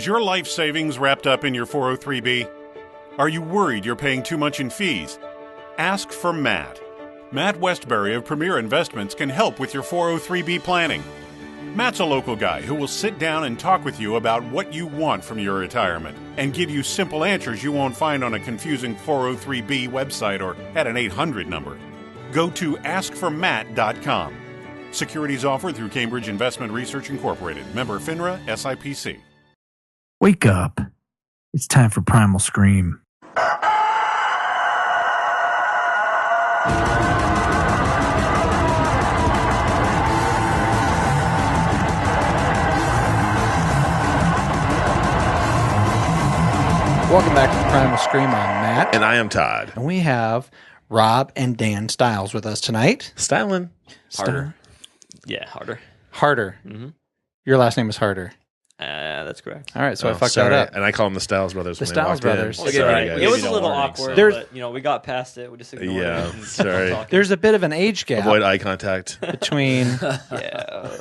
Is your life savings wrapped up in your 403b? Are you worried you're paying too much in fees? Ask for Matt. Matt Westbury of Premier Investments can help with your 403b planning. Matt's a local guy who will sit down and talk with you about what you want from your retirement and give you simple answers you won't find on a confusing 403b website or at an 800 number. Go to askformatt.com. Securities offered through Cambridge Investment Research Incorporated. Member FINRA, SIPC. Wake up. It's time for Primal Scream. Welcome back to Primal Scream. I'm Matt. And I am Todd. And we have Rob and Dan Stiles with us tonight. Styling. Harder. Yeah, harder. Harder. Mm-hmm. Your last name is Harder. That's correct. All right, so I fucked that up. And I call them the Stiles brothers. The when Stiles they walked brothers. In. Well, Sorry, yeah, guys. it was a little Warning, awkward, so- but we got past it. We just ignored it. Yeah, and sorry. kept talking. There's a bit of an age gap Avoid eye contact. between... Yeah.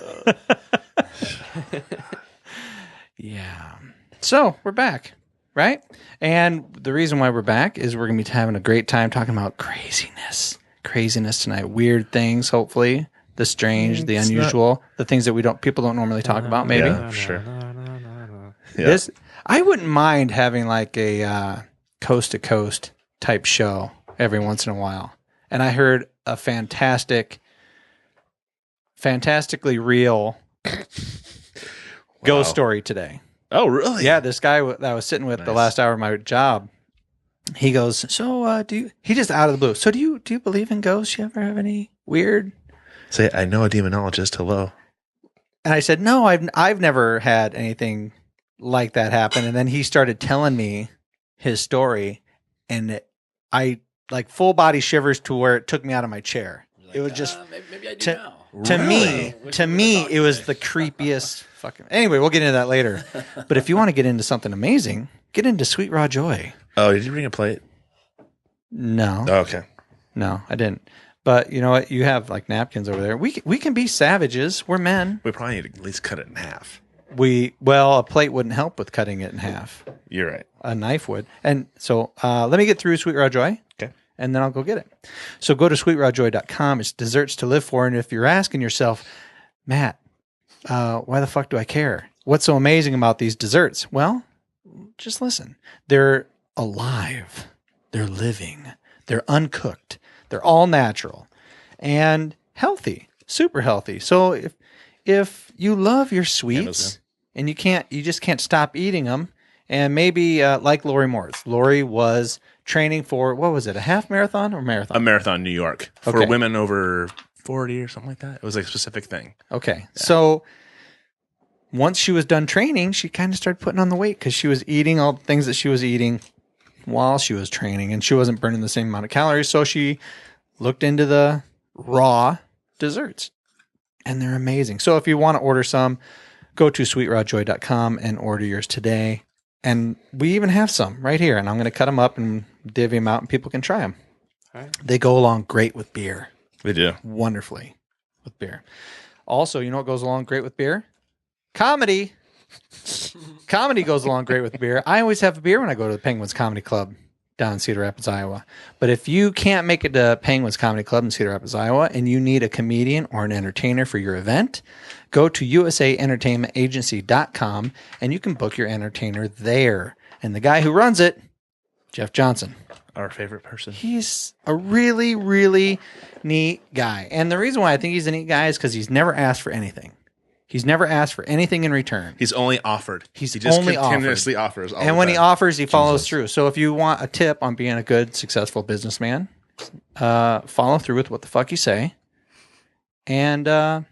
Yeah. So, we're back, right? And the reason why we're back is we're going to be having a great time talking about craziness. Craziness tonight. Weird things, hopefully. The strange, the unusual, the things that people don't normally talk about, maybe. Yeah, sure. Yeah. This, I wouldn't mind having like a coast-to-coast type show every once in a while. And I heard a fantastically real ghost story today. Oh, really? Yeah, this guy that I was sitting with the last hour of my job, he goes, so he just out of the blue. So do you believe in ghosts? You ever have any weird? Say, I know a demonologist. Hello. And I said, no, I've never had anything like that happen. And then he started telling me his story, and I like full body shivers to where it took me out of my chair. Like, it was just maybe I do now. To me, it was the creepiest fucking. Anyway, we'll get into that later. But if you want to get into something amazing, get into Sweet Raw Joy. Oh, did you bring a plate? No. Oh, okay. No, I didn't. But you know what? You have like napkins over there. We can be savages. We're men. We probably need to at least cut it in half. A plate wouldn't help with cutting it in half. You're right. A knife would. And so let me get through Sweet Raw Joy. Okay. And then I'll go get it. So go to sweetrawjoy.com. It's desserts to live for. And if you're asking yourself, Matt, why the fuck do I care? What's so amazing about these desserts? Well, just listen. They're alive. They're living. They're uncooked. They're all natural and healthy, super healthy. So if you love your sweets and you just can't stop eating them, and maybe like Lori Morris. Lori was training for, what was it, a half marathon or marathon? A marathon in New York for Okay. women over 40 or something like that. It was like a specific thing. Okay. Yeah. So once she was done training, she kind of started putting on the weight because she was eating all the things that she was eating while she was training, and she wasn't burning the same amount of calories. So she looked into the raw desserts, and they're amazing. So if you want to order some, go to sweetrawjoy.com and order yours today. And we even have some right here, and I'm going to cut them up and divvy them out, and people can try them. All right. They go along great with beer. They do. Wonderfully with beer. Also, you know what goes along great with beer? Comedy. Comedy goes along great with beer. I always have a beer when I go to the Penguins Comedy Club down in Cedar Rapids, Iowa. But if you can't make it to Penguins Comedy Club in Cedar Rapids, Iowa, and you need a comedian or an entertainer for your event, go to usaentertainmentagency.com and you can book your entertainer there. And the guy who runs it, Jeff Johnson. Our favorite person. He's a really, really neat guy. And the reason why I think he's a neat guy is because he's never asked for anything. He's never asked for anything in return. He's only offered. He just only continuously offers. And when he offers, he follows through. So if you want a tip on being a good, successful businessman, follow through with what the fuck you say. And don't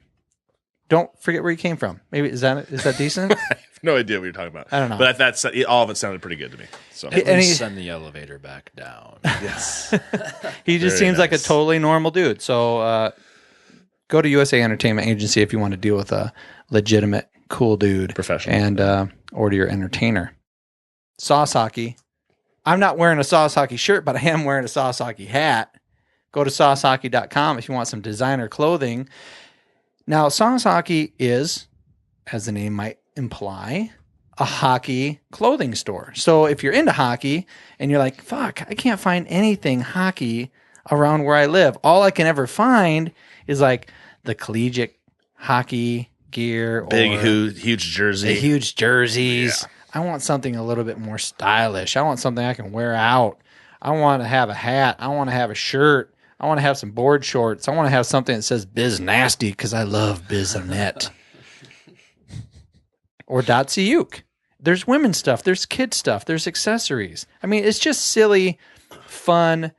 forget where you came from. Maybe is that decent? I have no idea what you're talking about. I don't know. But that's all of it sounded pretty good to me. So At And least he- send the elevator back down. yes. He just Very seems like a nice. totally normal dude. So go to USA Entertainment Agency if you want to deal with a legitimate, cool dude. Professional. And order your entertainer. Sauce Hockey. I'm not wearing a Sauce Hockey shirt, but I am wearing a Sauce Hockey hat. Go to saucehockey.com if you want some designer clothing. Now, Sauce Hockey is, as the name might imply, a hockey clothing store. So if you're into hockey and you're like, fuck, I can't find anything hockey around where I live. All I can ever find is like the collegiate hockey gear, Big, or huge jersey. the huge jerseys. I want something a little bit more stylish. I want something I can wear out. I want to have a hat. I want to have a shirt. I want to have some board shorts. I want to have something that says Biz Nasty because I love Bizonet. Or .cuk. There's women's stuff. There's kid stuff. There's accessories. I mean, it's just silly, fun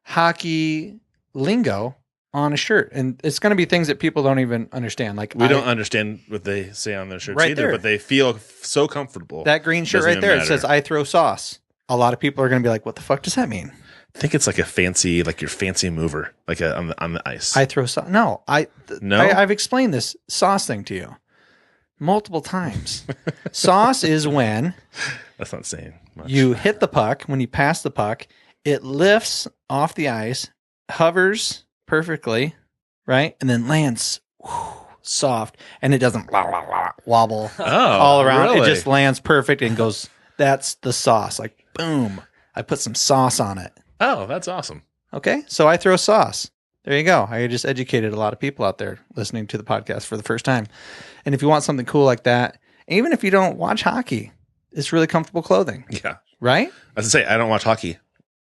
hockey lingo on a shirt. And it's going to be things that people don't even understand. Like We don't understand what they say on their shirts Right either, there. but they feel so comfortable. That green shirt Doesn't right even there, it matter. says I throw sauce. A lot of people are going to be like, what the fuck does that mean? I think it's like a fancy, like your fancy mover, like on the ice. I throw sauce. No, No? I've explained this sauce thing to you multiple times. Sauce is when That's not saying much. you hit the puck, when you pass the puck, it lifts off the ice, hovers perfectly, right? And then lands soft, and it doesn't wobble all around. Really? It just lands perfect and goes, that's the sauce. Like, boom. I put some sauce on it. Oh, that's awesome. Okay, so I throw sauce. There you go. I just educated a lot of people out there listening to the podcast for the first time. And if you want something cool like that, even if you don't watch hockey, it's really comfortable clothing, Yeah. right? As I say, I don't watch hockey,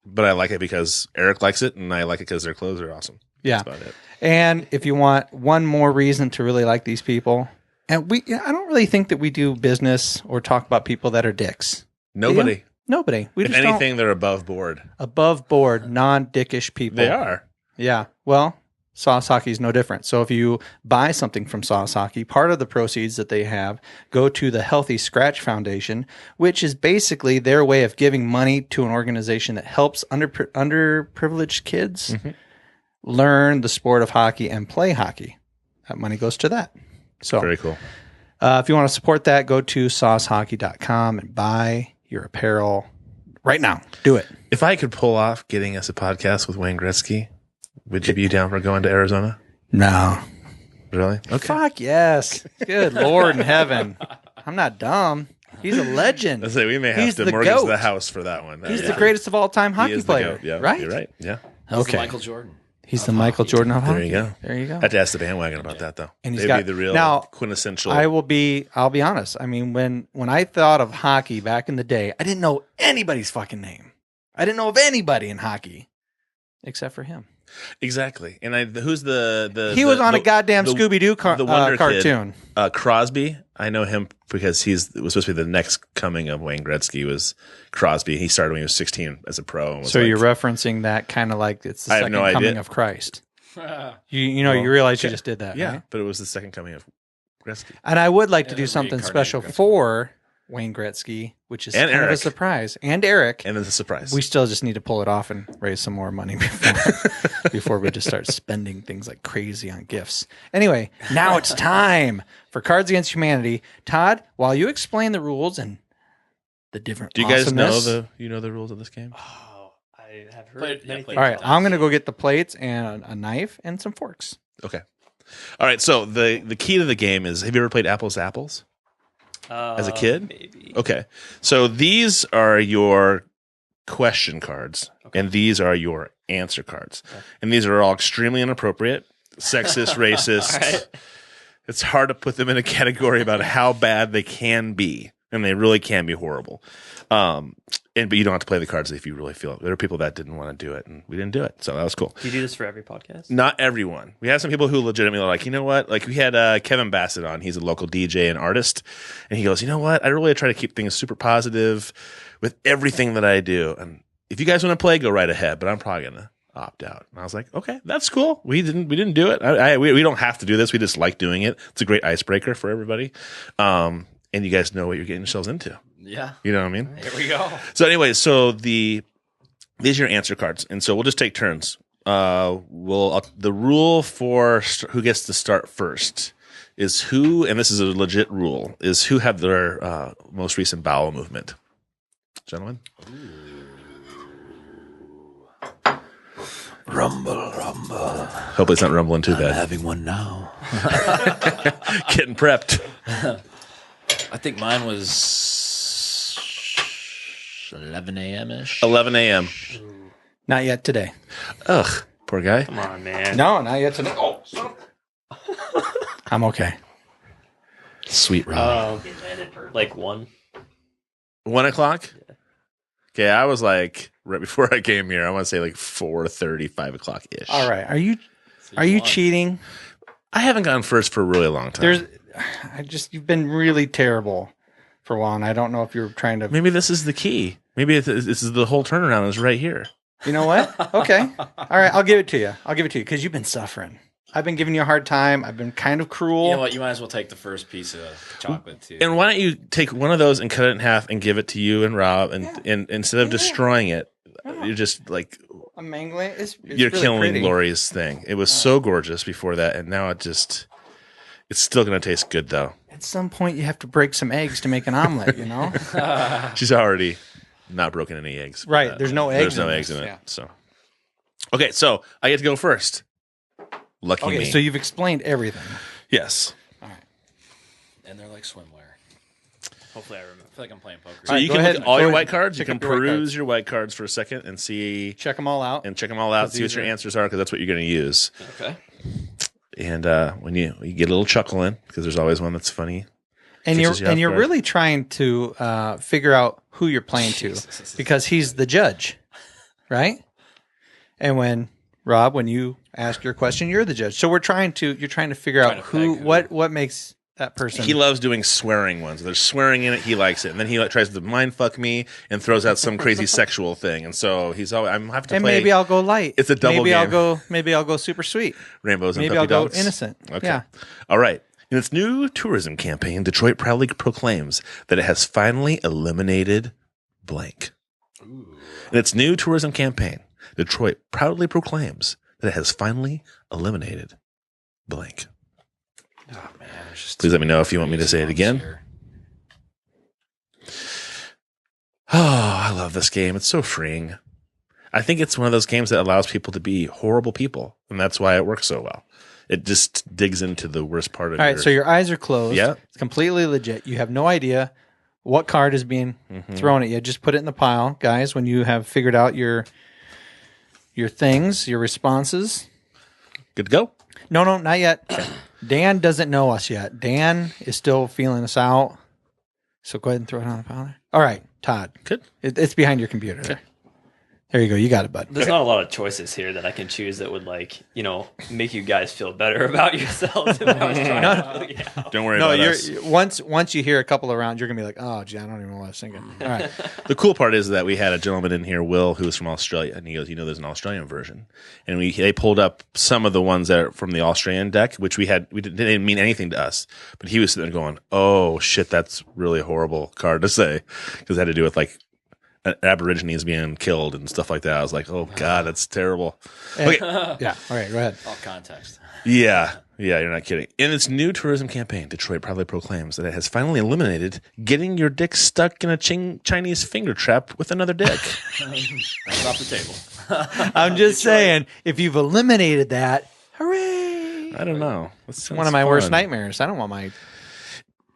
but I like it because Eric likes it, and I like it because their clothes are awesome. Yeah. That's about it. And if you want one more reason to really like these people, and I don't really think that we do business or talk about people that are dicks. Nobody. Nobody. We If just anything, they're above board. above board, non-dickish people. They are. Yeah. Well, Sauce Hockey is no different. So if you buy something from Sauce Hockey, part of the proceeds that they have go to the Healthy Scratch Foundation, which is basically their way of giving money to an organization that helps underprivileged kids learn the sport of hockey and play hockey. That money goes to that. So Very cool. if you want to support that, go to saucehockey.com and buy your apparel right now. Do it. If I could pull off getting us a podcast with Wayne Gretzky, would you be down for going to Arizona? No. Really? Okay. Fuck yes. Good Lord in heaven. I'm not dumb. He's a legend. I say we may have He's to the mortgage GOAT. the house for that one. He's the greatest of all time He hockey is the player. GOAT. Yeah, right? You're right. Yeah. Okay. Michael Jordan. He's the Michael Jordan of hockey. There you go. There you go. I had to ask the bandwagon about that though. And he's They'd got- be the real now, quintessential. I'll be honest. I mean, when I thought of hockey back in the day, I didn't know anybody's fucking name. I didn't know of anybody in hockey except for him. Exactly. And who's the He was on a goddamn the- Scooby-Doo the Wonder Kid. cartoon. Crosby. I know him because it was supposed to be the next coming of Wayne Gretzky was Crosby. He started when he was 16 as a pro. And was So like, you're referencing that kind of like it's the I have second no idea. coming of Christ. You realize you just did that, yeah, right? but it was the second coming of Gretzky. And I would like to And do a something reincarnated special Gretzky. for Wayne Gretzky, which is And kind of a Eric. surprise. And Eric. And it's a surprise. We still just need to pull it off and raise some more money before we just start spending things like crazy on gifts. Anyway, now it's time for Cards Against Humanity. Todd, while you explain the rules and the different Do you guys know awesomeness- the rules of this game? Oh, I have heard Played- many yeah, things. All right, about I'm this. going to go get the plates and a knife and some forks. Okay. All right. So the key to the game is: have you ever played Apples to Apples as a kid? Maybe. Okay. So these are your question cards, and these are your answer cards, and these are all extremely inappropriate, sexist, racist. All right. It's hard to put them in a category about how bad they can be, and they really can be horrible. But you don't have to play the cards if you really feel it. There are people that didn't want to do it, and we didn't do it, so that was cool. Do you do this for every podcast? Not everyone. We have some people who legitimately are like, you know what? Like we had Kevin Bassett on. He's a local DJ and artist, and he goes, you know what? I really try to keep things super positive with everything that I do. And if you guys want to play, go right ahead. But I'm probably gonna opt out. And I was like, okay, that's cool. We didn't do it. We don't have to do this. We just like doing it. It's a great icebreaker for everybody. And you guys know what you're getting yourselves into. Yeah. You know what I mean? Here we go. So anyway, these are your answer cards, and so we'll just take turns. The rule for who gets to start first is who, and this is a legit rule, is who had their most recent bowel movement. Gentlemen, Rumble, rumble. hopefully it's not rumbling too I'm bad. having one now. Getting prepped. I think mine was 11 a.m. ish. 11 a.m. Not yet today. Ugh, poor guy. Come on, man. No, not yet today. Oh, I'm okay. Sweet Rob. Like 1. 1 o'clock? Okay, I was like, right before I came here, I want to say like 4:30, 5 o'clock ish. All right. Are you cheating? I haven't gone first for a really long time. You've been really terrible for a while, and I don't know if you're trying to. Maybe this is the key. Maybe this is the whole turnaround is right here. You know what? Okay. All right. I'll give it to you. Because you've been suffering. I've been giving you a hard time. I've been kind of cruel. You know what? You might as well take the first piece of chocolate too. And why don't you take one of those and cut it in half and give it to you and Rob, and instead of destroying it, you're just like I'm mangling. It's you're really killing pretty. Lori's thing. It was so gorgeous before that, and now it's still going to taste good though. At some point, you have to break some eggs to make an omelet. You know. She's already not broken any eggs. Right. There's no eggs. There's no in eggs this. in it. Yeah. So, okay, so I get to go first. Lucky Okay. me. So you've explained everything. Yes. And they're like swimwear. Hopefully I remember. I feel like I'm playing poker. So All right, you go can ahead. look at all Go your ahead. white cards. You Pick can up your white peruse cards. your white cards for a second and see Check them all out. and check them all out. See what these your are- answers are because that's what you're going to use. Okay. And when you get a little chuckle in because there's always one that's funny. And catches you off you're guard. really trying to figure out who you're playing to because he's the judge, right? And when you ask your question, you're the judge. So you're trying to figure out Trying to peg who. what makes that person. He loves doing swearing ones. There's swearing in it. He likes it. And then he tries to mind fuck me and throws out some crazy sexual thing. And so he's always, I'm have to and play maybe I'll go light. It's a double maybe game. Maybe I'll go super sweet. rainbows and Maybe puppy I'll go dogs. innocent. Okay. Yeah. All right. In its new tourism campaign, Detroit proudly proclaims that it has finally eliminated blank. In its new tourism campaign, Detroit proudly proclaims that it has finally eliminated blank. Oh man, it's just Please let me know if you want me to say it again. Here. Oh, I love this game. It's so freeing. I think it's one of those games that allows people to be horrible people, and that's why it works so well. It just digs into the worst part of All right. So your eyes are closed. Yeah. It's completely legit. You have no idea what card is being thrown at you. Just put it in the pile, guys. When you have figured out your things, your responses. Good to go? No, not yet. Dan doesn't know us yet. Dan is still feeling us out. So go ahead and throw it on the pile there. All right, Todd. Good. It's behind your computer. There. There you go. You got it, bud. There's not a lot of choices here that I can choose that would make you guys feel better about yourselves. If I was trying to figure it out. Don't worry No, about us. once you hear a couple of rounds, you're gonna be like, oh, gee, I don't even know what I was thinking. All right. The cool part is that we had a gentleman in here, Will, who was from Australia, and he goes, there's an Australian version. And they pulled up some of the ones that are from the Australian deck, which we didn't mean anything to us. But he was sitting there going, oh, shit, that's really a horrible card to say. Because it had to do with Aborigines being killed and stuff like that. I was like, oh, God, that's terrible. Okay. Yeah. All right. Go ahead. All context. Yeah, you're not kidding. In its new tourism campaign, Detroit proudly proclaims that it has finally eliminated getting your dick stuck in a Chinese finger trap with another dick. That's off the table. I'm just saying, if you've eliminated that, hooray! I don't know. It's one of my worst nightmares. I don't want my.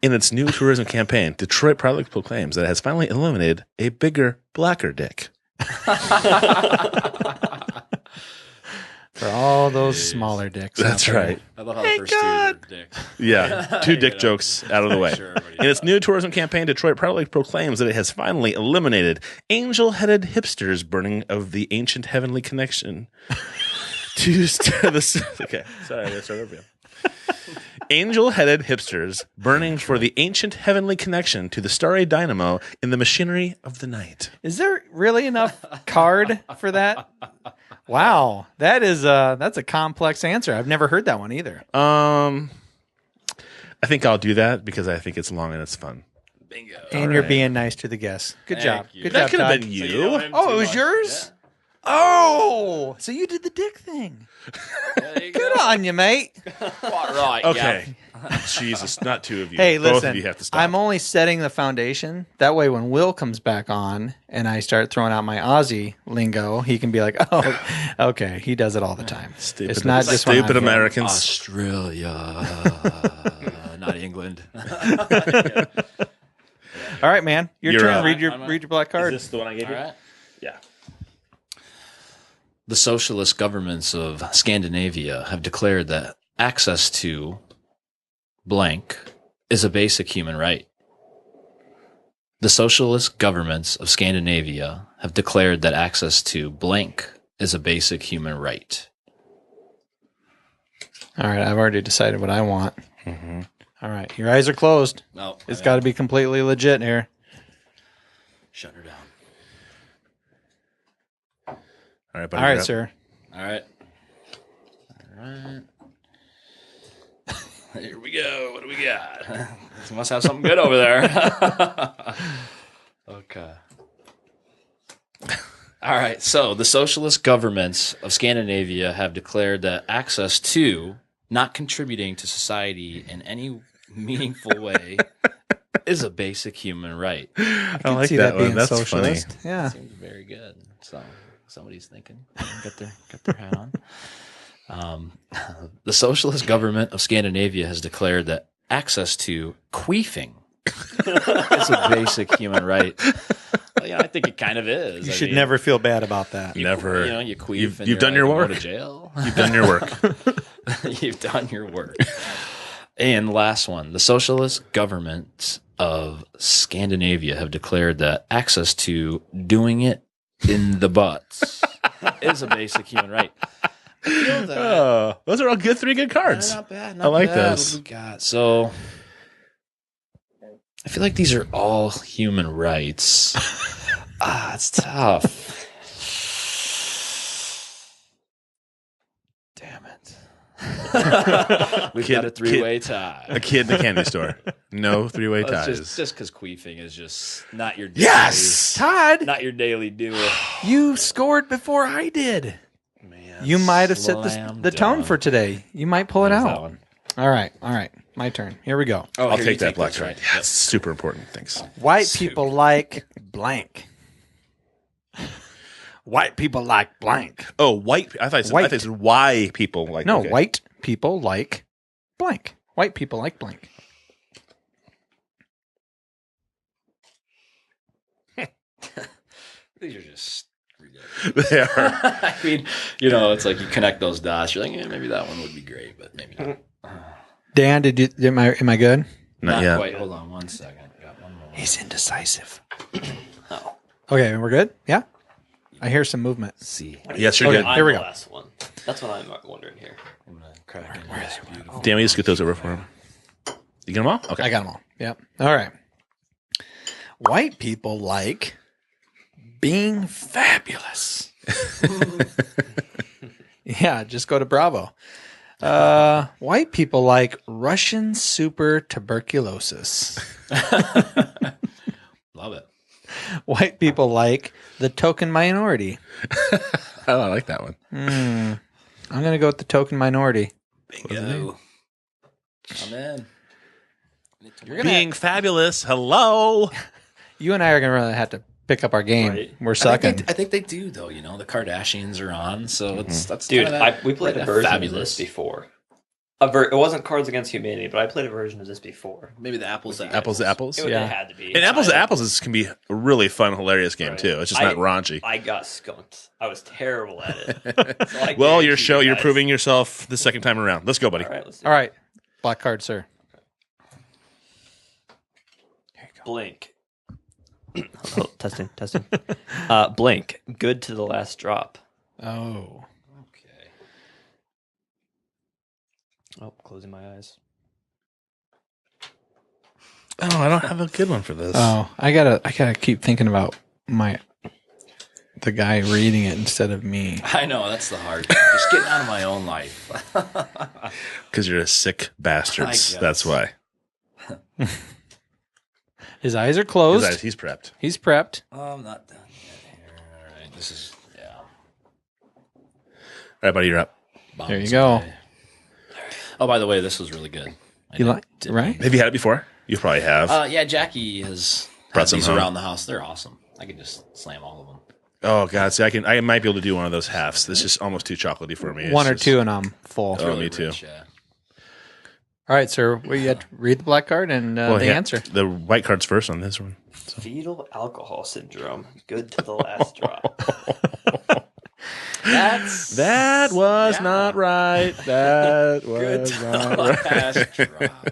In its new tourism campaign, Detroit proudly proclaims that it has finally eliminated a bigger, blacker dick. For all those smaller dicks. That's out there. right. I love how the first two are dick. Yeah, two dick jokes out of the way. Sure, everybody In its new tourism campaign, Detroit proudly proclaims that it has finally eliminated angel-headed hipsters burning of the ancient heavenly connection to the. Okay, sorry, let's start over again. Angel-headed hipsters burning for the ancient heavenly connection to the starry dynamo in the machinery of the night. Is there really enough card for that? Wow, that's a complex answer. I've never heard that one either. I think I'll do that because I think it's long and it's fun. Bingo. And you're being nice to the guests. Good job. you. Good That job, could have Todd. been you. So you know him Oh, too it was much. yours? Oh, so you did the dick thing. Yeah, there you Good go. on you, mate. Right. Okay. Jesus, not two of you. Hey, Both listen, of you have to stop. I'm only setting the foundation. That way, when Will comes back on and I start throwing out my Aussie lingo, he can be like, oh, okay, he does it all the time. Stupid, It's not just when I'm stupid here. Americans. Australia, not England. All right, man. Your You're turn. up. Read your black card. Is this the one I gave All you? right. Yeah. The socialist governments of Scandinavia have declared that access to blank is a basic human right. The socialist governments of Scandinavia have declared that access to blank is a basic human right. All right, I've already decided what I want. All right, your eyes are closed. Oh, It's got to be completely legit here. shut her down. All right, buddy. All you're right, up. sir. All right. Here we go. What do we got? Must have something good over there. Okay. All right. So the socialist governments of Scandinavia have declared that access to, not contributing to society in any meaningful way, is a basic human right. I like See that one. being That's socialist. funny. Yeah. Seems very good. So somebody's thinking, get their hat on. The socialist government of Scandinavia has declared that access to queefing is a basic human right. Well, yeah, I think it kind of is. You I should mean, never feel bad about that. Never. You know, you queef. You've and you've done you're your like, work. Go to jail. You've done your work. You've done your work. And last one, the socialist governments of Scandinavia have declared that access to doing it in the butts is a basic human right. I feel that. Oh, those are all good. 3 good cards. Not bad. I like bad. those. What do we got? So I feel like these are all human rights. It's tough. Damn it. We've got a 3-way tie. A kid in the candy store. No 3-way Well, ties. it's just because queefing is just not your daily, Yes! Todd, not your daily do. you scored before I did. Man, You might have set slam the tone dunk. for today. You might pull it There's that out. one. All right. My turn. Here we go. Oh, I'll here, take you that black this, card. right? Yeah, it's super important. Thanks. White people like blank. White people like blank. Oh, white. I thought it said why people like. No, okay. white people like blank. White people like blank. These are just ridiculous. They are. I mean, you know, it's like you connect those dots. You're like, maybe that one would be great, but maybe not. Dan, am I good? Not yet. Quite. Hold on one second. Got one more. He's indecisive. Oh, Okay, we're good? Yeah? I hear some movement. see. Yes, you're Okay. good. I'm Here we the go. last one. That's what I'm wondering here. I'm gonna crack into this beautiful. Damn, we just get those over for him. You get them all? Okay. I got them all. Yep. All right. White people like being fabulous. Yeah, just go to Bravo. White people like Russian super tuberculosis. Love it. White people like the token minority. Oh, I like that one. I'm going to go with the token minority. Bingo. I'm in. You're gonna Being fabulous. Hello. You and I are going to really have to pick up our game. Right. We're sucking. I think they do, though. You know, the Kardashians are on, so that's Dude, kinda we played a like version fabulous. of this before. It wasn't Cards Against Humanity, but I played a version of this before. Maybe the apples. Apples to apples. It, Yeah. it had to be. And apples to apples can be a really fun, hilarious game Right. too. It's just not raunchy. I got skunked. I was terrible at it. So I Well, guarantee you you're guys- proving yourself the second time around. Let's go, buddy. All right, let's see. All right. Black card, sir. Blink. Oh, testing. Blink. Good to the last drop. Oh. Okay. Oh, closing my eyes. Oh, I don't have a good one for this. Oh, I gotta keep thinking about the guy reading it instead of me. I know that's the hard thing. Just getting out of my own life. Because you're a sick I bastards. guess. That's why. His eyes are closed. He's prepped. He's prepped. Oh, I'm not done yet here. All right, this is All right, buddy, you're up. bombs There you go. away. Oh, by the way, this was really good. You like right? Have you had it before? You probably have. Yeah, Jackie has Brought had some these home. around the house. They're awesome. I could just slam all of them. Oh God, see, I might be able to do one of those halves. This is almost too chocolatey for me. It's One or just- two, and I'm full. Oh, me too. Rich, yeah. All right, sir. We had to read the black card and Well, the yeah, answer. The white card's first on this one. Fetal alcohol syndrome. Good to the last drop. That was not right. That was not right. Last drop.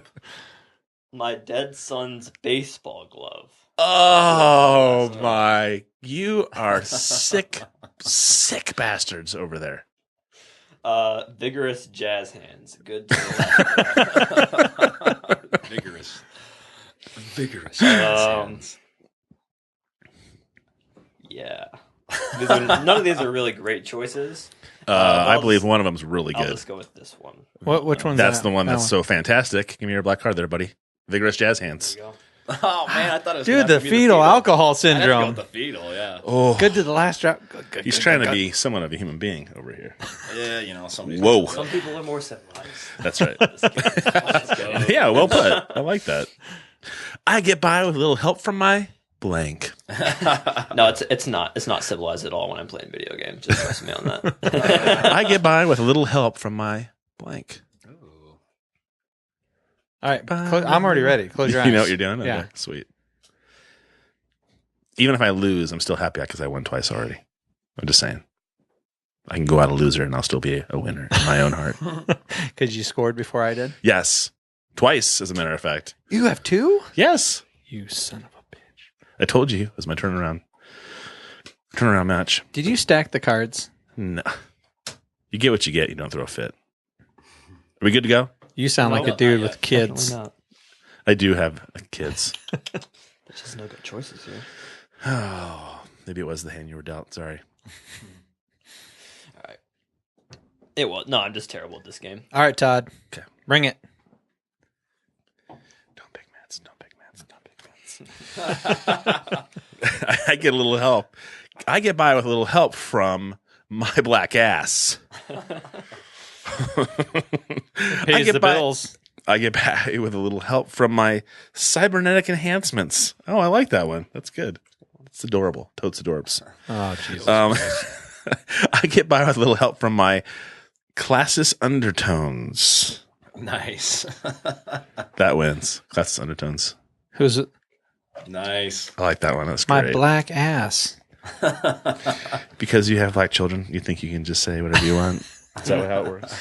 My dead son's baseball glove. Oh my! You are sick bastards over there. Vigorous jazz hands. Good to the last drop. Vigorous. Yeah. None of these are really great choices. I believe one of them's really I'll good. just go with this one. Which one's That's that? the one That that's so fantastic. Give me your black card there, buddy. Vigorous jazz hands. There you go. Oh man, I thought it was Dude, gonna have the to be fetal alcohol I'd have to go syndrome. with the fetal, yeah. Oh, Good to the last drop. Good, he's good, trying good, to good. be somewhat of a human being over here. Yeah, you know, somebody's Whoa. Some people are more civilized. That's right. Let's go. Yeah, well put. I like that. I get by with a little help from my blank. No, it's not civilized at all when I'm playing video games. Just trust me on that. I get by with a little help from my blank. All right, I'm already ready. Close your eyes. You know what you're doing? Yeah. Okay, sweet. Even if I lose, I'm still happy because I won twice already. I'm just saying. I can go out a loser and I'll still be a winner in my own heart. Because you scored before I did. Yes. Twice, as a matter of fact. You have two? Yes. You son of a bitch. I told you it was my turnaround match. Did you stack the cards? No. You get what you get. You don't throw a fit. Are we good to go? You sound like a dude with kids. Definitely not. I do have kids. There's just no good choices here. Oh, maybe it was the hand you were dealt. Sorry. All right. It was. No, I'm just terrible at this game. All right, Todd. Okay. Bring it. Don't pick Mats. Don't pick Mats. Don't pick Mats. I get a little help. I get by with a little help from my black ass. Pays the bills. I get by with a little help from my cybernetic enhancements. Oh, I like that one. That's good. It's adorable. Totes adorbs. Oh, Jesus. I get by with a little help from my classis undertones. Nice. That wins. Classis undertones. Who's it? Nice. I like that one. That's My great. black ass. Because you have black children, you think you can just say whatever you want. Is that how it works?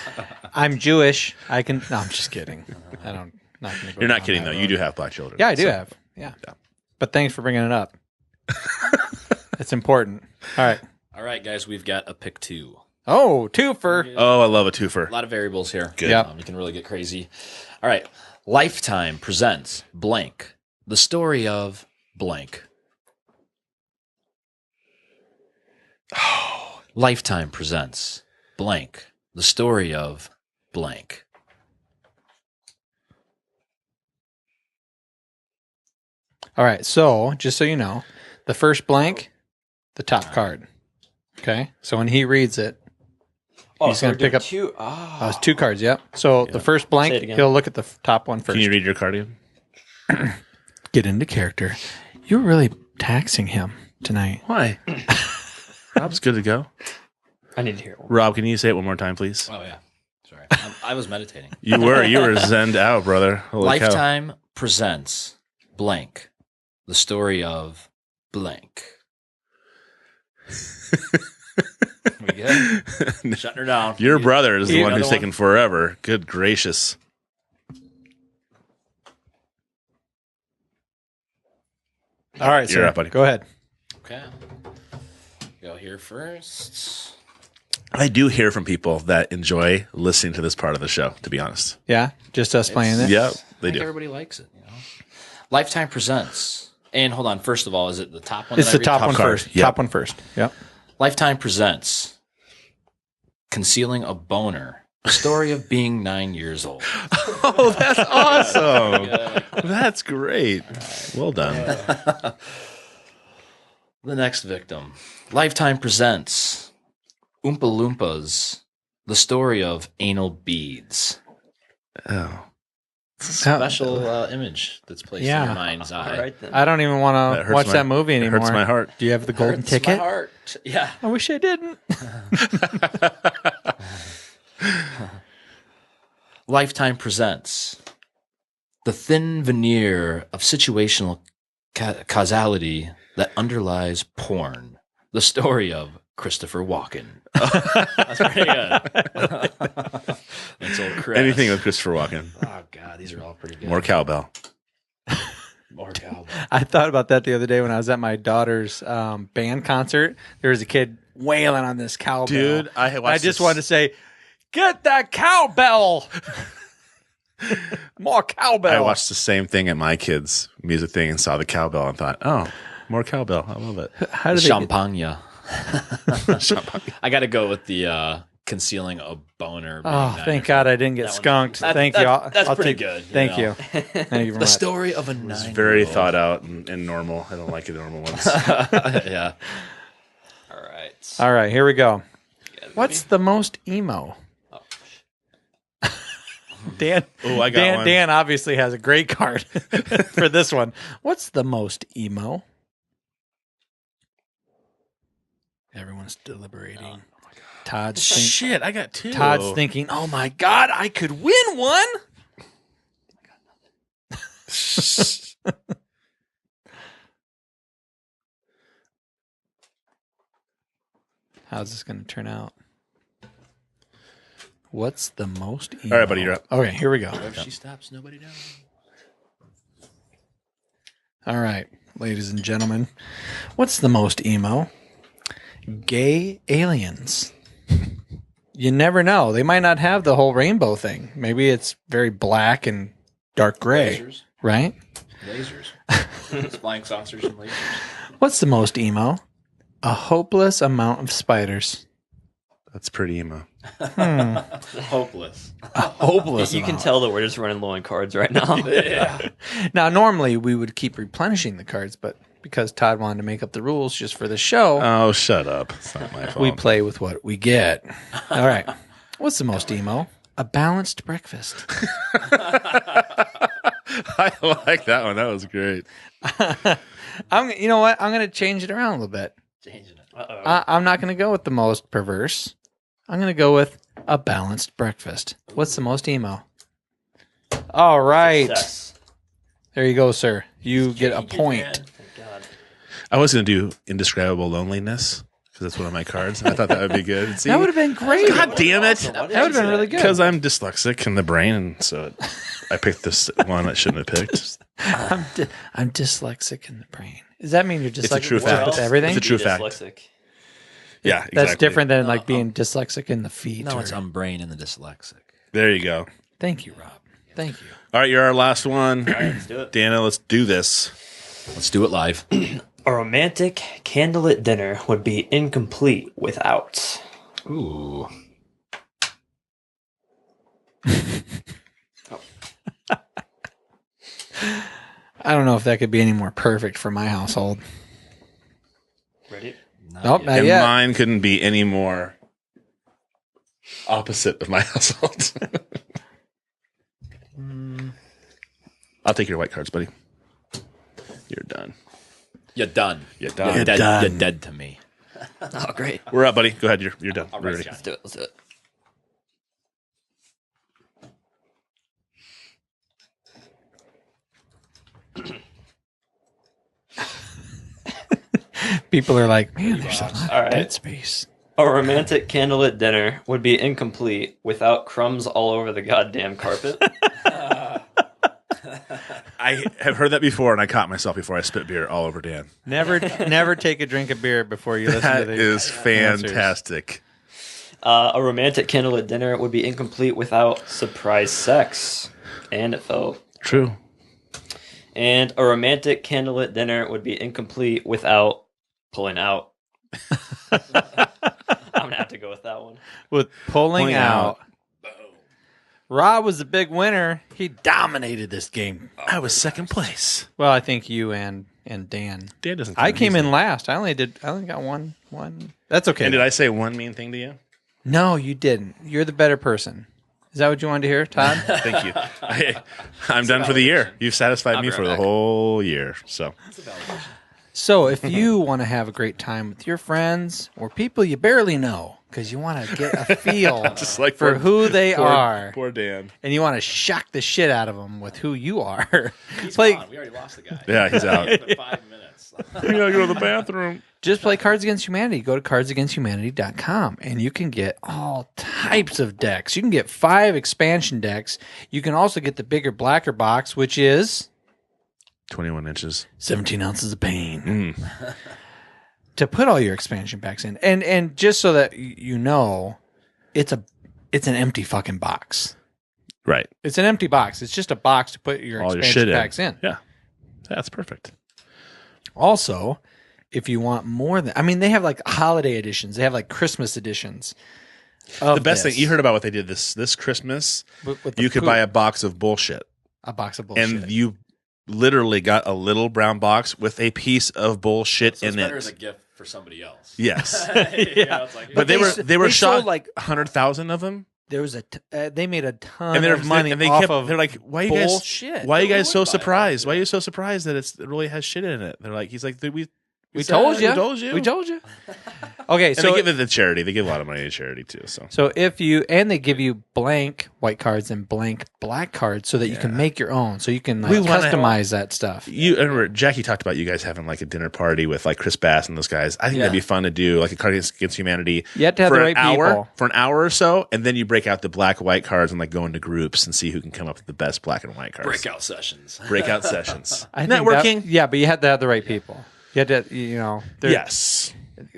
I'm Jewish. I can. No, I'm just kidding. I don't. Not gonna go You're not down kidding, that though. road. You do have black children. Yeah, I do So- have. Yeah. Yeah. But thanks for bringing it up. It's important. All right. All right, guys, we've got a pick two. Oh, twofer. Oh, I love a twofer. A lot of variables here. Good. Yep. You can really get crazy. All right. Lifetime presents blank. The story of blank. Lifetime presents blank. The story of blank. All right. So, just so you know, the first blank, the top card. Okay. So when he reads it, he's going to pick up. two. It's two cards. Yep. So the first blank, Say it again. he'll look at the top one first. Can you read your card again? Get into character. You're really taxing him tonight. Why? Rob's good to go. I need to hear one. Rob, can you say it one more time, please? Oh, yeah. Sorry. I was meditating. You were zenned out, brother. Holy cow. Lifetime presents blank. The story of blank. We good? Shutting her down. Your brother is the You- one who's Another taking forever. Good gracious. All right, You're sir. up, buddy. Go ahead. Okay. Go here first. I do hear from people that enjoy listening to this part of the show, to be honest. Yeah, just us playing it. Yeah, I they think do. everybody likes it. You know. Lifetime presents. And hold on. First of all, is it the top one? It's that I the read? top one card. first. Yep. Top one first. Yep. Lifetime presents concealing a boner. The story of being 9 years old. Oh, that's awesome. That's great. Well done. The next victim. Lifetime presents Oompa Loompas. The story of anal beads. Oh, Special image that's placed in Yeah. your mind's eye. All right then. I don't even want That to hurts watch my- that movie it anymore. hurts my heart. Do you have the golden Hurts my ticket? heart. Yeah. I wish I didn't. Lifetime presents the thin veneer of situational causality that underlies porn. The story of Christopher Walken. That's pretty good. That's old Chris. Anything with Christopher Walken. Oh, God, these are all pretty good. More cowbell. More cowboy. I thought about that the other day when I was at my daughter's band concert. There was a kid wailing on this cowbell. Dude, I just wanted to say, get that cowbell. More cowbell. I watched the same thing at my kids' music thing and saw the cowbell and thought, oh, more cowbell. I love it. How do they Champagne. I got to go with the concealing a boner. Oh, thank God I didn't get skunked. Thank you. That's I'll pretty take- good. Thank you. Thank you very The much. story of a It's 9-year-old. very thought out and normal. I don't like the normal ones. Yeah. All right. All right, here we go. You guys What's ready? the most emo? Oh, Dan. Oh, I got one. Dan obviously has a great card for this one. What's the most emo? Everyone's deliberating. Oh my God. Shit, I got two. Todd's thinking, "Oh my God, I could win one." How's this going to turn out? What's the most emo? All right, buddy, you're up. Okay, here we go. If she stops, nobody knows. All right, ladies and gentlemen. What's the most emo? Gay aliens. You never know. They might not have the whole rainbow thing. Maybe it's very black and dark gray, Lasers. right? Lasers. Flying saucers and lasers. What's the most emo? A hopeless amount of spiders. That's pretty emo. Hopeless. Hopeless. You can amount. tell that we're just running low on cards right now. Yeah. Now, normally we would keep replenishing the cards, but because Todd wanted to make up the rules just for the show, Oh, shut up. It's not my fault. we play with what we get. All right. What's the most emo? A balanced breakfast. I like that one. That was great. You know what? I'm going to change it around a little bit. Changing it. Uh-oh. I'm not going to go with the most perverse. I'm going to go with a balanced breakfast. What's the most emo? All right. Success. There you go, sir. You get a Change it, point. man. Thank God. I was going to do indescribable loneliness because that's one of my cards. I thought that would be good. See? That would have been great. God damn it. Awesome. Why did That you would have been say really that? good. Because I'm dyslexic in the brain, and so I picked this one I shouldn't have picked. I'm dyslexic in the brain. Does that mean you're a dyslexic true with fact. everything? It's a true Be fact. dyslexic. Yeah, exactly. That's different than like being dyslexic in the feet. No, or- it's brain and the dyslexic. There you go. Thank you, Rob. Thank you. All right, you're our last one. Let's do it. Dana, let's do this. Let's do it live. A romantic candlelit dinner would be incomplete without. Ooh. I don't know if that could be any more perfect for my household. Ready? Nope, not And yet. mine couldn't be any more opposite of my household. I'll take your white cards, buddy. You're done. You're done. You're done. You're dead. done. You're dead to me. Oh, great. We're up, buddy. Go ahead. You're done. We're ready. Let's do it. Let's do it. People are like, man, there's a lot All of right. dead space. A romantic candlelit dinner would be incomplete without crumbs all over the goddamn carpet. I have heard that before, and I caught myself before I spit beer all over Dan. Never take a drink of beer before you listen to That the is answers. fantastic. A romantic candlelit dinner would be incomplete without surprise sex. And it fell. True. And a romantic candlelit dinner would be incomplete without pulling out. I'm going to have to go with that one. With pulling Pulling out. Rob was the big winner. He dominated this game. I was second place. Well, I think you and Dan. Dan doesn't. I count. came He's- in last. I only got one. That's okay. And did I say one mean thing to you? No, you didn't. You're the better person. Is that what you wanted to hear, Todd? Thank you. I'm done for the year. You've satisfied I'll me be for right the back. whole year. So So if you want to have a great time with your friends or people you barely know, because you want to get a feel Just like for who they are, Poor Dan. and you want to shock the shit out of them with who you are, He's play, gone. We already lost the guy. Yeah, he's out. For 5 minutes. You gotta go to the bathroom. just play Cards Against Humanity. Go to cardsagainsthumanity.com and you can get all types of decks. You can get 5 expansion decks. You can also get the bigger, blacker box, which is 21 inches. 17 ounces of pain. To put all your expansion packs in. And just so that you know, it's an empty fucking box. Right. It's an empty box. It's just a box to put your All your expansion shit packs in. Yeah. That's perfect. Also, if you want more than, I mean, they have like holiday editions. They have like Christmas editions. The best thing, you heard about what they did this Christmas? With the You could poop. buy a box of bullshit. A box of bullshit. And you literally got a little brown box with a piece of bullshit So it's in better it. as a gift for somebody else. Yes. Yeah. It's like, But they were they shot sold, like 100,000 of them. there was they made a ton And they're of money and they off kept, of they're like, why are you guys bullshit. Why are you Who guys so would buy it? surprised? Why are you so surprised that it really has shit in it? They're like, he's like, We told you. We told you. We told you. Okay, And so they give it to charity. They give a lot of money to charity too. so if you and they give you blank white cards and blank black cards so that you can make your own, so you can like, We wanna- customize that stuff. I remember Jackie talked about you guys having like a dinner party with like Chris Bass and those guys. I think that'd be fun to do, like a card against humanity. You have to have for the an right hour, people. for an hour or so, and then you break out the black white cards and like go into groups and see who can come up with the best black and white cards. breakout sessions. Breakout sessions. I think Networking. yeah, but you had to have the right people. You had to, Yes.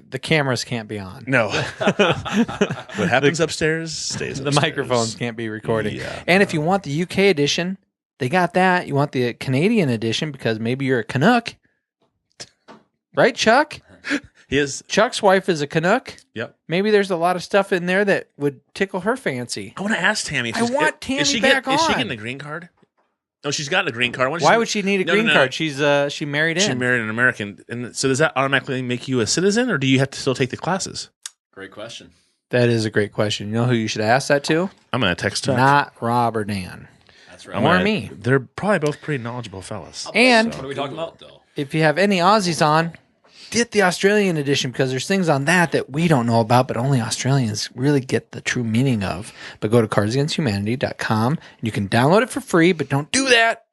the cameras can't be on. No. What happens upstairs stays The upstairs. microphones can't be recording. Yeah. And if you want the UK edition, they got that. You want the Canadian edition because maybe you're a Canuck. Right, Chuck? He is. Chuck's wife is a Canuck. Yep. Maybe there's a lot of stuff in there that would tickle her fancy. I want to ask Tammy. If I she's- want is Tammy she back Is she on. getting a green card? No, she's gotten a green card. Why would she need a No, green no. card? She's she married in. She married an American, and so does that automatically make you a citizen, or do you have to still take the classes? Great question. That is a great question. You know who you should ask that to? I'm gonna text Chuck. Not Rob or Dan. That's I'm right. Or gonna- me. They're probably both pretty knowledgeable fellas. And What are we talking about, though? if you have any Aussies on, get the Australian edition because there's things on that we don't know about, but only Australians really get the true meaning of. But go to cardsagainsthumanity.com and you can download it for free, but don't do that.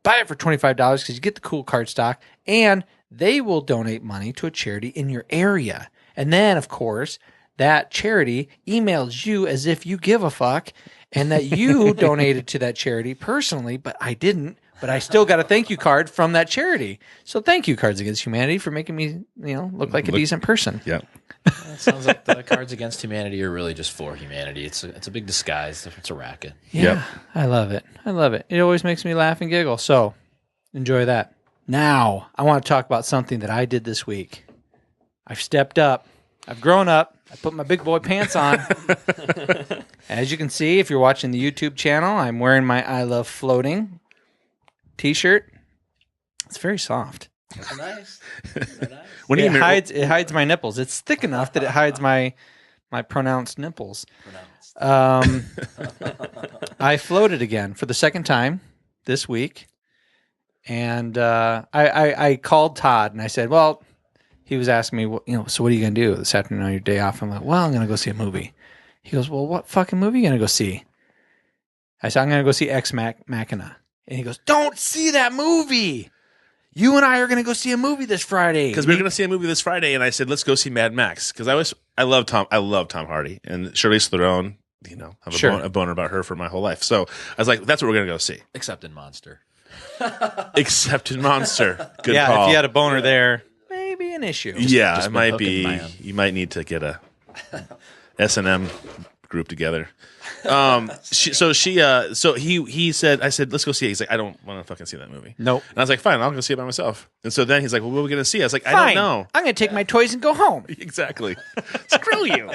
Buy it for $25 because you get the cool card stock and they will donate money to a charity in your area. And then, of course, that charity emails you as if you give a fuck and that you donated to that charity personally, but I didn't. But I still got a thank you card from that charity. So thank you, Cards Against Humanity, for making me, look like a decent person. Yeah. It sounds like the Cards Against Humanity are really just for humanity. It's a big disguise. It's a racket. Yeah, Yep. I love it. I love it. It always makes me laugh and giggle. So enjoy that. Now, I want to talk about something that I did this week. I've stepped up. I've grown up. I put my big boy pants on. As you can see, if you're watching the YouTube channel, I'm wearing my I Love Floating t-shirt. It's very soft. Nice. When do you It hides my nipples. It's thick enough that it hides my pronounced nipples. I floated again for the second time this week, and I called Todd and I said, "Well," he was asking me, "So what are you going to do this afternoon on your day off?" I'm like, "Well, I'm going to go see a movie." He goes, "Well, what fucking movie are you going to go see?" I said, "I'm going to go see Ex Machina," and he goes, "Don't see that movie. You and I are going to go see a movie this Friday Because we're going to see a movie this Friday, and I said, let's go see Mad Max. Because I love Tom Hardy and Charlize Theron. Have a boner about her for my whole life. So I was like, that's what we're going to go see. Except in Monster. Except in Monster. Good yeah, call. if you had a boner there, maybe an issue. Yeah, just it been might hooking be. man. You might need to get a S&M group together. He said, I said, let's go see it. He's like, I don't want to fucking see that movie. Nope. And I was like, fine, I'll go see it by myself. And so then he's like, well, what are we going to see? I was like, I Fine. don't know. I'm going to take my toys and go home. Exactly. Screw you.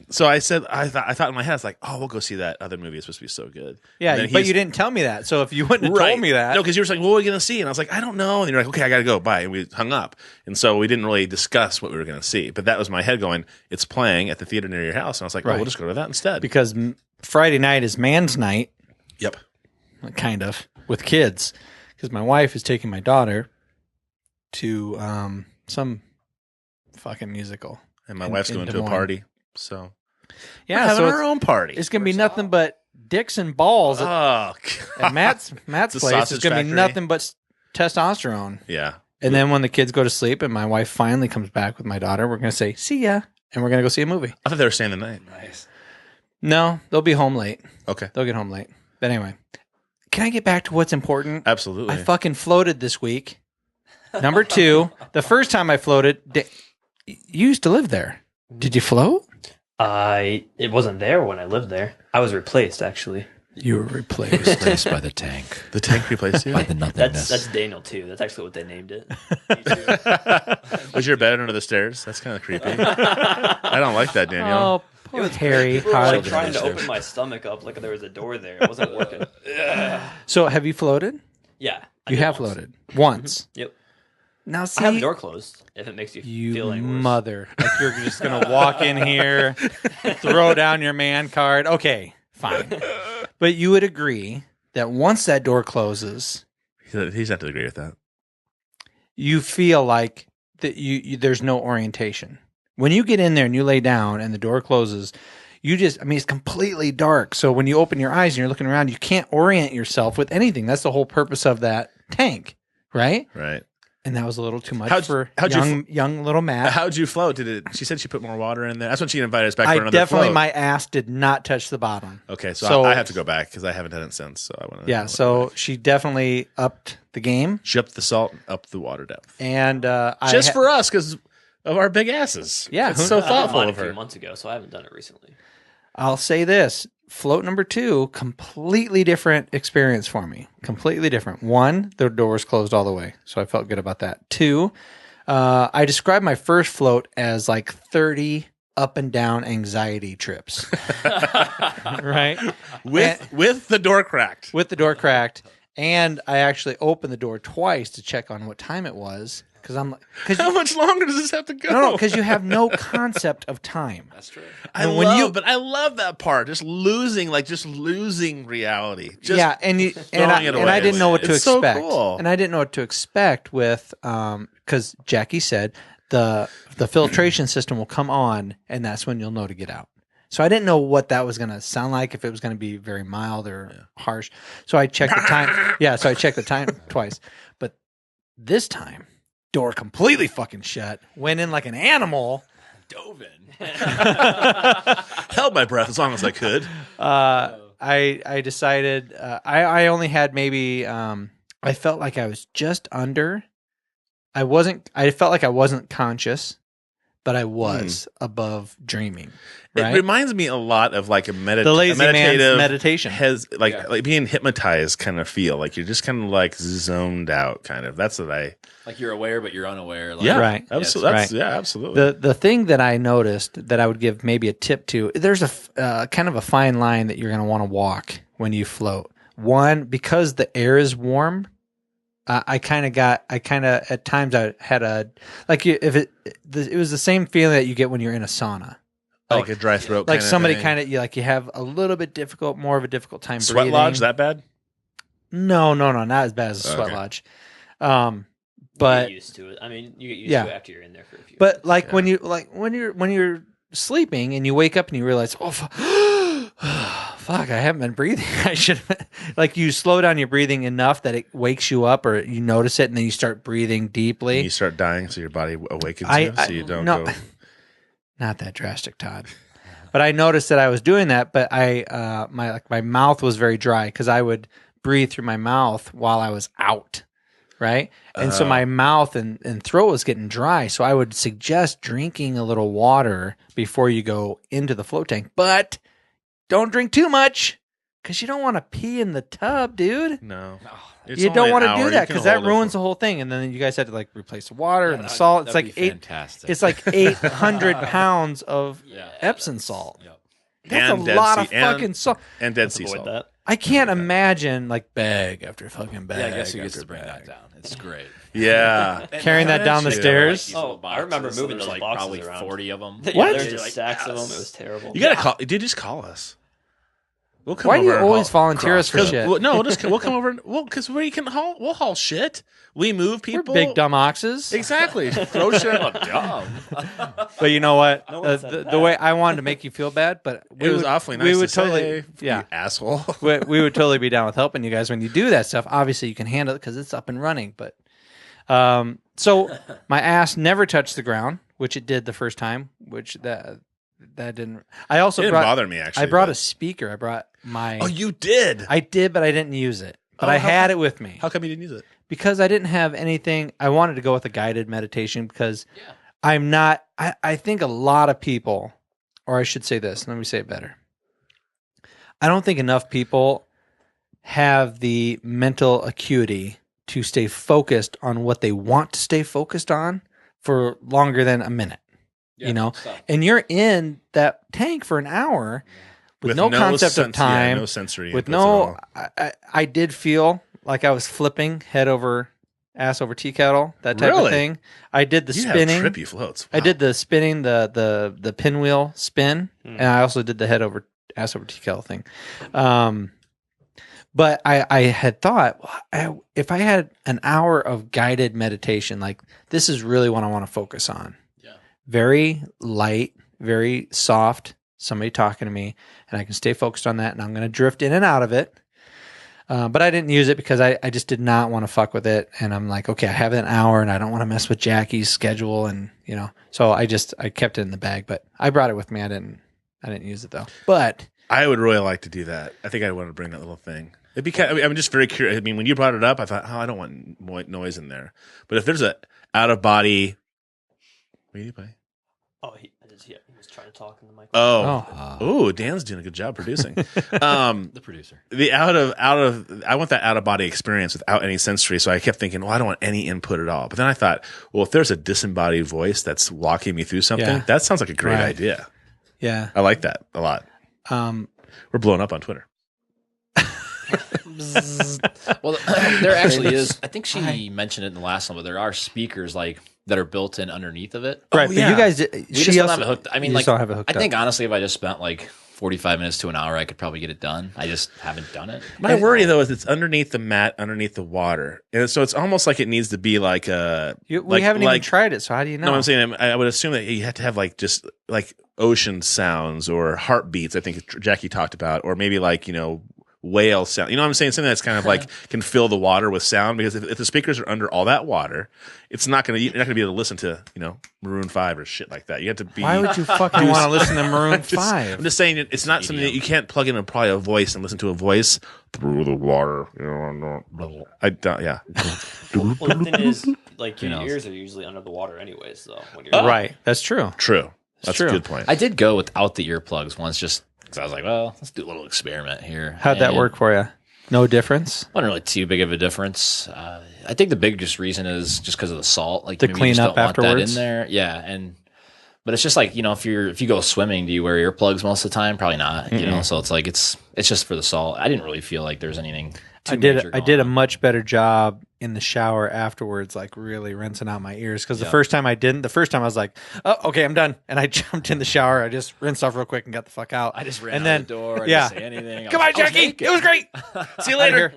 So I said, I thought in my head, I was like, oh, we'll go see that other movie. It's supposed to be so good. Yeah, And then but he's- you didn't tell me that. So if you wouldn't have Right. told me that. No, because you were like, well, what are we going to see? And I was like, I don't know. And you're like, okay, I got to go. Bye. And we hung up. And so we didn't really discuss what we were going to see. But that was my head going, it's playing at the theater near your house. And I was like, oh, Right. we'll just go to that instead. Because Friday night is man's night, Yep. kind of, with kids. Because my wife is taking my daughter to some fucking musical. And my in- wife's in going Des to a Moines. party, so Yeah, we're having so our own party. it's gonna be nothing but dicks and balls oh, at God. Matt's The place. It's sausage gonna be factory. nothing but testosterone. Yeah. And then when the kids go to sleep and my wife finally comes back with my daughter, we're gonna say see ya, and we're gonna go see a movie. I thought they were staying the night. Nice. No, they'll be home late. Okay. They'll get home late. But anyway, can I get back to what's important? Absolutely. I fucking floated this week. Number 2, the first time I floated, you used to live there. Did you float? It wasn't there when I lived there. I was replaced, actually. You were replaced. Replaced by the tank. The tank replaced you? By the nothingness. That's Daniel too. That's actually what they named it. Was your bed under the stairs? That's kind of creepy. I don't like that, Daniel. Oh, poor Harry. People were like Children trying to upstairs. open my stomach up like there was a door there. It wasn't working. So have you floated? Yeah. I You did have once. floated once. Yep. Now see, I have the door closed if it makes you, you feel any worse. mother. Like you're just gonna walk in here, throw down your man card. Okay, fine. But you would agree that once that door closes, He's not to agree with that. you feel like that you there's no orientation. When you get in there and you lay down and the door closes, it's completely dark. So when you open your eyes and you're looking around, you can't orient yourself with anything. That's the whole purpose of that tank, right? Right. And that was a little too much How'd- for how'd you young little Matt. How'd you float? She said she put more water in there. That's when she invited us back for I another definitely, float. my ass did not touch the bottom. Okay, So- so I have to go back because I haven't done it since. So I want to. Yeah, so she definitely upped the game. she upped the salt, up the water depth, And just for us because of our big asses. Yeah, it's who- so I did thoughtful mine a of few her. months ago, so I haven't done it recently. I'll say this. Float number 2, completely different experience for me. Completely different. 1, the door was closed all the way, so I felt good about that. 2, I described my first float as like 30 up and down anxiety trips. Right? With the door cracked. With the door cracked. And I actually opened the door twice to check on what time it was. Because I'm like, How much longer does this have to go? no, because you have no concept of time. That's true. I love that part. Just losing reality. Just Yeah, and throwing it away. I didn't know what to It's so expect. cool. And I didn't know what to expect with because Jackie said the filtration system will come on, and that's when you'll know to get out. So I didn't know what that was going to sound like, if it was going to be very mild or harsh. So I checked the time. Yeah, so I checked the time twice. But this time, door completely fucking shut. Went in like an animal. Dove in. held my breath as long as I could. I decided I only had maybe I felt like I was just under. I felt like I wasn't conscious, but I was above dreaming. Right? It reminds me a lot of like the lazy man's meditation. Has like being hypnotized kind of feel. Like you're just kind of like zoned out kind of. That's what I Like you're aware, but you're unaware. Like, Yeah. Right. Absolutely. Right. Yeah, absolutely. The thing that I noticed that I would give maybe a tip to, there's a kind of a fine line that you're going to want to walk when you float. One, because the air is warm, I kind of at times I had it was the same feeling that you get when you're in a sauna. like a dry throat. Like kind somebody of thing. kind of you have a little bit more of a difficult time Sweat breathing. lodge that bad? No, not as bad as a sweat Okay. lodge. You But get used to it. I mean, you get used Yeah. to it after you're in there for a few. But minutes. like when you're sleeping and you wake up and you realize, oh fuck, I haven't been breathing. I should have. Like you slow down your breathing enough that it wakes you up, or you notice it, and then you start breathing deeply. You start dying, so your body awakens you, so you don't go. Not that drastic, Todd. But I noticed that I was doing that, but my mouth was very dry because I would breathe through my mouth while I was out. Right. And so my mouth and throat was getting dry. So I would suggest drinking a little water before you go into the float tank. But don't drink too much because you don't want to pee in the tub, dude. No. You don't want to do that because that ruins the whole thing. And then you guys had to like replace the water and the salt. It's like fantastic. It's like 800 pounds of Epsom salt. That's a lot of fucking salt. And Dead Sea avoid salt. that. I can't imagine like bag after fucking bag. Yeah, I guess who gets after to bring bag. that down? It's great. Yeah. Carrying that down the Yeah. stairs. Oh, I remember moving There's those like boxes probably around. 40 of them. Yeah, What? there's You're just like, stacks of them. yes. It was terrible. You gotta call. Dude, just call us. We'll come Why do over you and always haul volunteer us for cross- shit? We'll come over. Because we can haul. We'll haul shit. We move We're people. big dumb oxes. Exactly. Throw shit. Dumb. But you know what? No one said The that. way I wanted to make you feel bad, but It was awfully nice we would to totally, say, yeah, you asshole. we would totally be down with helping you guys when you do that stuff. Obviously, you can handle it because it's up and running. But so my ass never touched the ground, which it did the first time. Which that didn't. I also It didn't brought. bother me, actually. I brought but- a speaker. I brought my. Oh, you did? I did, but I didn't use it. But Oh, I how had come- it with me How come you didn't use it? because I didn't have anything. I wanted to go with a guided meditation because I'm not. I think a lot of people, or I should say this. Let me say it better. I don't think enough people have the mental acuity to stay focused on what they want to stay focused on for longer than a minute. You know, and you're in that tank for an hour with no concept of time, no sensory with inputs no. at all. I did feel like I was flipping head over ass over tea kettle, that type of Really? thing. I did the You spinning. have trippy floats. I did the spinning, the pinwheel spin, Hmm. and I also did the head over ass over tea kettle thing. But I had thought, if I had an hour of guided meditation, like this is really what I want to focus on. Yeah. Very light, very soft, somebody talking to me, and I can stay focused on that, and I'm going to drift in and out of it. But I didn't use it because I just did not want to fuck with it. And I'm like, okay, I have an hour and I don't want to mess with Jackie's schedule. And, you know, so I kept it in the bag, but I brought it with me. I didn't use it though. But I would really like to do that. I think I want to bring that little thing. It'd be kind of, I'm just very curious. I mean, when you brought it up, I thought, oh, I don't want noise in there. But if there's a out of body, what do you play? Oh, he was trying to talk in the mic. Oh, Dan's doing a good job producing. The producer. The out of I want that out of body experience without any sensory. So I kept thinking, well, I don't want any input at all. But then I thought, well, if there's a disembodied voice that's walking me through something, Yeah. that sounds like a great Right. idea. yeah. I like that a lot. We're blowing up on Twitter. Well, there actually is. I think she mentioned it in the last one, but there are speakers like that are built in underneath of it. Right. But yeah. you guys, We just don't have it hooked. I mean, you like just don't have it hooked I think up. honestly, if I just spent like 45 minutes to an hour, I could probably get it done. I just haven't done it. My worry though is it's underneath the mat, underneath the water, and so it's almost like it needs to be like a. We haven't even tried it. So how do you know? No, I'm saying I would assume that you have to have like just like ocean sounds or heartbeats. I think Jackie talked about, or maybe like whale sound. You know what I'm saying? Something that's kind of like can fill the water with sound. Because if the speakers are under all that water, you're not gonna be able to listen to Maroon 5 or shit like that. You have to be. Why would you fucking want to listen to Maroon 5? I'm just saying it's not something that you can't plug in probably a voice and listen to a voice through the water. I don't. Yeah. Well, the thing is, like, your knows? ears are usually under the water anyways, though. When you're Right. That's true. True. That's true. a good point. I did go without the earplugs once, just because I was like, well, let's do a little experiment here. How'd that And work for you? No difference? Wasn't really too big of a difference. I think the biggest reason is just because of the salt. Like To maybe clean you just up don't want that afterwards? in there. Yeah, but it's just like if you go swimming, do you wear earplugs most of the time? Probably not. So it's like it's just for the salt. I didn't really feel like there's anything. Too major I going did a on. much better job in the shower afterwards, like really rinsing out my ears. Because the first time I didn't. The first time I was like, "Oh, okay, I'm done," and I jumped in the shower. I just rinsed off real quick and got the fuck out. I just ran and out then, the door. I yeah. didn't say anything. Come on, Jackie. It was great. See you later.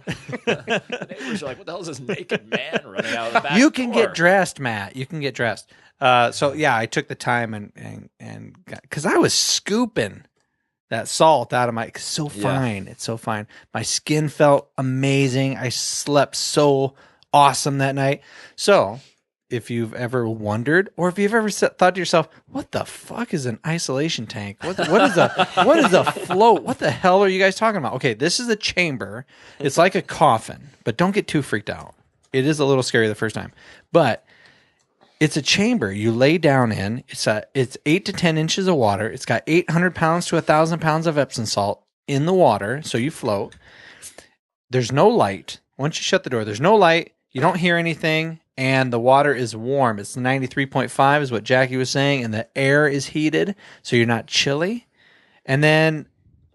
The neighbors are like, "What the hell is this naked man running out of the back You can door?" get dressed, Matt. You can get dressed. So yeah, I took the time and because I was scooping that salt out of it's so fine. It's so fine. My skin felt amazing. I slept so awesome that night. So if you've ever wondered, or if you've ever thought to yourself, what the fuck is an isolation tank? What is a float? What the hell are you guys talking about? Okay, this is a chamber. It's like a coffin, but don't get too freaked out. It is a little scary the first time, but it's a chamber you lay down in. It's 8 to 10 inches of water. It's got 800 pounds to 1,000 pounds of Epsom salt in the water, so you float. There's no light. Once you shut the door, there's no light. You don't hear anything, and the water is warm. It's 93.5 is what Jackie was saying, and the air is heated, so you're not chilly. And then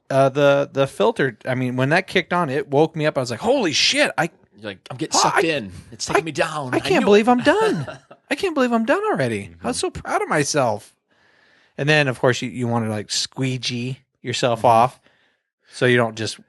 the filter, I mean, when that kicked on, it woke me up. I was like, holy shit, You're like, I'm getting sucked in. It's taking me down. I can't believe I'm done. I can't believe I'm done already. I was so proud of myself. And then, of course, you want to like squeegee yourself off. So you don't just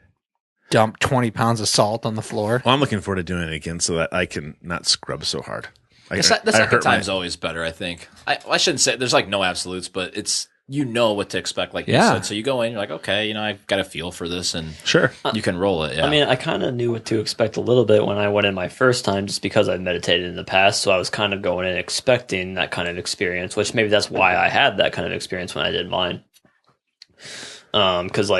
dump 20 pounds of salt on the floor. Well, I'm looking forward to doing it again so that I can not scrub so hard. The second time's always better, I think. I shouldn't say there's like no absolutes, but it's what to expect, like you said. So you go in, you're like, okay, I've got a feel for this, and sure, you can roll it. Yeah. I mean, I kind of knew what to expect a little bit when I went in my first time, just because I've meditated in the past. So I was kind of going in expecting that kind of experience, which maybe that's why I had that kind of experience when I did mine. Because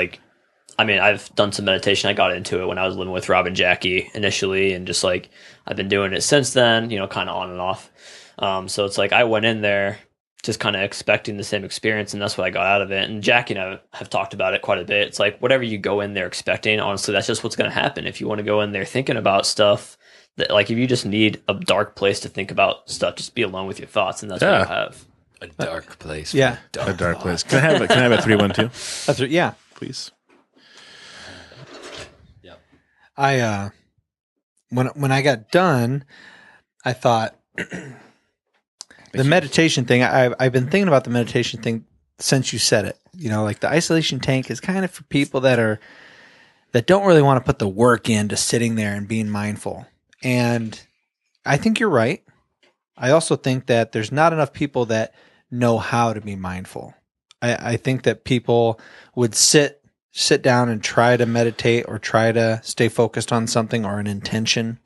I've done some meditation. I got into it when I was living with Rob and Jackie initially, and just like I've been doing it since then, kind of on and off. So it's like I went in there just kind of expecting the same experience, and that's what I got out of it. And Jackie and I have talked about it quite a bit. It's like whatever you go in there expecting, honestly, that's just what's going to happen. If you want to go in there thinking about stuff, that like if you just need a dark place to think about stuff, just be alone with your thoughts, and that's what you have. A dark place. Yeah, a dark place. Can I have a 312? That's right. Yeah, please. Yeah. I when I got done, I thought the meditation thing. I've been thinking about the meditation thing since you said it. Like the isolation tank is kind of for people that don't really want to put the work into sitting there and being mindful. And I think you're right. I also think that there's not enough people that know how to be mindful. I think that people would sit down and try to meditate or try to stay focused on something or an intention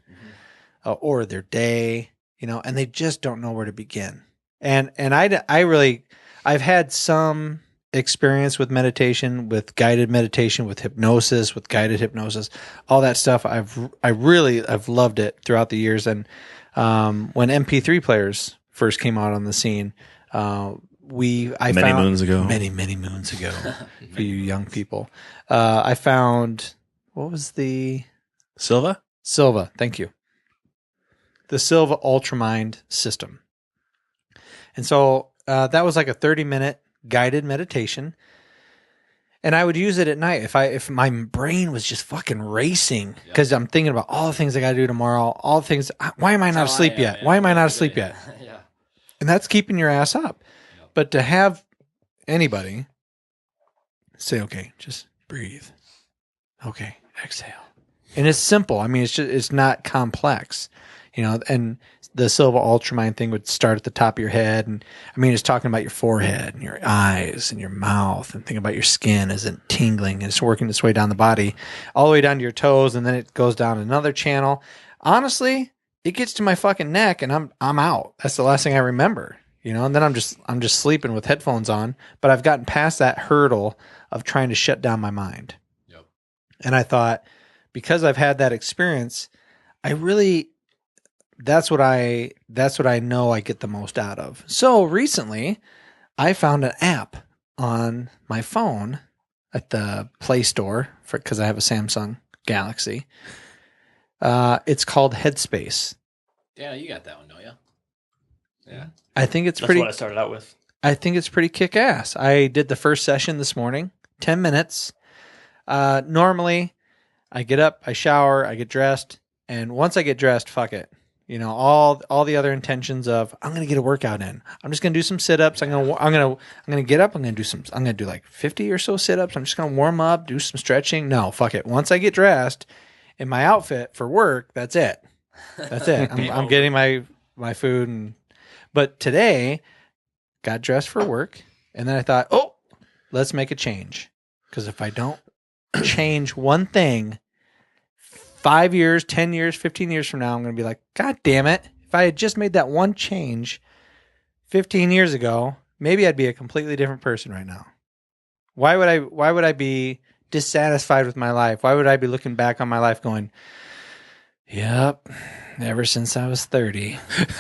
or their day, and they just don't know where to begin. And I've had some experience with meditation, with guided meditation, with hypnosis, with guided hypnosis, all that stuff. I've loved it throughout the years. And when MP3 players first came out on the scene, many moons ago, for you young people, I found, what was the Silva? Thank you. The Silva Ultramind system. And so that was like a 30-minute guided meditation. And I would use it at night if my brain was just fucking racing because I'm thinking about all the things I got to do tomorrow, all the things. Why am I not asleep yet? Why am I not asleep yet? Yeah. And that's keeping your ass up. Yep. But to have anybody say, okay, just breathe. Okay, exhale. And it's simple. I mean, it's not complex, and the Silva Ultramind thing would start at the top of your head. And I mean, it's talking about your forehead and your eyes and your mouth, and think about your skin as it tingling, and it's working its way down the body all the way down to your toes. And then it goes down another channel. Honestly, it gets to my fucking neck and I'm out. That's the last thing I remember, and then I'm just sleeping with headphones on, but I've gotten past that hurdle of trying to shut down my mind. Yep. And I thought, because I've had that experience, that's what I know I get the most out of. So recently I found an app on my phone at the Play Store because I have a Samsung Galaxy. It's called Headspace. Yeah, you got that one, don't you? Yeah. I think that's what I started out with. I think it's pretty kick-ass. I did the first session this morning, 10 minutes. Normally I get up, I shower, I get dressed, and once I get dressed, fuck it. All the other intentions of I'm going to get a workout in. I'm just going to do some sit-ups. I'm going to get up. I'm going to do like 50 or so sit-ups. I'm just going to warm up, do some stretching. No, fuck it. Once I get dressed in my outfit for work, that's it. That's it. I'm getting my food. But today got dressed for work. And then I thought, let's make a change. Because if I don't change one thing, 5 years, 10 years, 15 years from now, I'm going to be like, God damn it. If I had just made that one change 15 years ago, maybe I'd be a completely different person right now. Why would I be dissatisfied with my life? Why would I be looking back on my life going, yep, ever since I was 30,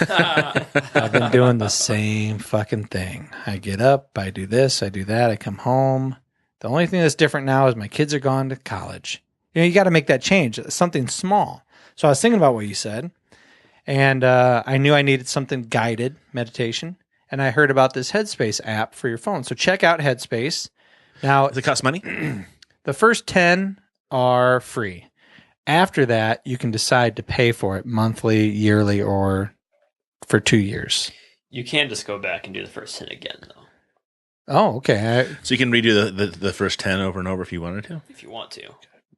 I've been doing the same fucking thing. I get up, I do this, I do that, I come home. The only thing that's different now is my kids are gone to college. You got to make that change, something small. So I was thinking about what you said, and I knew I needed something guided meditation, and I heard about this Headspace app for your phone. So check out Headspace. Now, does it cost money? The first 10 are free. After that, you can decide to pay for it monthly, yearly, or for 2 years. You can just go back and do the first 10 again, though. Oh, okay. So you can redo the first 10 over and over if you wanted to. If you want to.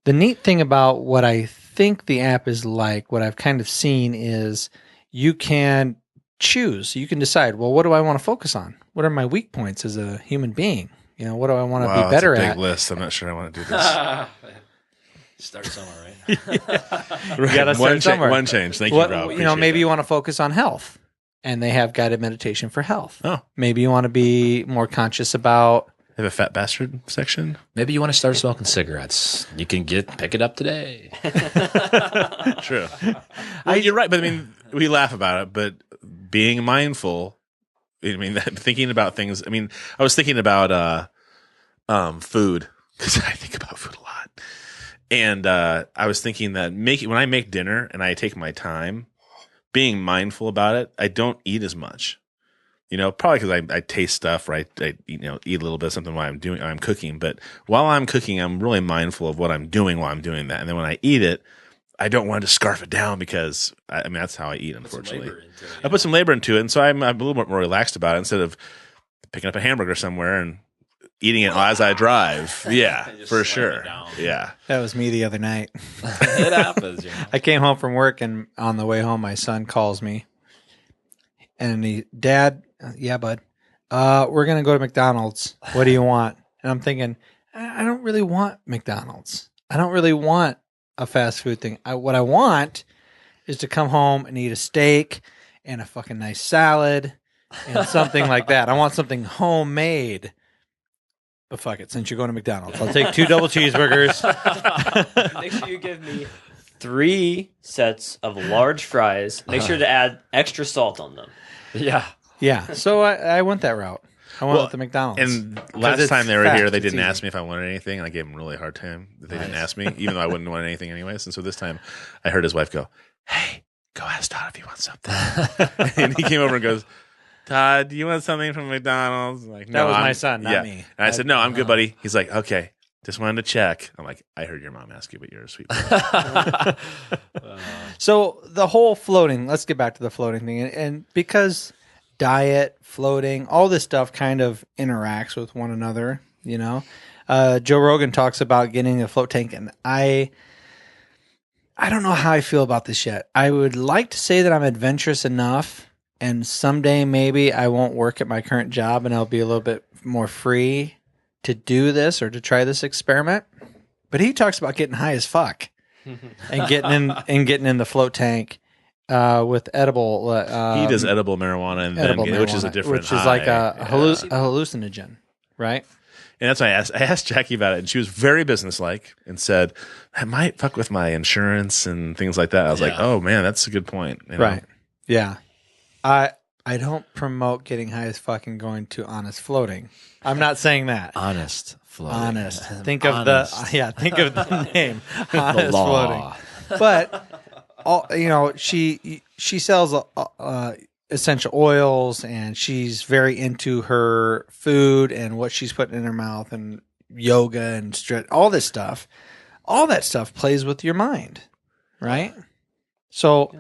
The neat thing about what I think the app is like, what I've kind of seen is you can choose. You can decide, well, what do I want to focus on? What are my weak points as a human being? You know, what do I want to be better that's a at? big list. I'm not sure I want to do this. Start somewhere, right? Right. gotta start somewhere. One change. Thank What, you, Rob. you know, maybe Appreciate you want to focus on health, and they have guided meditation for health. Oh. Maybe you want to be more conscious about. They have a fat bastard section. Maybe you want to start smoking cigarettes. You can pick it up today. True. Well, you're right, but I mean, we laugh about it, but being mindful, I mean, thinking about things. I mean, I was thinking about food because I think about food a lot, and I was thinking that when I make dinner and I take my time, being mindful about it, I don't eat as much. You know, probably because I taste stuff, right? I eat a little bit of something while I'm cooking. But while I'm cooking, I'm really mindful of what I'm doing while I'm doing that. And then when I eat it, I don't want to scarf it down because I mean that's how I eat. Unfortunately, I put some labor into it, and so I'm a little bit more relaxed about it instead of picking up a hamburger somewhere and eating it as I drive. Yeah, for sure. Yeah, That was me the other night. It happens. You know? I came home from work, and on the way home, my son calls me, and Dad, yeah, bud, we're gonna go to McDonald's. What do you want? And I'm thinking, I don't really want McDonald's. I don't really want a fast food thing. What I want is to come home and eat a steak and a fucking nice salad and something like that. I want something homemade. But fuck it, since you're going to McDonald's, I'll take 2 double cheeseburgers. Make sure you give me 3 sets of large fries. Make sure to add extra salt on them. Yeah. Yeah, so I went that route. I went with the McDonald's. And last time they were here, they didn't ask me if I wanted anything, and I gave them a really hard time that they didn't ask me, even though I wouldn't want anything anyways. And so this time, I heard his wife go, "Hey, go ask Todd if he wants something." And he came over and goes, "Todd, do you want something from McDonald's?" I'm like, no, that was my son, not me. And I said, "No, I'm good, buddy." He's like, "Okay, just wanted to check." I'm like, "I heard your mom ask you, but you're a sweet boy." So the whole floating, let's get back to the floating thing. And because diet, floating, all this stuff kind of interacts with one another, you know. Joe Rogan talks about getting a float tank, and I don't know how I feel about this yet. I would like to say that I'm adventurous enough, and someday maybe I won't work at my current job and I'll be a little bit more free to do this or to try this experiment. But he talks about getting high as fuck and getting in the float tank. With edible, he does edible marijuana, and then which is a different, which is like a hallucinogen, right? And that's why I asked Jackie about it, and she was very businesslike and said, "I might fuck with my insurance and things like that." I was like, "Oh man, that's a good point." You know? Right? Yeah. I don't promote getting high as fuck and going to honest floating. I'm not saying that. Honest floating. Honest. Think of the name. Honest floating. But. You know, she sells essential oils, and she's very into her food and what she's putting in her mouth, and yoga and all this stuff. All that stuff plays with your mind, right? So,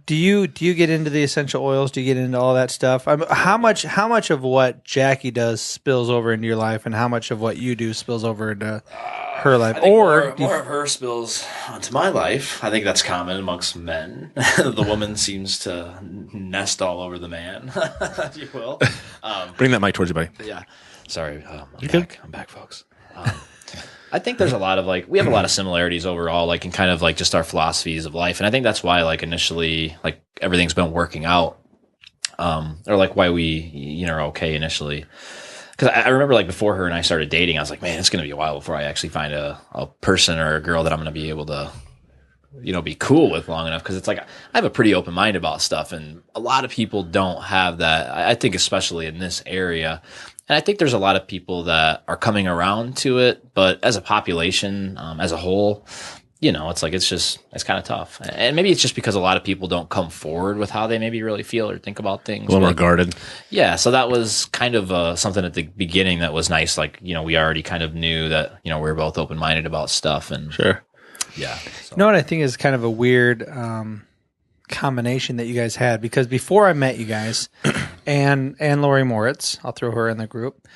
do you get into the essential oils? Do you get into all that stuff? How much of what Jackie does spills over into your life, and how much of what you do spills over into her life? Or more of her spills onto my life. I think that's common amongst men. The woman seems to nest all over the man, if you will. Bring that mic towards you, buddy. Yeah. Sorry. I'm back, folks. I think there's a lot of we have a lot of similarities overall, in kind of just our philosophies of life. And I think that's why initially, everything's been working out, or why we, are okay initially. Because I remember have her and I started dating, I was like, man, it's going to be a while before I actually find a person or a girl that I'm going to be able to, be cool with long enough. Because it's I have a pretty open mind about stuff, and a lot of people don't have that. I think especially in this area. And I think there's a lot of people that are coming around to it, but as a population, as a whole, it's kind of tough. And maybe it's just because a lot of people don't come forward with how they maybe really feel or think about things. A little more guarded. Yeah. So that was kind of something at the beginning that was nice. We already kind of knew that, we were both open-minded about stuff. And sure. Yeah. So. You know what I think is kind of a weird combination that you guys had? Because before I met you guys, and Lori Moritz, I'll throw her in the group.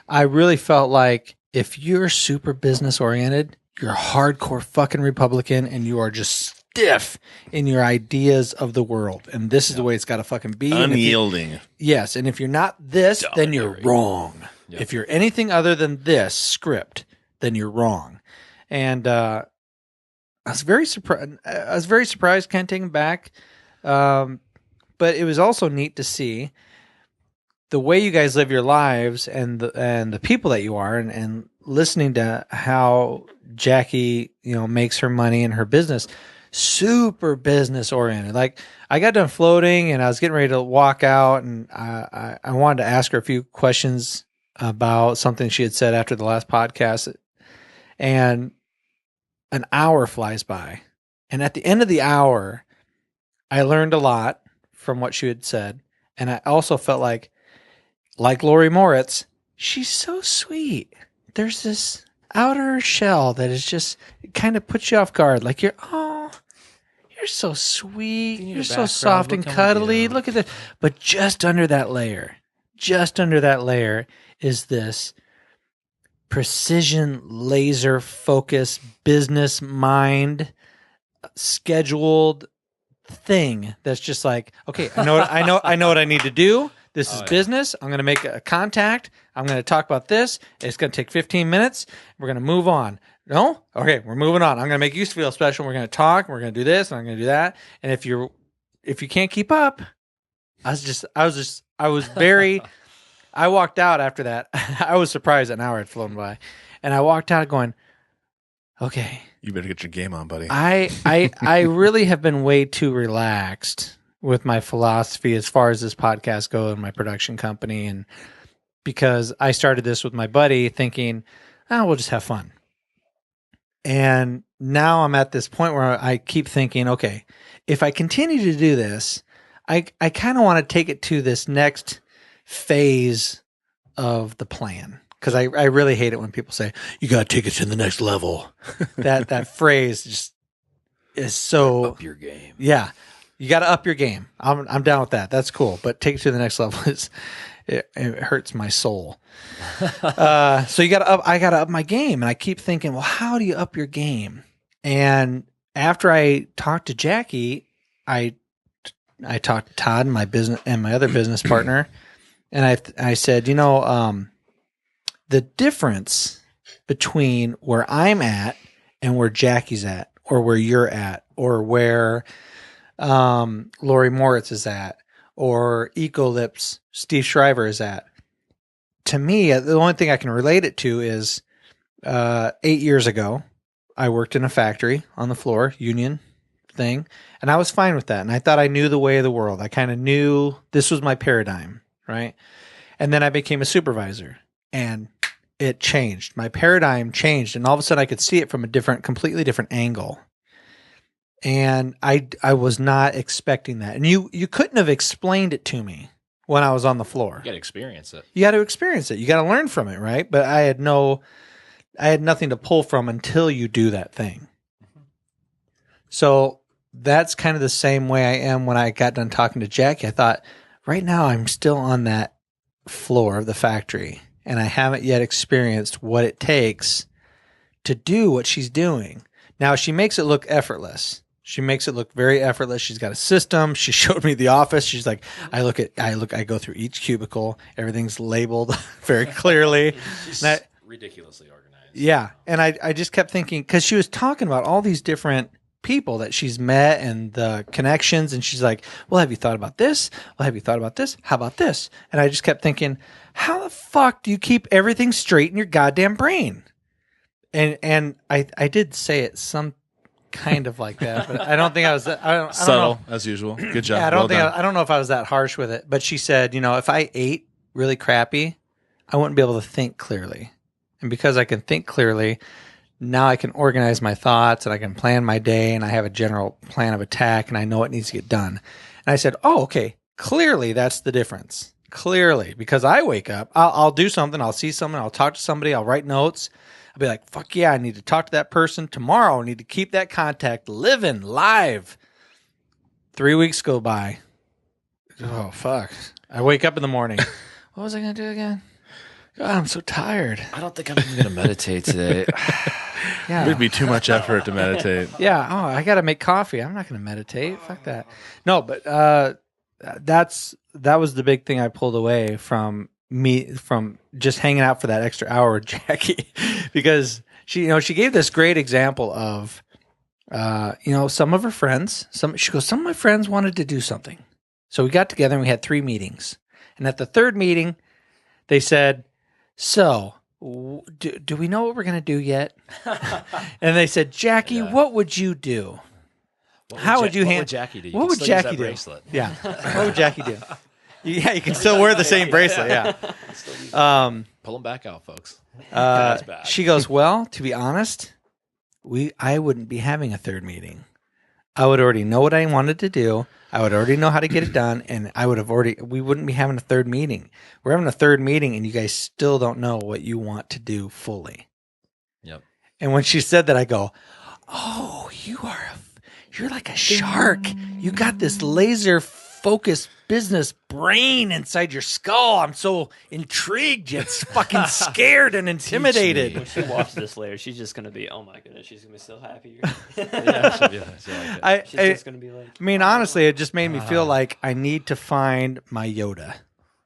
I really felt like if you're super business oriented, you're a hardcore fucking Republican and you are just stiff in your ideas of the world. And this is the way it's got to fucking be. Unyielding. Yes. And if you're not this, then you're wrong. Yep. If you're anything other than this script, then you're wrong. And I was very surprised. I was very surprised, kind of taken back. But it was also neat to see the way you guys live your lives and the people that you are, and listening to how Jackie, makes her money in her business. Super business oriented. Like, I got done floating and I was getting ready to walk out, and I wanted to ask her a few questions about something she had said after the last podcast, and an hour flies by. And at the end of the hour, I learned a lot from what she had said. And I also felt like Lori Moritz, she's so sweet. There's this outer shell that is just, it kind of puts you off guard. Like you're so sweet. You're so soft and cuddly. Look at this. But just under that layer is this precision, laser focus, business mind, scheduled thing that's just like, okay, I know what I need to do. This is business. I'm going to make a contact. I'm going to talk about this. It's going to take 15 minutes. We're going to move on. No? Okay, we're moving on. I'm going to make you feel special. We're going to talk. We're going to do this. And I'm going to do that. And if you can't keep up, I walked out after that. I was surprised an hour had flown by. And I walked out going, okay. You better get your game on, buddy. I really have been way too relaxed with my philosophy as far as this podcast goes and my production company. And because I started this with my buddy thinking, we'll just have fun. And now I'm at this point where I keep thinking, okay, if I continue to do this, I kind of want to take it to this next phase of the plan. Because I really hate it when people say, you got to take it to the next level. that phrase just is so... Up your game. Yeah. You got to up your game. I'm down with that. That's cool. But take it to the next level. It hurts my soul. So I got to up my game. And I keep thinking, well, how do you up your game? And after I talked to Jackie, I talked to Todd, my business, and my other business partner. And I said, the difference between where I'm at and where Jackie's at, or where you're at, or where Lori Moritz is at, or Ecolips Steve Shriver is at. To me, the only thing I can relate it to is 8 years ago, I worked in a factory on the floor, union thing, and I was fine with that. And I thought I knew the way of the world. I kind of knew this was my paradigm, right? And then I became a supervisor, and it changed. My paradigm changed, and all of a sudden I could see it from a completely different angle. And I was not expecting that. And you couldn't have explained it to me when I was on the floor. You got to experience it. You got to experience it. You got to learn from it, right? But I had nothing to pull from until you do that thing. Mm-hmm. So that's kind of the same way I am when I got done talking to Jackie. I thought, right now I'm still on that floor of the factory, and I haven't yet experienced what it takes to do what she's doing. Now, she makes it look effortless. She makes it look very effortless. She's got a system. She showed me the office. She's like, I go through each cubicle. Everything's labeled very clearly. She's ridiculously organized. Yeah. And I just kept thinking, because she was talking about all these different people that she's met and the connections. And she's like, well, have you thought about this? Well, have you thought about this? How about this? And I just kept thinking, how the fuck do you keep everything straight in your goddamn brain? And I did say it some kind of like that, but I don't think I was that. I don't Subtle, know. As usual. Good job. Yeah, Well I don't know if I was that harsh with it, but she said, if I ate really crappy, I wouldn't be able to think clearly. And because I can think clearly, now I can organize my thoughts and I can plan my day, and I have a general plan of attack, and I know what needs to get done. And I said, oh, okay, clearly that's the difference. Clearly, because I wake up, I'll do something, I'll see someone, I'll talk to somebody, I'll write notes. I'll be like, fuck yeah, I need to talk to that person tomorrow. I need to keep that contact living, live. 3 weeks go by. Oh, fuck. I wake up in the morning. What was I going to do again? God, I'm so tired. I don't think I'm even going to meditate today. Yeah. It'd be too much effort to meditate. Yeah. Oh, I got to make coffee. I'm not going to meditate. Fuck that. No, but that was the big thing I pulled away from just hanging out for that extra hour with Jackie, because she gave this great example of, some of her friends, she goes, some of my friends wanted to do something. So we got together and we had 3 meetings. And at the 3rd meeting, they said, so do we know what we're going to do yet? And they said, Jackie, what would you do? How would you handle? What would Jackie do? What would Jackie do? Bracelet. Yeah. What would Jackie do? Yeah, you can still wear the same bracelet. Yeah. Pull them back out, folks. She goes, well, to be honest, I wouldn't be having a 3rd meeting. I would already know what I wanted to do. I would already know how to get it done, and we wouldn't be having a 3rd meeting. We're having a 3rd meeting, and you guys still don't know what you want to do fully. Yep. And when she said that, I go, oh, you're like a shark. You got this laser focused business brain inside your skull. I'm so intrigued yet fucking scared and intimidated. When she watches this later, she's just gonna be, oh my goodness, she's gonna be so happy. Yeah, she'll be like it. She's just gonna be like, I mean, honestly, it just made me feel like I need to find my Yoda.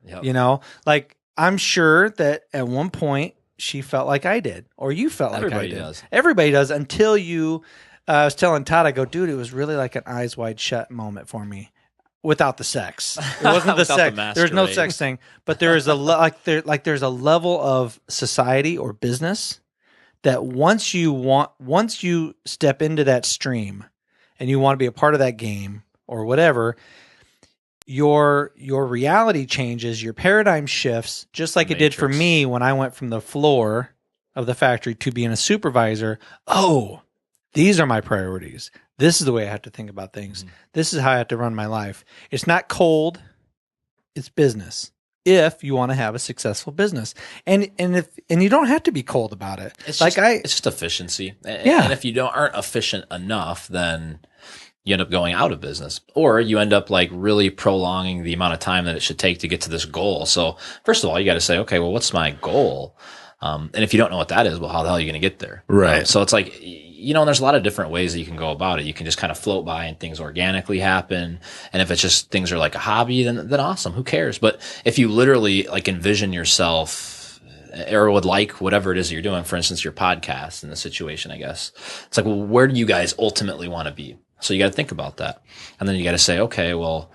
Yep. Like I'm sure that at one point she felt like I did, or you felt like Everybody I did. does. Everybody does until you. I was telling Todd, I go, dude, it was really like an eyes wide shut moment for me. Without the sex, it wasn't the Without sex. the There's no masquerade. sex thing, but there is there's a level of society or business that once you step into that stream and you want to be a part of that game or whatever, your reality changes, your paradigm shifts, just like it did for Matrix. me when I went from the floor of the factory to being a supervisor. Oh, these are my priorities. This is the way I have to think about things. This is how I have to run my life. It's not cold. It's business. If you want to have a successful business, and you don't have to be cold about it. It's like it's just efficiency. Yeah. And if you aren't efficient enough, then you end up going out of business, or you end up like really prolonging the amount of time that it should take to get to this goal. So first of all, you got to say, okay, well, what's my goal? And if you don't know what that is, well, how the hell are you going to get there? Right. So it's like, there's a lot of different ways that you can go about it. You can just kind of float by and things organically happen. And if it's just things are like a hobby, then awesome. Who cares? But if you literally like envision yourself or would like whatever it is that you're doing, for instance, your podcast in the situation, I guess, it's like, well, where do you guys ultimately want to be? So you got to think about that. And then you got to say, okay, well,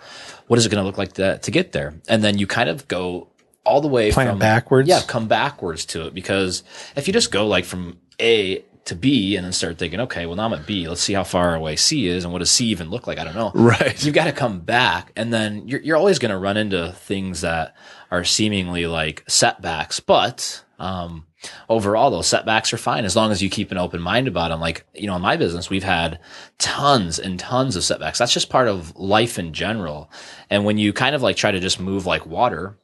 what is it going to look like to get there? And then you kind of go all the way Plan from backwards. Yeah, come backwards to it, because if you just go like from A to B and then start thinking, okay, well now I'm at B, let's see how far away C is and what does C even look like? I don't know. Right. You've got to come back, and then you're always going to run into things that are seemingly like setbacks, but overall those setbacks are fine as long as you keep an open mind about them. Like, in my business, we've had tons and tons of setbacks. That's just part of life in general. And when you kind of like try to just move like water,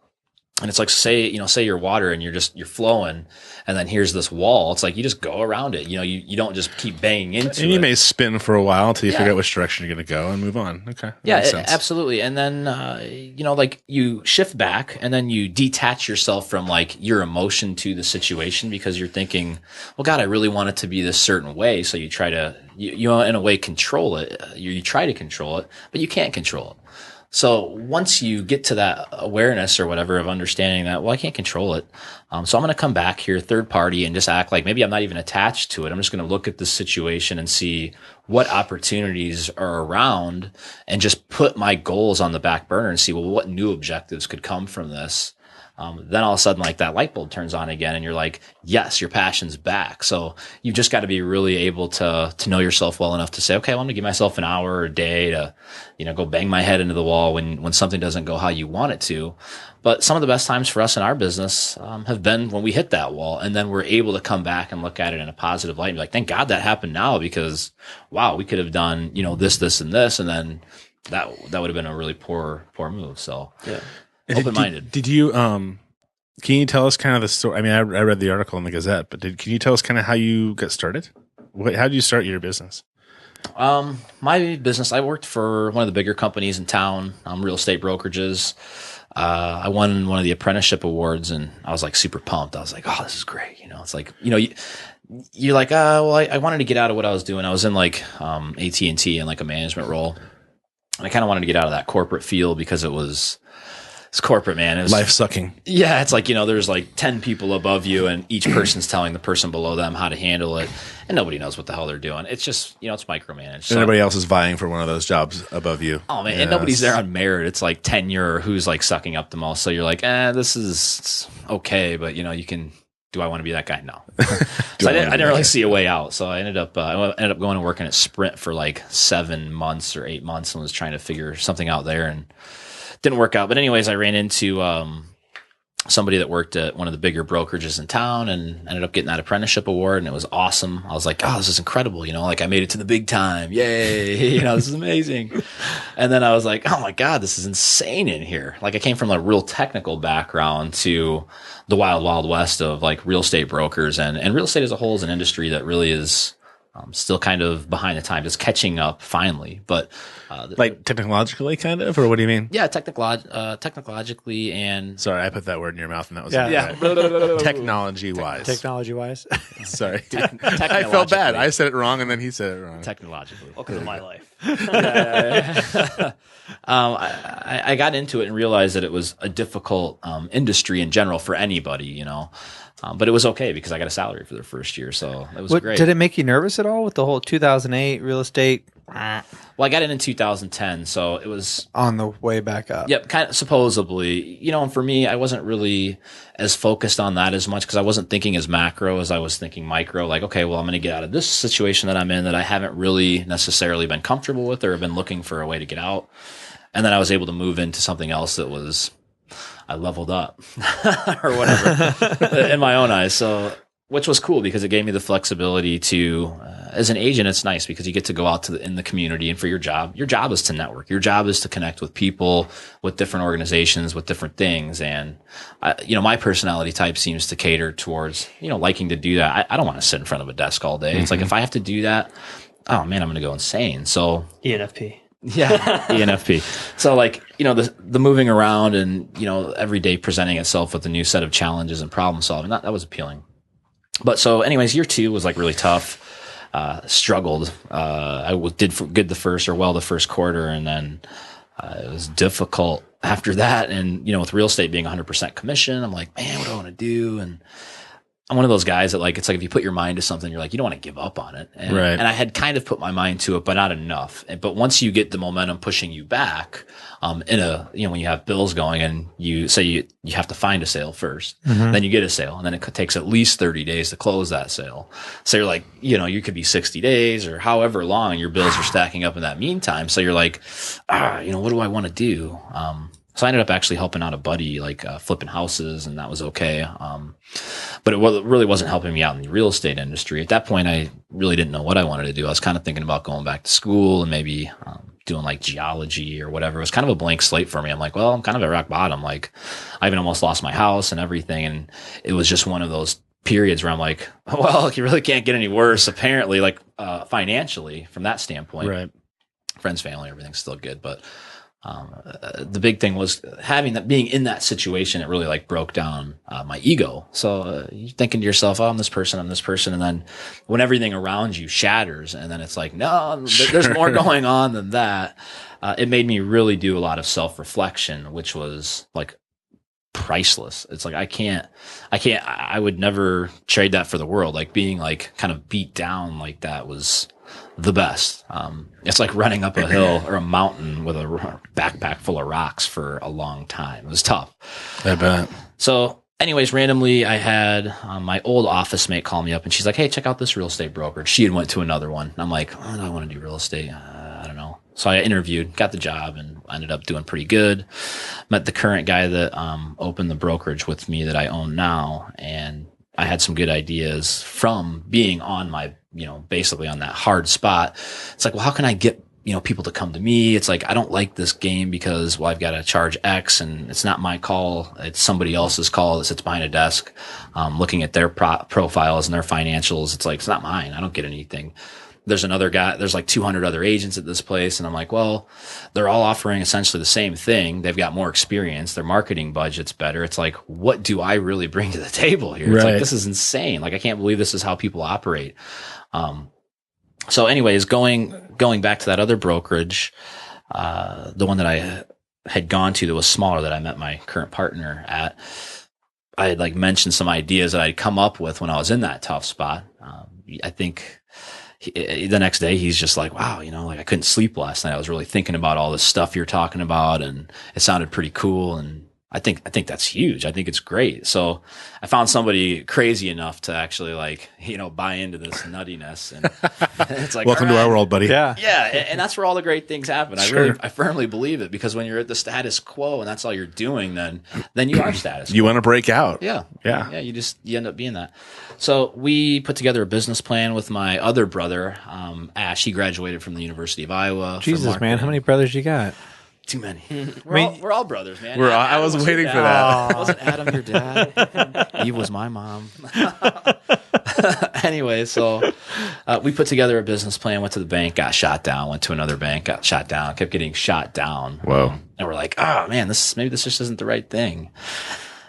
and it's like, say you're water and you're flowing, and then here's this wall. It's like you just go around it. You don't just keep banging into it. And you may spin for a while until you figure out which direction you're going to go and move on. Okay. That Yeah, makes sense. absolutely. And then, like you shift back and then you detach yourself from like your emotion to the situation, because you're thinking, well, God, I really want it to be this certain way. So you try to, in a way, control it. You try to control it, but you can't control it. So once you get to that awareness or whatever of understanding that, well, I can't control it. So I'm going to come back here third party and just act like maybe I'm not even attached to it. I'm just going to look at the situation and see what opportunities are around and just put my goals on the back burner and see, well, what new objectives could come from this? Then all of a sudden, like that light bulb turns on again and you're like, yes, your passion's back. So you've just got to be really able to know yourself well enough to say, okay, well, I'm going to give myself an hour or a day to, go bang my head into the wall when something doesn't go how you want it to. But some of the best times for us in our business have been when we hit that wall, and then we're able to come back and look at it in a positive light and be like, thank God that happened now, because wow, we could have done, this, and this. And then that would have been a really poor move. So yeah. Open-minded. Did you, can you tell us kind of the story? I mean, I read the article in the Gazette, but can you tell us kind of how you got started? How did you start your business? My business, I worked for one of the bigger companies in town, real estate brokerages. I won one of the apprenticeship awards and I was like super pumped. I was like, oh, this is great. It's like, you're like, well, I wanted to get out of what I was doing. I was in like, AT&T in like a management role. And I kind of wanted to get out of that corporate feel because it's corporate, man. It was Life sucking. Yeah. It's like, there's like 10 people above you and each person's telling the person below them how to handle it. And nobody knows what the hell they're doing. It's just, it's micromanaged. So, and everybody else is vying for one of those jobs above you. Oh man. And nobody's there on merit. It's like tenure, who's like sucking up the most. So you're like, this is okay. But do I want to be that guy? No. So I didn't really see a way out. So I ended up going and working at Sprint for like 7 months or 8 months and was trying to figure something out there and didn't work out. But anyways, I ran into somebody that worked at one of the bigger brokerages in town and ended up getting that apprenticeship award. And it was awesome. I was like, oh, this is incredible. Like I made it to the big time. Yay. This is amazing. And then I was like, oh my God, this is insane in here. Like I came from a real technical background to the wild, wild west of like real estate brokers and real estate as a whole is an industry that really is still kind of behind the times. It's catching up finally, but like technologically, kind of, or what do you mean? Yeah, technologically, and sorry, I put that word in your mouth, and that was Yeah. technology wise. Technology wise. Sorry, I felt bad. I said it wrong, and then he said it wrong. Technologically, Because of my life. I got into it and realized that it was a difficult industry in general for anybody, but it was okay because I got a salary for the first year, so it was great. Did it make you nervous at all with the whole 2008 real estate? Well, I got in 2010, so it was on the way back up. Yep, kind of supposedly, and for me, I wasn't really as focused on that as much because I wasn't thinking as macro as I was thinking micro. Like, okay, well, I'm going to get out of this situation that I'm in that I haven't really necessarily been comfortable with or have been looking for a way to get out. And then I was able to move into something else that was, I leveled up or whatever in my own eyes. So, which was cool because it gave me the flexibility to, as an agent, it's nice because you get to go out in the community and for your job is to network. Your job is to connect with people, with different organizations, with different things. And, my personality type seems to cater towards, liking to do that. I don't want to sit in front of a desk all day. It's like, if I have to do that, oh man, I'm going to go insane. So ENFP. Yeah, ENFP. So like, the moving around and, every day presenting itself with a new set of challenges and problem solving, that was appealing. But so anyways, year 2 was like really tough. Struggled. I did good the first quarter, and then it was difficult after that. And, with real estate being 100% commission, I'm like, man, what do I want to do? And I'm one of those guys that like, it's like if you put your mind to something, you're like, you don't want to give up on it. And, right. And I had kind of put my mind to it, but not enough. But once you get the momentum pushing you back, when you have bills going and you say you have to find a sale first, then you get a sale, and then it takes at least 30 days to close that sale. So you're like, you could be 60 days or however long, and your bills are stacking up in that meantime. So you're like, what do I want to do? So I ended up actually helping out a buddy, like flipping houses, and that was okay. But it really wasn't helping me out in the real estate industry. At that point, I really didn't know what I wanted to do. I was kind of thinking about going back to school and maybe doing like geology or whatever. It was kind of a blank slate for me. I'm like, well, I'm kind of at rock bottom. Like, I even almost lost my house and everything. And it was just one of those periods where I'm like, well, you really can't get any worse, apparently, like financially from that standpoint. Right. Friends, family, everything's still good. But the big thing was being in that situation. It really like broke down my ego. So you're thinking to yourself, oh, I'm this person. And then when everything around you shatters, and then it's like, no, there's more going on than that. It made me really do a lot of self-reflection, which was like priceless. It's like, I would never trade that for the world. Like being like kind of beat down like that was the best. It's like running up a hill or a mountain with a backpack full of rocks for a long time. It was tough. I bet. So anyways, randomly I had my old office mate call me up, and she's like, hey, check out this real estate brokerage. She had went to another one. And I'm like, oh, do I want to do real estate? I don't know. So I interviewed, got the job, and ended up doing pretty good. Met the current guy that opened the brokerage with me that I own now, and I had some good ideas from being on my, basically on that hard spot. It's like, well, how can I get, people to come to me? It's like, I don't like this game because, well, I've got to charge X, and it's not my call. It's somebody else's call that sits behind a desk, looking at their profiles and their financials. It's like, it's not mine. I don't get anything. there's another guy, there's like 200 other agents at this place. And I'm like, well, they're all offering essentially the same thing. They've got more experience. Their marketing budget's better. It's like, what do I really bring to the table here? It's like, this is insane. Like, I can't believe this is how people operate. So anyways, going back to that other brokerage, the one that I had gone to that was smaller that I met my current partner at, I had like mentioned some ideas that I'd come up with when I was in that tough spot. I think the next day he's just like, wow, like I couldn't sleep last night. I was really thinking about all this stuff you're talking about, and it sounded pretty cool. And I think that's huge. I think it's great. So I found somebody crazy enough to actually buy into this nuttiness. And it's like, welcome to our world, buddy. Yeah. Yeah. And that's where all the great things happen. I firmly believe it, because when you're at the status quo and that's all you're doing, then you are status quo. You want to break out. Yeah. Yeah. Yeah. You end up being that. So we put together a business plan with my other brother, Ash. He graduated from the University of Iowa. Jesus, man. How many brothers you got? Too many. We're all brothers, man. I was waiting for that. Wasn't Adam your dad? Eve was my mom. Anyway, so we put together a business plan, went to the bank, got shot down, went to another bank, got shot down, kept getting shot down. Whoa. And we're like, oh man, maybe this just isn't the right thing.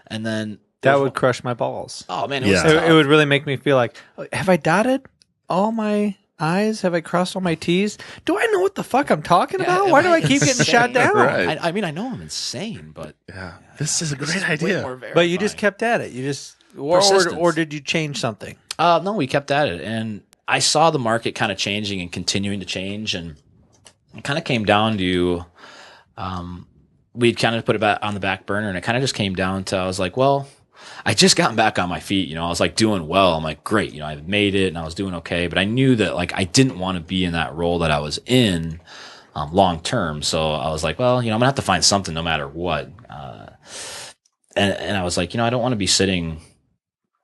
And then that would crush my balls. Oh man, it would really make me feel like, have I dotted all my I's? Have I crossed all my T's? Do I know what the fuck I'm talking about? Why do I keep getting shot down? Right. I mean, I know I'm insane, but this is a great idea. But you just kept at it. You just or did you change something? No, we kept at it, and I saw the market kind of changing and continuing to change, and it kind of came down to we'd kind of put it back on the back burner, and it kind of just came down to, I was like, well, I just gotten back on my feet, I was like doing well. I'm like, great, I've made it and I was doing okay, but I knew that like I didn't want to be in that role that I was in long term. So I was like, well, I'm gonna have to find something no matter what. And I was like, I don't want to be sitting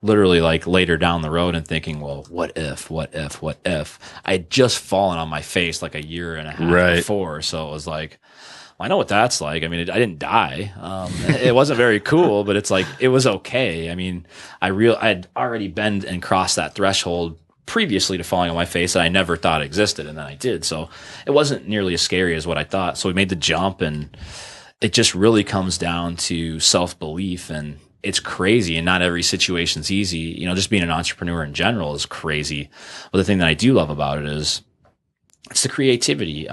literally like later down the road and thinking, well, what if? I had just fallen on my face like a year and a half before. So it was like, well, I know what that's like. I mean, I didn't die. It wasn't very cool, but it's like, it was okay. I mean, I'd already been and crossed that threshold previously to falling on my face that I never thought existed. And then I did. So it wasn't nearly as scary as what I thought. So we made the jump, and it just really comes down to self-belief, and it's crazy. And not every situation's easy. Just being an entrepreneur in general is crazy. But the thing that I do love about it is, it's the creativity.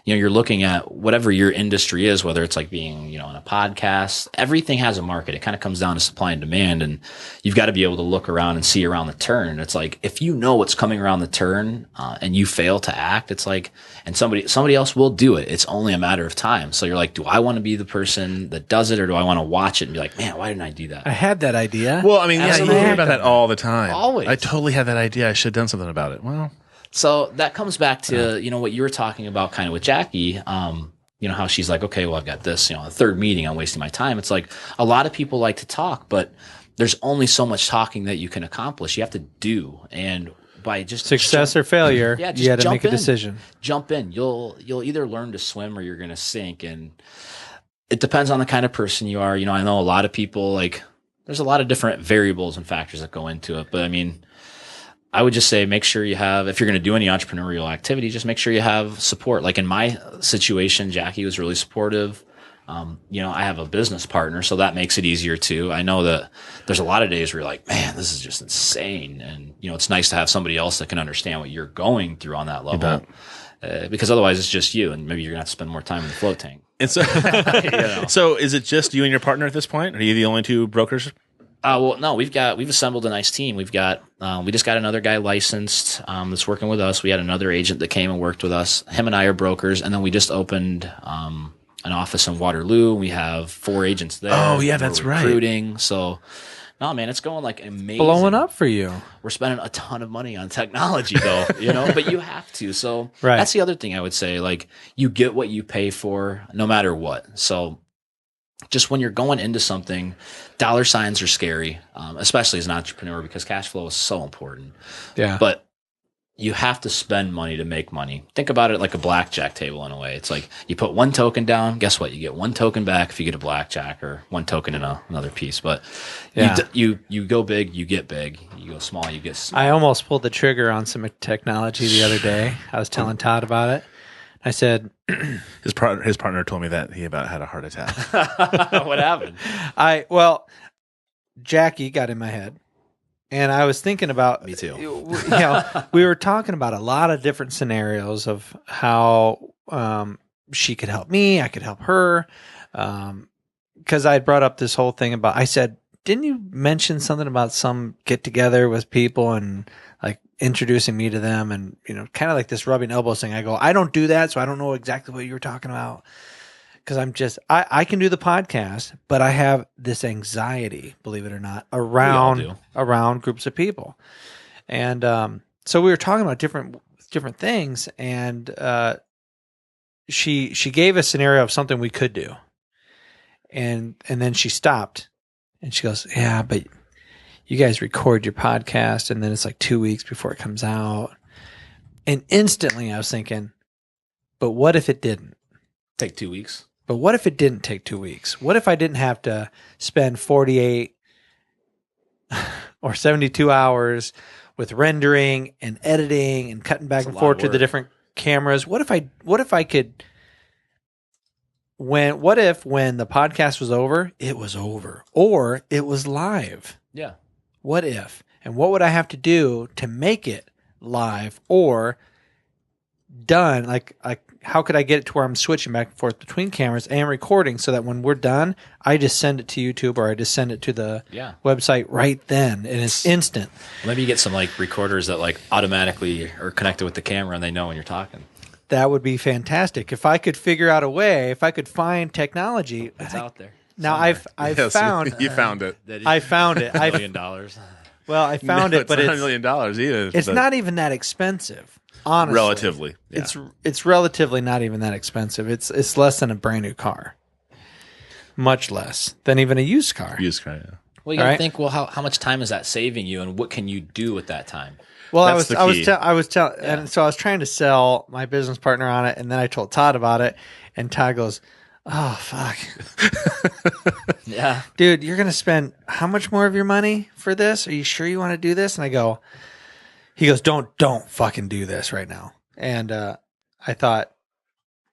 You're looking at whatever your industry is, whether it's like being, on a podcast, everything has a market. It kind of comes down to supply and demand, and you've got to be able to look around and see around the turn. It's like, if you know what's coming around the turn, and you fail to act, it's like, and somebody else will do it. It's only a matter of time. So you're like, do I want to be the person that does it, or do I want to watch it and be like, man, why didn't I do that? I had that idea. Well, I mean, you hear about that all the time. Always. I totally had that idea. I should have done something about it. Well, so that comes back to, what you were talking about kind of with Jackie, how she's like, okay, well, I've got this, the third meeting, I'm wasting my time. It's like, a lot of people like to talk, but there's only so much talking that you can accomplish. You have to do. And by just success or failure, you had to make a decision. Jump in. You'll either learn to swim or you're going to sink. And it depends on the kind of person you are. I know a lot of people, like, there's a lot of different variables and factors that go into it. But I mean, I would just say, make sure you have, if you're going to do any entrepreneurial activity, just make sure you have support. Like in my situation, Jackie was really supportive. I have a business partner, so that makes it easier too. I know that there's a lot of days where you're like, man, this is just insane. And, it's nice to have somebody else that can understand what you're going through on that level. Because otherwise it's just you, and maybe you're going to have to spend more time in the float tank. And so, so is it just you and your partner at this point? Are you the only two brokers? Well, no, we've assembled a nice team. We just got another guy licensed, that's working with us. We had another agent that came and worked with us. Him and I are brokers. And then we just opened, an office in Waterloo. We have 4 agents there. Oh yeah, that's right. Recruiting. So, no, man, it's going like amazing. Blowing up for you. We're spending a ton of money on technology though, but you have to. So right. That's the other thing I would say. Like, you get what you pay for no matter what. So just when you're going into something, dollar signs are scary, especially as an entrepreneur, because cash flow is so important. Yeah. But you have to spend money to make money. Think about it like a blackjack table in a way. It's like you put one token down, guess what? You get one token back if you get a blackjack, or one token in another piece. But you go big, you get big. You go small, you get small. I almost pulled the trigger on some technology the other day. I was telling Todd about it. I said, his partner told me that he about had a heart attack. What happened? Jackie got in my head. And I was thinking about, me too. We were talking about a lot of different scenarios of how she could help me, I could help her. Because I had brought up this whole thing about, I said, didn't you mention something about some get together with people and like introducing me to them and, kind of like this rubbing elbows thing. I go, I don't do that, so I don't know exactly what you were talking about. Because I can do the podcast, but I have this anxiety, believe it or not, around groups of people. And so we were talking about different things, and she gave a scenario of something we could do. And then she stopped, and she goes, yeah, but you guys record your podcast, and then it's like 2 weeks before it comes out. And instantly I was thinking, but what if it didn't? Take 2 weeks. But what if it didn't take 2 weeks? What if I didn't have to spend 48 or 72 hours with rendering and editing and cutting back and forth to the different cameras? What if I could, when the podcast was over, it was over, or it was live? Yeah. What if? And what would I have to do to make it live or done? Like how could I get it to where I'm switching back and forth between cameras and recording so that when we're done, I just send it to YouTube or I just send it to the website right then, and it's instant. Maybe you get some like recorders that like automatically are connected with the camera and they know when you're talking. That would be fantastic. If I could figure out a way, if I could find technology. It's out there. Now I've found you found it. I found it. $1 million. Well, I found it, but it's not $1 million either. It's not even that expensive. Honestly, relatively, yeah. It's relatively not even that expensive. It's less than a brand new car, much less than even a used car. Used car, yeah. Well, you gotta think. Well, how much time is that saving you, and what can you do with that time? Well, I was trying to sell my business partner on it, and then I told Todd about it, and Todd goes, "Oh fuck, yeah, dude, you're gonna spend how much more of your money for this? Are you sure you want to do this?" And he goes, don't fucking do this right now. And I thought,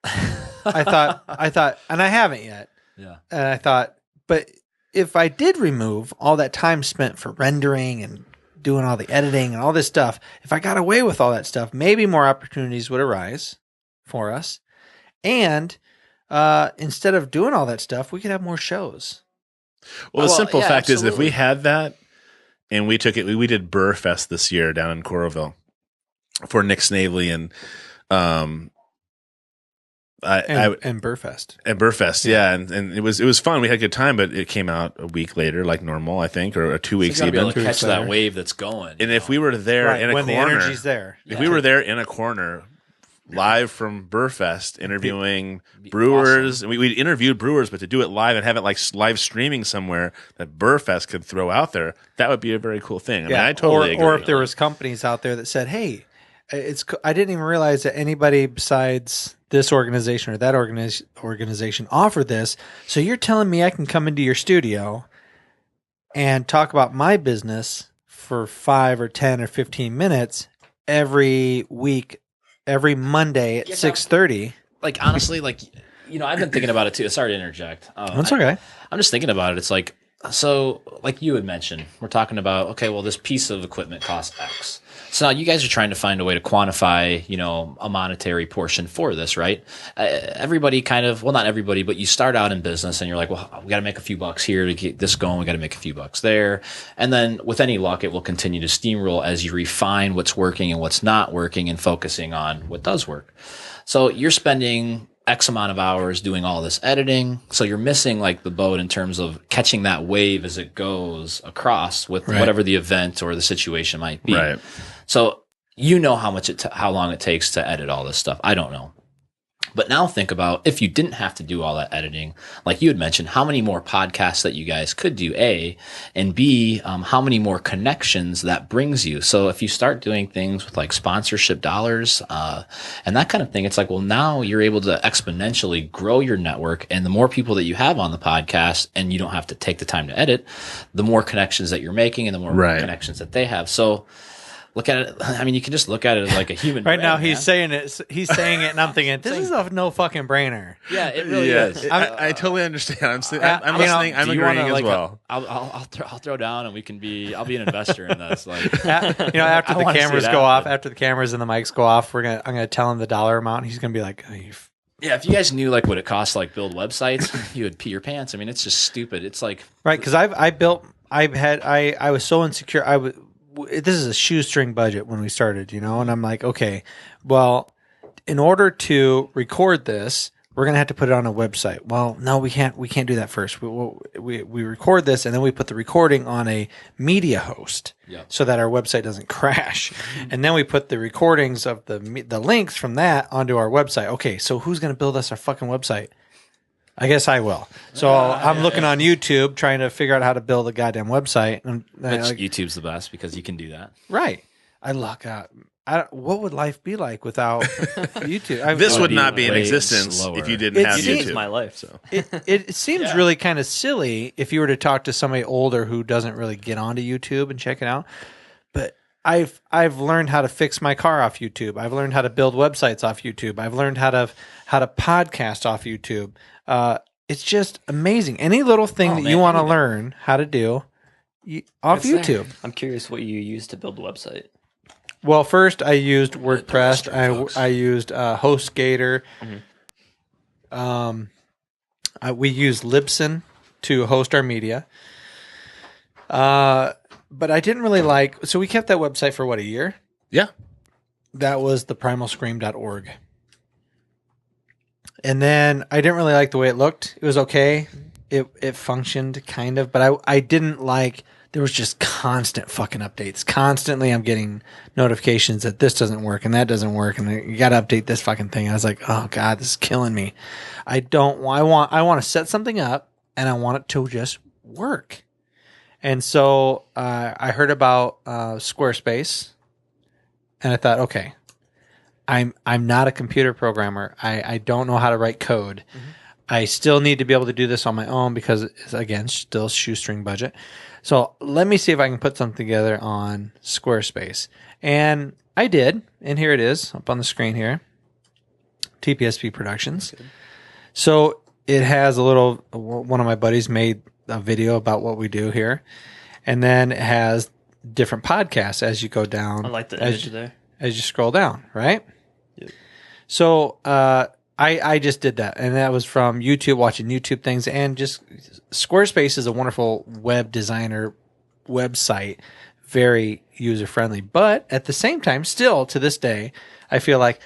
and I haven't yet. Yeah. And I thought, but if I did remove all that time spent for rendering and doing all the editing and all this stuff, if I got away with all that stuff, maybe more opportunities would arise for us. And instead of doing all that stuff, we could have more shows. Well, the simple fact is, if we had that, and we took it, we did Burrfest this year down in Coralville for Nick Snavely and Burrfest, yeah, and it was fun. We had a good time, but it came out a week later, like normal, I think, or 2 weeks so you even. Be able to catch that wave that's going. And if we were there in a when corner, the energy's there, if we were there in a corner, live from Burrfest, interviewing brewers, and we interviewed brewers, but to do it live and have it like live streaming somewhere that Burrfest could throw out there, that would be a very cool thing. I mean, I totally agree. Or if there was companies out there that said, "Hey, I didn't even realize that anybody besides this organization or that organization offered this. So you're telling me I can come into your studio and talk about my business for 5 or 10 or 15 minutes every week, every Monday at 6:30. Like, honestly, like, I've been thinking about it too. Sorry to interject. That's okay. I'm just thinking about it. It's like, so like you had mentioned, we're talking about, okay, well, this piece of equipment costs X. So now you guys are trying to find a way to quantify, a monetary portion for this, right? Everybody kind of, well, not everybody, but you start out in business and you're like, well, we got to make a few bucks here to get this going. We got to make a few bucks there. And then with any luck, it will continue to steamroll as you refine what's working and what's not working and focusing on what does work. So you're spending X amount of hours doing all this editing. So you're missing like the boat in terms of catching that wave as it goes across with whatever the event or the situation might be. Right. So how long it takes to edit all this stuff. I don't know. But now think about if you didn't have to do all that editing, like you had mentioned, how many more podcasts that you guys could do, A, and B, how many more connections that brings you. So if you start doing things with like sponsorship dollars, and that kind of thing, it's like, well, now you're able to exponentially grow your network, and the more people that you have on the podcast and you don't have to take the time to edit, the more connections that you're making and the more connections that they have. So look at it. I mean, you can just look at it as like a human. Right brand, now, man. he's saying it, and I'm thinking, this is a no fucking brainer. Yeah, it really is. I totally understand. I'm listening. I'm agreeing as well. I'll throw down, and I'll be an investor in this. Like, after the cameras go off, after the cameras and the mics go off, I'm gonna tell him the dollar amount. He's gonna be like, oh, yeah, if you guys knew like what it costs to like build websites, you would pee your pants. I mean, it's just stupid. It's like right, because I was so insecure. This is a shoestring budget when we started, and I'm like, okay, well, in order to record this, we're gonna have to put it on a website. Well, no, we can't do that first. We record this and then we put the recording on a media host so that our website doesn't crash, and then we put the recordings of the links from that onto our website. Okay, so who's gonna build us our fucking website? I guess I will. So I'm looking on YouTube trying to figure out how to build a goddamn website. And YouTube's the best because you can do that. Right. I luck out. What would life be like without YouTube? This would not be in existence if you didn't have YouTube. It's my life. So it seems really kind of silly if you were to talk to somebody older who doesn't really get onto YouTube and check it out. But I've learned how to fix my car off YouTube. I've learned how to build websites off YouTube. I've learned how to podcast off YouTube. It's just amazing. Any little thing that you want to learn how to do off YouTube. I'm curious what you use to build a website. Well, first I used WordPress. I used HostGator. Mm-hmm. We used Libsyn to host our media. But I didn't really like. So we kept that website for a year? Yeah. That was the primalscream.org. And then I didn't really like the way it looked. It was okay. It functioned kind of, but I didn't like. There was just constant fucking updates. Constantly, I'm getting notifications that this doesn't work and that doesn't work, and you got to update this fucking thing. I was like, oh god, this is killing me. I want to set something up and I want it to just work. And so I heard about Squarespace, and I thought, okay, I'm not a computer programmer. I don't know how to write code. Mm-hmm. I still need to be able to do this on my own because it's, again, still shoestring budget. So let me see if I can put something together on Squarespace. And I did. And here it is up on the screen here. TPSP Productions. Okay. So it has one of my buddies made a video about what we do here. And then it has different podcasts as you go down. I like the image there. As you scroll down, right? Yep. So I just did that. And that was from YouTube, watching YouTube things. And just Squarespace is a wonderful web designer website. Very user-friendly. But at the same time, still to this day, I feel like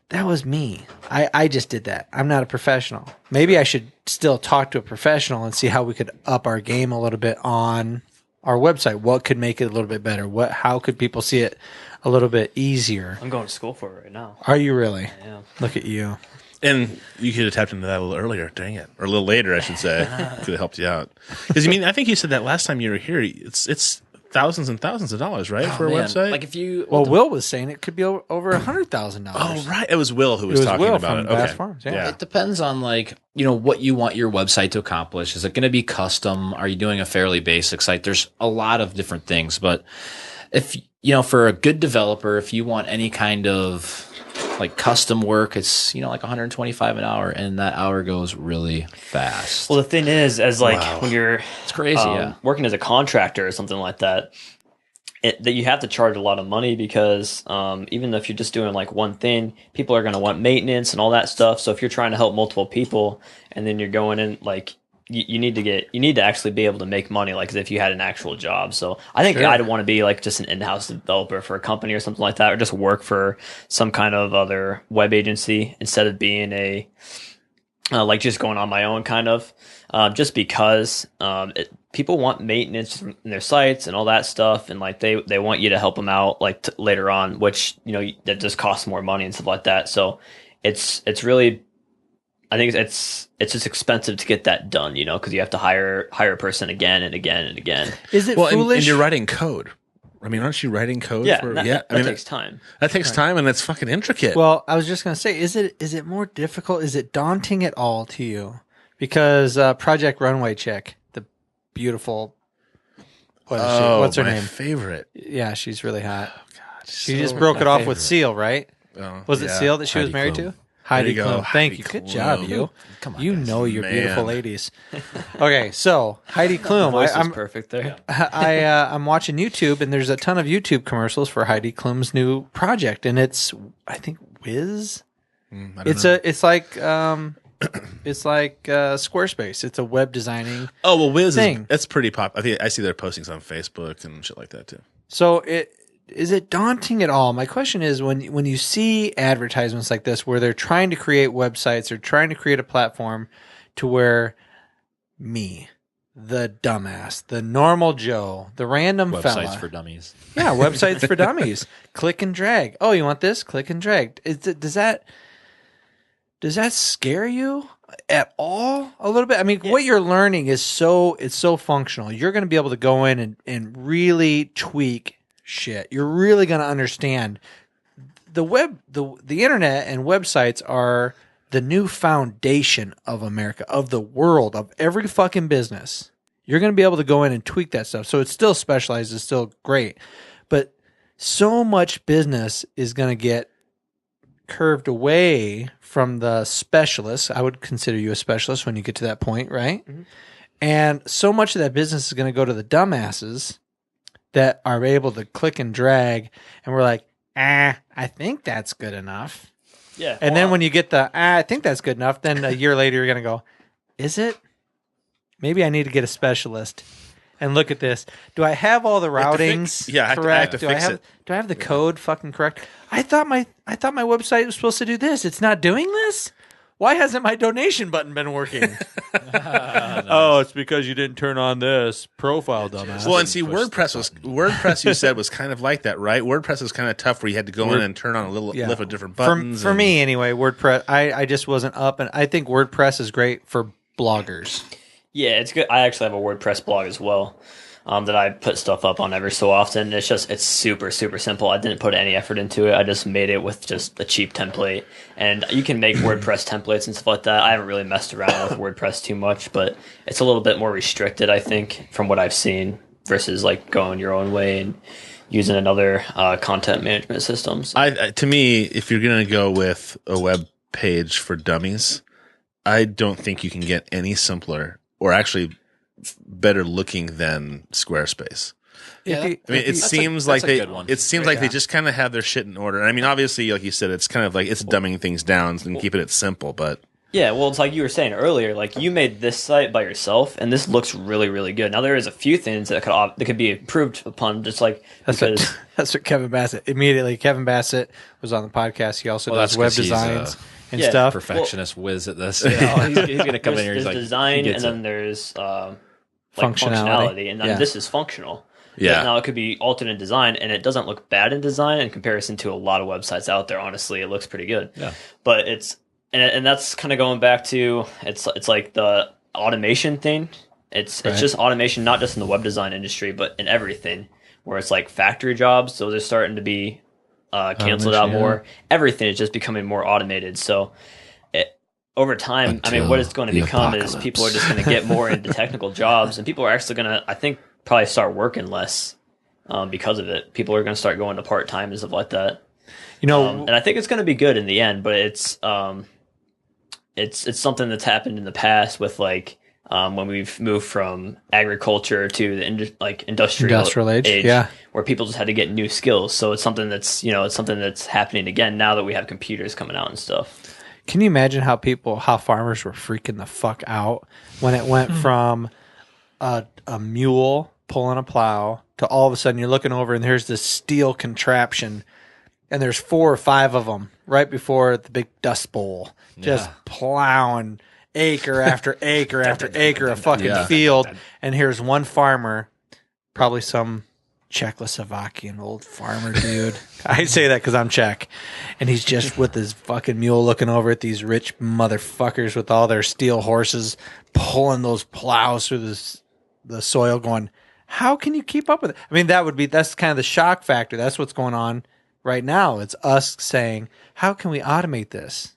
that was me. I just did that. I'm not a professional. Maybe I should still talk to a professional and see how we could up our game a little bit on our website. What could make it a little bit better? How could people see it a little bit easier? I'm going to school for it right now. Are you really? Yeah. Look at you. And you could have tapped into that a little earlier. Dang it. Or a little later, I should say. Could have helped you out. Because, I think you said that last time you were here. It's thousands and thousands of dollars, right, for a website? Like if you, Will was saying it could be over $100,000. Oh, right. It was Will who was talking about it. Bass Okay. Farms, yeah. It depends on what you want your website to accomplish. Is it going to be custom? Are you doing a fairly basic site? There's a lot of different things, but if for a good developer, if you want any kind of custom work, it's like $125 an hour, and that hour goes really fast. Well, the thing is, when you're it's crazy, working as a contractor or something like that, that you have to charge a lot of money because even if you're just doing one thing, people are going to want maintenance and all that stuff. So if you're trying to help multiple people, and then you're going in you need to actually be able to make money as if you had an actual job. So I think I'd want to be just an in-house developer for a company or something like that, or just work for some kind of other web agency instead of being a just going on my own kind of, just because people want maintenance in their sites and all that stuff, and they want you to help them out later on, which that just costs more money and stuff like that. So it's really I think it's just expensive to get that done, because you have to hire a person again and again and again. Is it Well, foolish? and you're writing code. I mean, aren't you writing code? Yeah, for, that I mean, takes time. That takes time, and it's fucking intricate. Well, I was just going to say, is it more difficult? Is it daunting at all to you? Because Project Runway Chick, the beautiful, what's her name? Favorite. Yeah, she's really hot. Oh, God, She just broke it off with Seal, right? Oh, Was it yeah. Seal that she was Heidi married Klum. to? Heidi There you go. Klum. Thank Heidi you. Good Klum. job, you. Come on, You guys. know you're Man. beautiful ladies. Okay, so Heidi Klum. Voice is I'm perfect there. I'm watching YouTube, and there's a ton of YouTube commercials for Heidi Klum's new project, and it's I think Wiz. It's like Squarespace. It's a web designing. Oh well, Wiz thing. it's pretty pop. I think I see their postings on Facebook and shit like that too. So is it daunting at all? My question is when you see advertisements like this where they're trying to create websites or trying to create a platform to where me, the dumbass, the normal Joe, the random Websites fella. for dummies. Yeah, websites for dummies. Click and drag. Oh, you want this? Click and drag. Does that scare you at all? A little bit. I mean, what you're learning is so functional. You're going to be able to go in and really tweak shit. You're really going to understand the internet and websites are the new foundation of America, of the world, of every fucking business. You're going to be able to go in and tweak that stuff. So it's still specialized. It's still great. But so much business is going to get curved away from the specialists. I would consider you a specialist when you get to that point, right? Mm-hmm. And so much of that business is going to go to the dumbasses that are able to click and drag. And we're like, I think that's good enough. Yeah. And then when you get the, I think that's good enough, then a year later you're going to go, is it? Maybe I need to get a specialist and look at this. Do I have all the routings correct? I have to fix it. Do I have the code fucking correct? I thought my website was supposed to do this. It's not doing this? Why hasn't my donation button been working? Oh, it's because you didn't turn on this profile, dumbass. Well, and see, WordPress you said was kind of like that, right? WordPress was kind of tough where you had to go in and turn on a little lift of different buttons. For me, anyway, WordPress, I just wasn't up, and I think WordPress is great for bloggers. Yeah, it's good. I actually have a WordPress blog as well that I put stuff up on every so often. It's super, super simple. I didn't put any effort into it. I just made it with just a cheap template. And you can make WordPress templates and stuff like that. I haven't really messed around with WordPress too much, but it's a little bit more restricted, I think, from what I've seen versus like going your own way and using another content management systems. To me, if you're going to go with a web page for dummies, I don't think you can get any simpler or actually better looking than Squarespace. Yeah, I mean, it seems like they just kind of have their shit in order. And I mean, obviously, like you said, it's kind of like it's dumbing things down and keeping it simple. But yeah, well, it's like you were saying earlier. Like you made this site by yourself, and this looks really, really good. Now there is a few things that could be improved upon. Just like that's what Kevin Bassett immediately. Kevin Bassett was on the podcast. He also does web designs and stuff. Perfectionist whiz at this. He's going to come in here. There's design, and then there's functionality, and then this is functional. Yeah. Now it could be alternate design, and it doesn't look bad in design in comparison to a lot of websites out there. Honestly, it looks pretty good. Yeah. But it's and that's kind of going back to it's like the automation thing. It's just automation, not just in the web design industry, but in everything. Where it's like factory jobs, those are starting to be canceled out more. Everything is just becoming more automated. So over time, I mean, what it's going to become is people are just going to get more into technical jobs, and people are actually going to, I think, probably start working less because of it. People are going to start going to part-time and stuff like that. And I think it's going to be good in the end, but it's something that's happened in the past with like when we've moved from agriculture to the industrial age, where people just had to get new skills. So it's something that's happening again now that we have computers coming out and stuff. Can you imagine how farmers were freaking the fuck out when it went from a mule pulling a plow to all of a sudden you're looking over and there's this steel contraption and there's 4 or 5 of them right before the big dust bowl, just plowing acre after acre after acre of fucking field. And here's one farmer, probably some Czechoslovakian old farmer dude. I say that because I'm Czech. And he's just with his fucking mule looking over at these rich motherfuckers with all their steel horses pulling those plows through the soil going, how can you keep up with it? I mean, that's kind of the shock factor. That's what's going on right now. It's us saying, how can we automate this?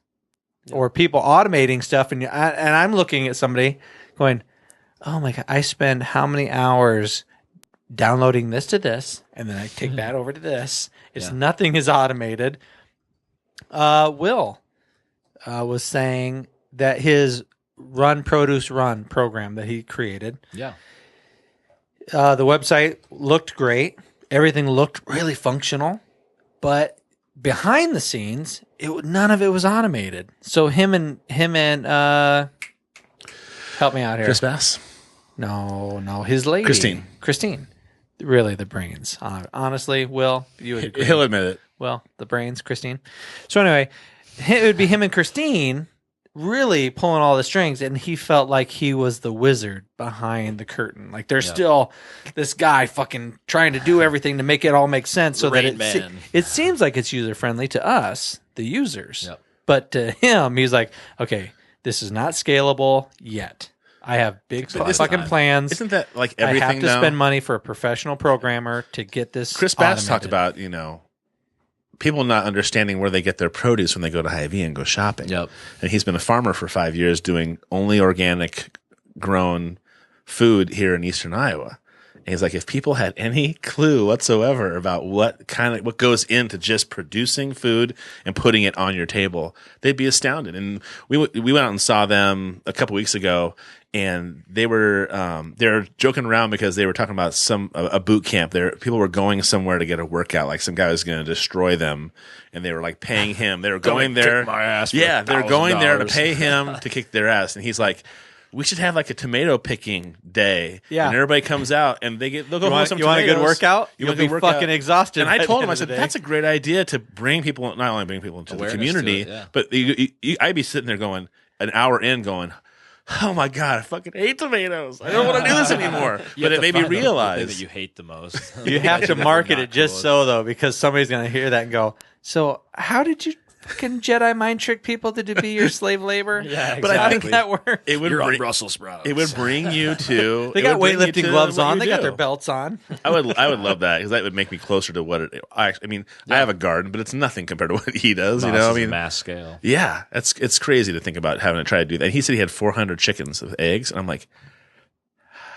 Yeah. Or people automating stuff. And I'm looking at somebody going, oh my God, I spend how many hours downloading this to this, and then I take that over to this. It's nothing is automated. Will was saying that his Run Produce Run program that he created. Yeah. The website looked great. Everything looked really functional, but behind the scenes, none of it was automated. So him and help me out here. Chris Bass? No, his lady. Christine. Really the brains. Honestly, Will, you would agree. He'll admit it. Well, the brains, Christine. So anyway, it would be him and Christine really pulling all the strings, and he felt like he was the wizard behind the curtain. Like there's still this guy fucking trying to do everything to make it all make sense so that it seems like it's user-friendly to us, the users. Yep. But to him, he's like, okay, this is not scalable yet. I have big fucking plans. Isn't that like everything? I have to spend money for a professional programmer to get this. Chris Bass talked about, people not understanding where they get their produce when they go to Hy-Vee and go shopping. Yep. And he's been a farmer for 5 years doing only organic grown food here in Eastern Iowa. And he's like, if people had any clue whatsoever about what goes into just producing food and putting it on your table, they'd be astounded. And we went out and saw them a couple weeks ago, and they were joking around because they were talking about a boot camp. People were going somewhere to get a workout, like some guy was going to destroy them, and they were like paying him. They were going there. Kick my ass for they're going there to $1,000. pay him to kick their ass. And he's like, we should have like a tomato picking day. Yeah. And everybody comes out and they'll go home with some tomatoes. You want a good workout? You'll be fucking exhausted. And I told him, I said, that's a great idea to bring people, not only bring people into the community, but I'd be sitting there going, an hour in going, oh my God, I fucking hate tomatoes. I don't want to do this anymore. But it made me realize that you hate the most. You have to market it just so, though, because somebody's going to hear that and go, so how did you fucking Jedi mind trick people to be your slave labor? Yeah, exactly. But I think that works. You're on Brussels sprouts. It would bring you to. They got weightlifting gloves on. They got their belts on. I would love that because that would make me closer to what it. I have a garden, but it's nothing compared to what he does. Mass scale. Yeah, it's crazy to think about having to try to do that. And he said he had 400 chickens with eggs, and I'm like,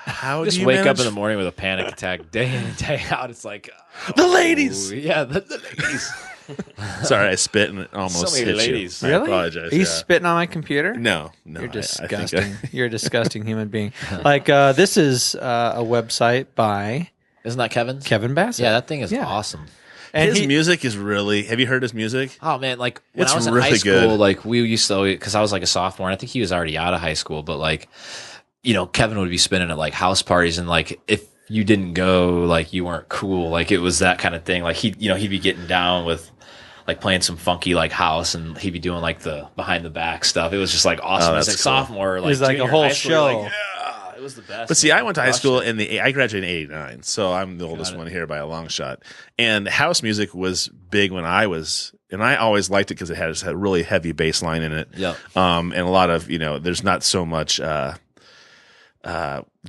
how just do you wake manage? up in the morning with a panic attack day in and day out? It's like the ladies. Yeah, the ladies. Sorry, I spit and it almost so many hit ladies. you. Really? I apologize. Are you spitting on my computer? No. You're disgusting. You're a disgusting human being. Like this is a website by Isn't that Kevin's? Kevin Bassett. Yeah, that thing is awesome. And his music is really. Have you heard his music? Oh man, like when It's I was in really high school, good. like we used to, because I was like a sophomore, and I think he was already out of high school, but like, Kevin would be spinning at like house parties, and like if you didn't go, like you weren't cool, like it was that kind of thing. Like he'd be getting down with like playing some funky like house, and he'd be doing like the behind the back stuff. It was just like awesome. As a sophomore, like it was like a whole show. It was the best. But see, I went to high school I graduated in '89, so I'm the oldest one here by a long shot. And house music was big when I was, and I always liked it because it had a really heavy bass line in it. Yeah. And a lot of there's not so much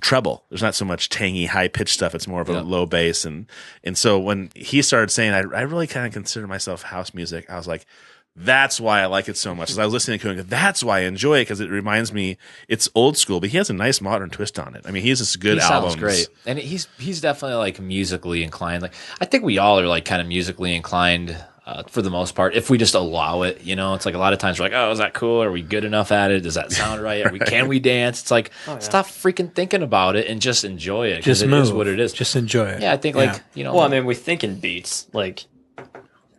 treble. There's not so much tangy, high pitched stuff. It's more of a low bass, and so when he started saying, I really kind of consider myself house music, I was like, that's why I like it so much. As I was listening to it, that's why I enjoy it, because it reminds me it's old school, but he has a nice modern twist on it. I mean, he has this good albums. Sounds great, and he's definitely like musically inclined. Like I think we all are like kind of musically inclined. For the most part, if we just allow it, it's like a lot of times we're like, oh, is that cool? Are we good enough at it? Does that sound right? Can we dance? It's like, stop freaking thinking about it and just enjoy it. Just move. It is what it is. Just enjoy it. Yeah, I think like, Well, I mean, we think in beats, like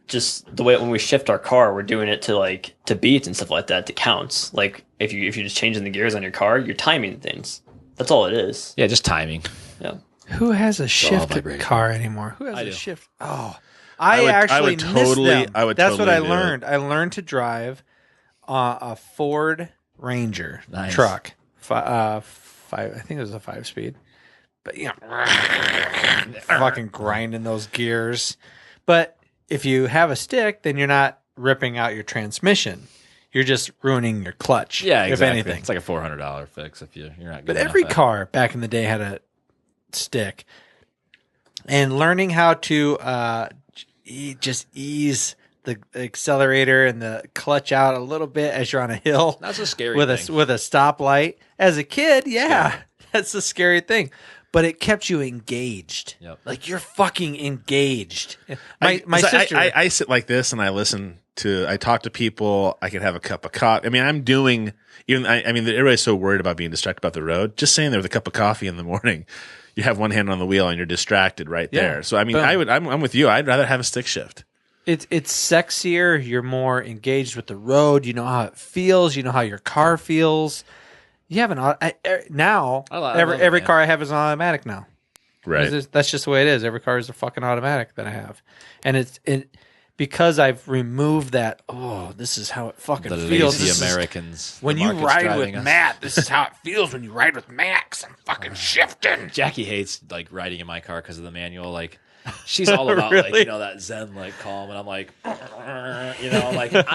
just the way when we shift our car, we're doing it to beats and stuff like that, to counts. Like if you're just changing the gears on your car, you're timing things. That's all it is. Yeah, just timing. Yeah. Who has a shift car anymore? Who has a shift? Oh. I would totally miss them. That's what I do learned. it. I learned to drive a Ford Ranger Nice. truck. I think it was a 5-speed. But fucking grinding those gears. But if you have a stick, then you're not ripping out your transmission. You're just ruining your clutch. Yeah, exactly. If anything. It's like a $400 fix if you're not. But good every enough at it. car back in the day had a stick. And learning how to just ease the accelerator and the clutch out a little bit as you're on a hill. That's a scary with thing. with a stoplight. As a kid, that's a scary thing. But it kept you engaged. Yep. Like you're fucking engaged. My So sister. I sit like this and I talk to people. I can have a cup of coffee. I mean, everybody's so worried about being distracted about the road. Just sitting there with a cup of coffee in the morning, you have one hand on the wheel and you're distracted right there. So I mean, Boom. I'm with you. I'd rather have a stick shift. It's sexier. You're more engaged with the road. You know how it feels. You know how your car feels. You have now. I love it, every man. car I have is an automatic now. Right. That's just the way it is. Every car is a fucking automatic that I have, and it's because I've removed that. Oh, this is how it fucking The feels. lazy This is- Americans. when the you market's ride driving with us. Matt, this is how it feels when you ride with Matt. 'Cause I'm fucking shifting. Jackie hates like riding in my car because of the manual. Like she's all about Really? like that Zen like calm, and I'm like,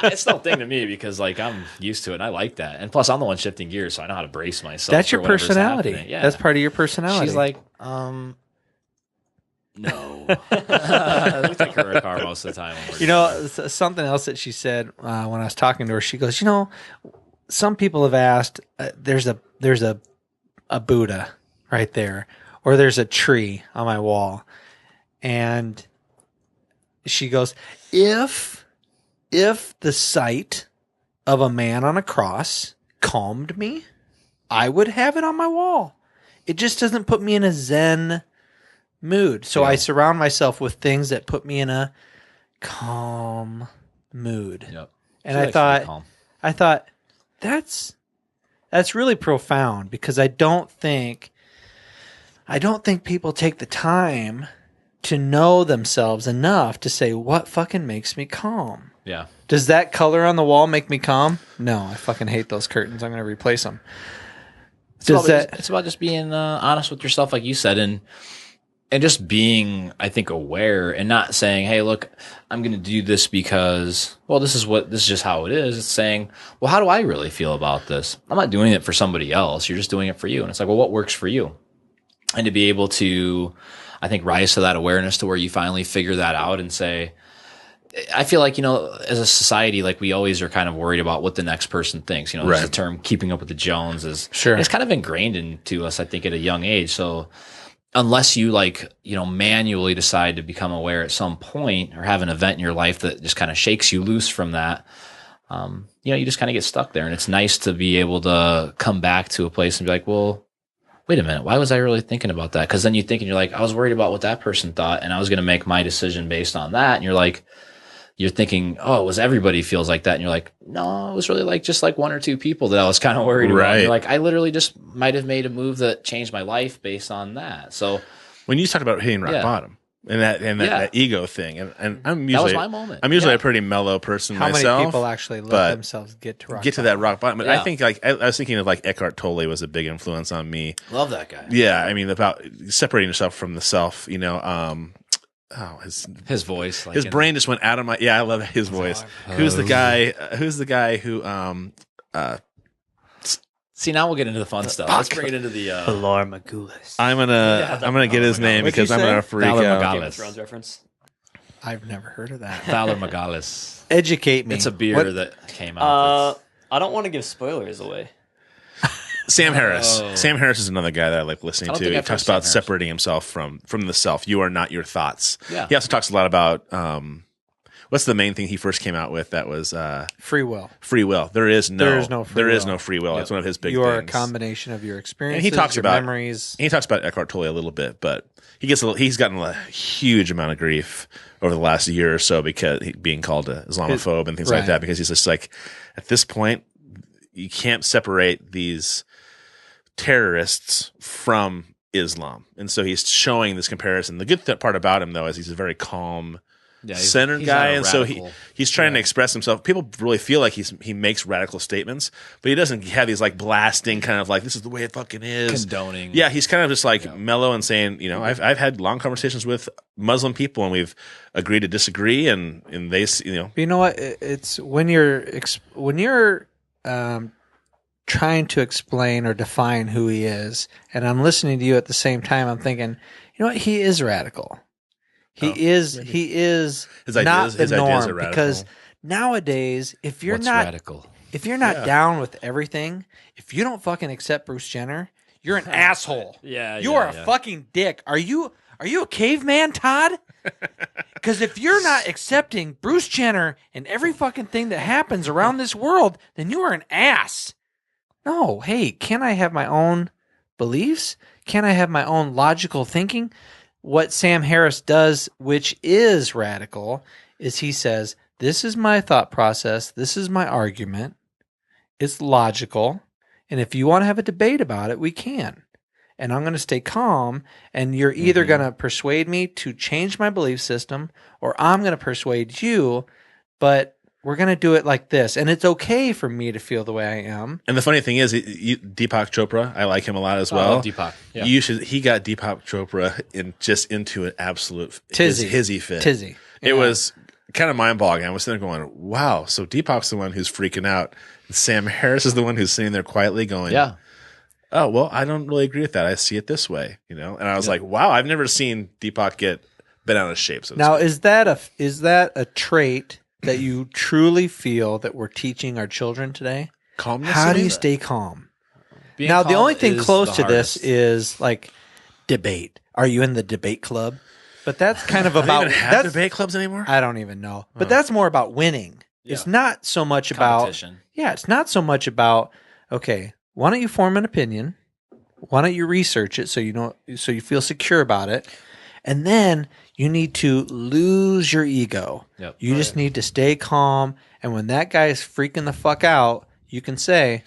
it's no thing to me because like I'm used to it and I like that. And plus I'm the one shifting gears, so I know how to brace myself. That's for your whatever's personality. happening. Yeah, That's part of your personality. She's like, no. We take her car most of the time. When we're something else that she said when I was talking to her. She goes, some people have asked. There's a Buddha right there, or there's a tree on my wall, and she goes, if the sight of a man on a cross calmed me, I would have it on my wall. It just doesn't put me in a Zen mood. So I surround myself with things that put me in a calm mood. Yep. And She I likes to be thought, calm. that's really profound because I don't think people take the time to know themselves enough to say what fucking makes me calm. Yeah. Does that color on the wall make me calm? No, I fucking hate those curtains. I'm going to replace them. It's about just being honest with yourself, like you said, and just being, I think, aware and not saying, "Hey, look, I'm going to do this because, well, this is just how it is." It's saying, "Well, how do I really feel about this? I'm not doing it for somebody else. You're just doing it for you." And it's like, well, what works for you? And to be able to, I think, rise to that awareness to where you finally figure that out and say, I feel like, as a society, like we always are kind of worried about what the next person thinks. There's Right. the term keeping up with the Joneses. Sure. It's kind of ingrained into us, I think, at a young age. So unless you manually decide to become aware at some point or have an event in your life that just kind of shakes you loose from that, you just kind of get stuck there. And it's nice to be able to come back to a place and be like, well, wait a minute, why was I really thinking about that? Because then you think and you're like, I was worried about what that person thought and I was going to make my decision based on that. And you're thinking, oh, it was everybody feels like that. And you're like, no, it was really just one or two people that I was kind of worried about. And you're like, I literally just might have made a move that changed my life based on that. So When you talked about hitting rock bottom and that ego thing, and I'm usually that was my moment. I'm usually a pretty mellow person How myself. many people actually let but themselves get to rock get to that rock bottom? But Yeah. I think I was thinking of Eckhart Tolle was a big influence on me. Love that guy. Yeah, I mean about separating yourself from the self. His voice, His brain just went out of my. Yeah, I love his voice. Who's the guy who? See, now we'll get into the fun stuff. Let's bring it into the. Pilar Magoulis. I'm gonna get his name What'd you because I'm say? gonna freak Valor out. Magala. Game of Thrones reference. I've never heard of that. Valor Magalis. Educate me. It's a beer What- that came out. I don't want to give spoilers away. Sam Harris. Oh. Sam Harris is another guy that I like listening I don't to. think He I've talks heard Sam about Harris. separating himself from the self. You are not your thoughts. Yeah. He also talks a lot about what's the main thing he first came out with that was free will. free will. There is no free will. no free will. It's one of his big You are a things. combination of your experiences, And he talks your about memories. He talks about Eckhart Tolle a little bit, but he's gotten a huge amount of grief over the last year or so because being called an Islamophobe and things like Right. that. Because he's just like, at this point, you can't separate these terrorists from Islam, and so he's showing this comparison. The good part about him, though, is he's a very calm centered he's guy, not a and so radical. he's trying to express himself. People really feel like he makes radical statements, but he doesn't have these like blasting kind of like this is the way it fucking is. Condoning. Yeah, he's kind of just like mellow and saying, I've had long conversations with Muslim people and we've agreed to disagree, and they, You know what? It's when you're trying to explain or define who he is, and I'm listening to you at the same time, I'm thinking, you know what? He is radical. He is His not ideas- the his ideas norm are radical. because nowadays, if you're What's not radical? if you're not down with everything, if you don't fucking accept Bruce Jenner, you're an asshole. You are a fucking dick. Are you a caveman, Todd? Because if you're not accepting Bruce Jenner and every fucking thing that happens around this world, then you are an ass. No, hey, can I have my own beliefs? Can I have my own logical thinking? What Sam Harris does, which is radical, is he says, this is my thought process. This is my argument. It's logical. And if you want to have a debate about it, we can. And I'm going to stay calm. And you're either going to persuade me to change my belief system, or I'm going to persuade you. But we're going to do it like this. And it's okay for me to feel the way I am. And the funny thing is, Deepak Chopra, I like him a lot as I well. love Deepak. Yeah. He got Deepak Chopra into an absolute hizzy fit. Tizzy. It was kind of mind-boggling. I was sitting there going, wow, so Deepak's the one who's freaking out. And Sam Harris is the one who's sitting there quietly going, Yeah. oh, well, I don't really agree with that. I see it this way, And I was like, wow, I've never seen Deepak get bent out of shape. So now, is that a trait that you truly feel that we're teaching our children today? calmness? How do mean? you stay calm? Being Now, the calm only thing is close the to this hardest. is like debate. Are you in the debate club? But that's kind of Do they about even have that's, debate clubs anymore? I don't even know. But that's more about winning. It's not so much about Competition. it's not so much about okay, why don't you form an opinion? Why don't you research it so you feel secure about it? And then you need to lose your ego. Yep. You just need to stay calm. And when that guy is freaking the fuck out, you can say,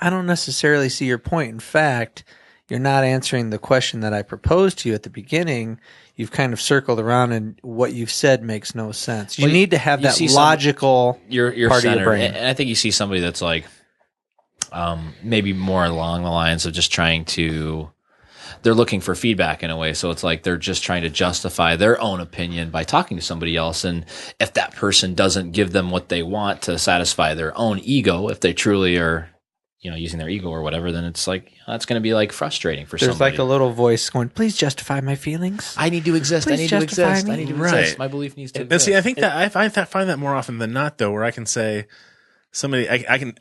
I don't necessarily see your point. In fact, you're not answering the question that I proposed to you at the beginning. You've kind of circled around, and what you've said makes no sense. You Well, need to have you that see logical You're part of your centered. brain. And I think you see somebody that's like maybe more along the lines of just trying to they're looking for feedback in a way. So it's like they're just trying to justify their own opinion by talking to somebody else. And if that person doesn't give them what they want to satisfy their own ego, if they truly are, using their ego or whatever, then it's like, that's going to be like frustrating for There's somebody. like a little voice going, please justify my feelings. I need to exist. Please I need to justify exist. me. I need to Right. exist. My belief needs to And exist. see, I think that I find that more often than not, though, where I can say somebody, I can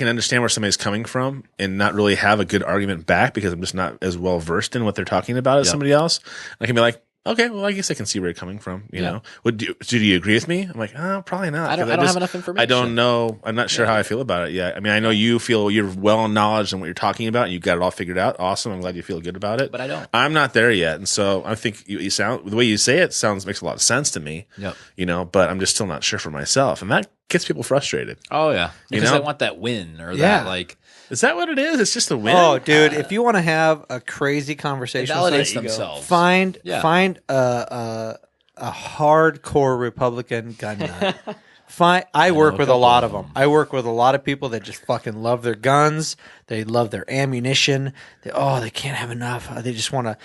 understand where somebody's coming from and not really have a good argument back because I'm just not as well versed in what they're talking about as somebody else. I can be like, okay, well, I guess I can see where you're coming from. You know, do you agree with me? I'm like, oh, probably not. I don't have enough information. I don't know. I'm not sure how I feel about it yet. I mean, I know you feel you're well knowledge in what you're talking about. And you've got it all figured out. Awesome. I'm glad you feel good about it. But I don't. I'm not there yet, and so I think you sound the way you say it makes a lot of sense to me. Yep. But I'm just still not sure for myself, and that gets people frustrated. Oh yeah, because know? they want that win or Yeah. that like. Is that what it is? It's just a win. Oh, dude, if you want to have a crazy conversation, Validates with themselves. find Yeah. a hardcore Republican gun nut. I work with a couple lot of of them. I work with a lot of people that just fucking love their guns. They love their ammunition. They can't have enough. They just want to.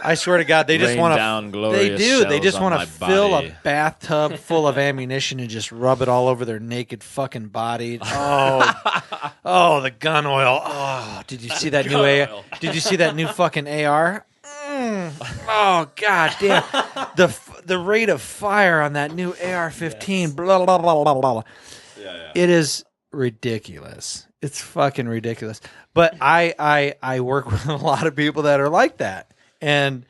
I swear to God, they just Rain want to. down They glorious do. They shells just on want my to fill body. a bathtub full of ammunition and just rub it all over their naked fucking body. Oh, the gun oil. Oh, did you see that new AR? Did you see that new fucking AR? Oh, god damn. The rate of fire on that new AR-15. Blah, blah, blah, blah, blah. It is ridiculous. It's fucking ridiculous. But I work with a lot of people that are like that. And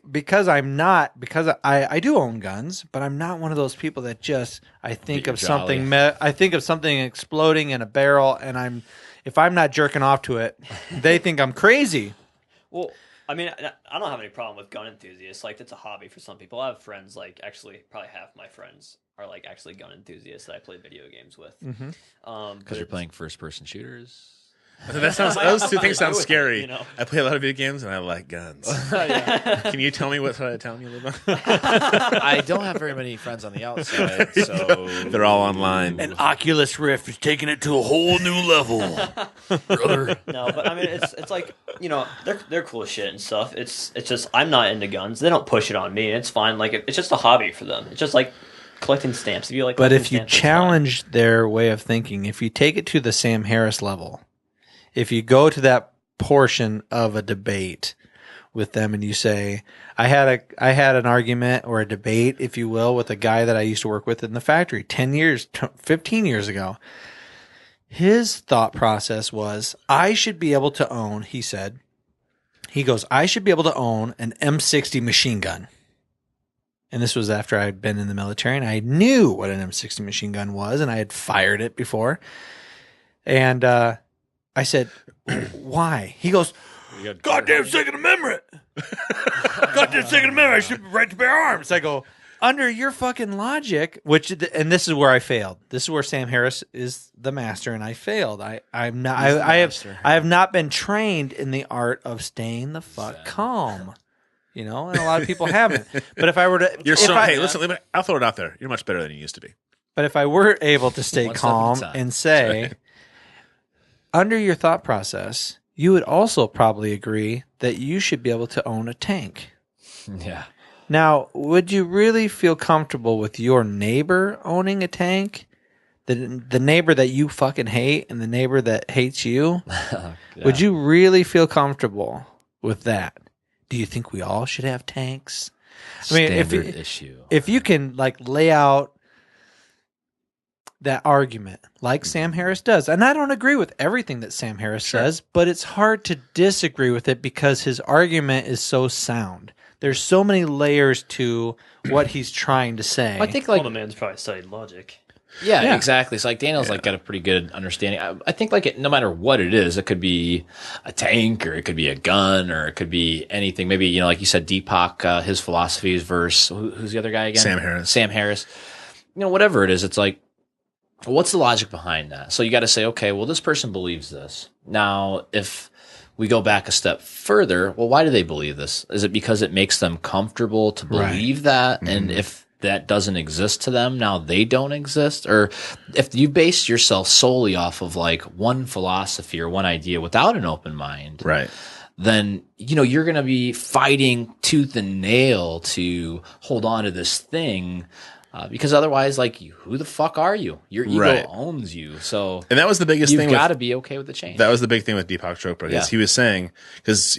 because I do own guns, but I'm not one of those people that just I think of something exploding in a barrel, and if I'm not jerking off to it, they think I'm crazy. Well, I mean, I don't have any problem with gun enthusiasts. Like, it's a hobby for some people. I have friends, like, actually, probably half my friends are, like, actually gun enthusiasts that I play video games with. Because you're playing first-person shooters. Those two things sound do it, scary. you know? I play a lot of video games and I like guns. Can you tell me what side of town you live on? I don't have very many friends on the outside, so They're all online. An Oculus Rift is taking it to a whole new level, brother. No, but I mean, it's like, you know, they're cool as shit and stuff. It's just I'm not into guns. They don't push it on me, and it's fine. Like it's just a hobby for them. It's just like collecting stamps. If you like, But collecting if you stamps, it's challenge their way of thinking, if you take it to the Sam Harris level, if you go to that portion of a debate with them and you say, I had an argument or a debate, if you will, with a guy that I used to work with in the factory 15 years ago. His thought process was, I should be able to own, he said, I should be able to own an M60 machine gun. And this was after I had been in the military and I knew what an M60 machine gun was and I had fired it before. And I said, why? He goes, goddamn Second Amendment. Goddamn Second Amendment. I should be right to bear arms. I go, under your fucking logic, and this is where I failed. This is where Sam Harris is the master, and I failed. I have not been trained in the art of staying the fuck calm. You know, and a lot of people haven't. But if I were to, Hey, listen, I'll throw it out there. You're much better than you used to be. But if I were able to stay One step at a calm time. and say, under your thought process, you would also probably agree that you should be able to own a tank. yeah. Now, would you really feel comfortable with your neighbor owning a tank? The neighbor that you fucking hate and the neighbor that hates you? Would you really feel comfortable with that? Do you think we all should have tanks? I mean, Standard issue. if you can like lay out that argument like Sam Harris does, and I don't agree with everything that Sam Harris says, but it's hard to disagree with it because his argument is so sound. There's so many layers to what he's trying to say. I think Well, like the man's probably studied logic. Yeah, exactly. So like Daniel's like got a pretty good understanding. I think like no matter what it is, it could be a tank or it could be a gun or it could be anything. Maybe, you know, like you said, Deepak, his philosophies versus who's the other guy again? Sam Harris. You know, whatever it is, it's like, what's the logic behind that? So you got to say, okay, well, this person believes this. Now, if we go back a step further, well, why do they believe this? Is it because it makes them comfortable to believe that? Mm-hmm. And if that doesn't exist to them, now they don't exist? Or if you base yourself solely off of like one philosophy or one idea without an open mind, Right. then, you know, you're going to be fighting tooth and nail to hold on to this thing. Because otherwise, like, who the fuck are you? Your ego owns you. So, and that was the biggest thing. You've got to be okay with the change. That was the big thing with Deepak Chopra. Because he was saying, because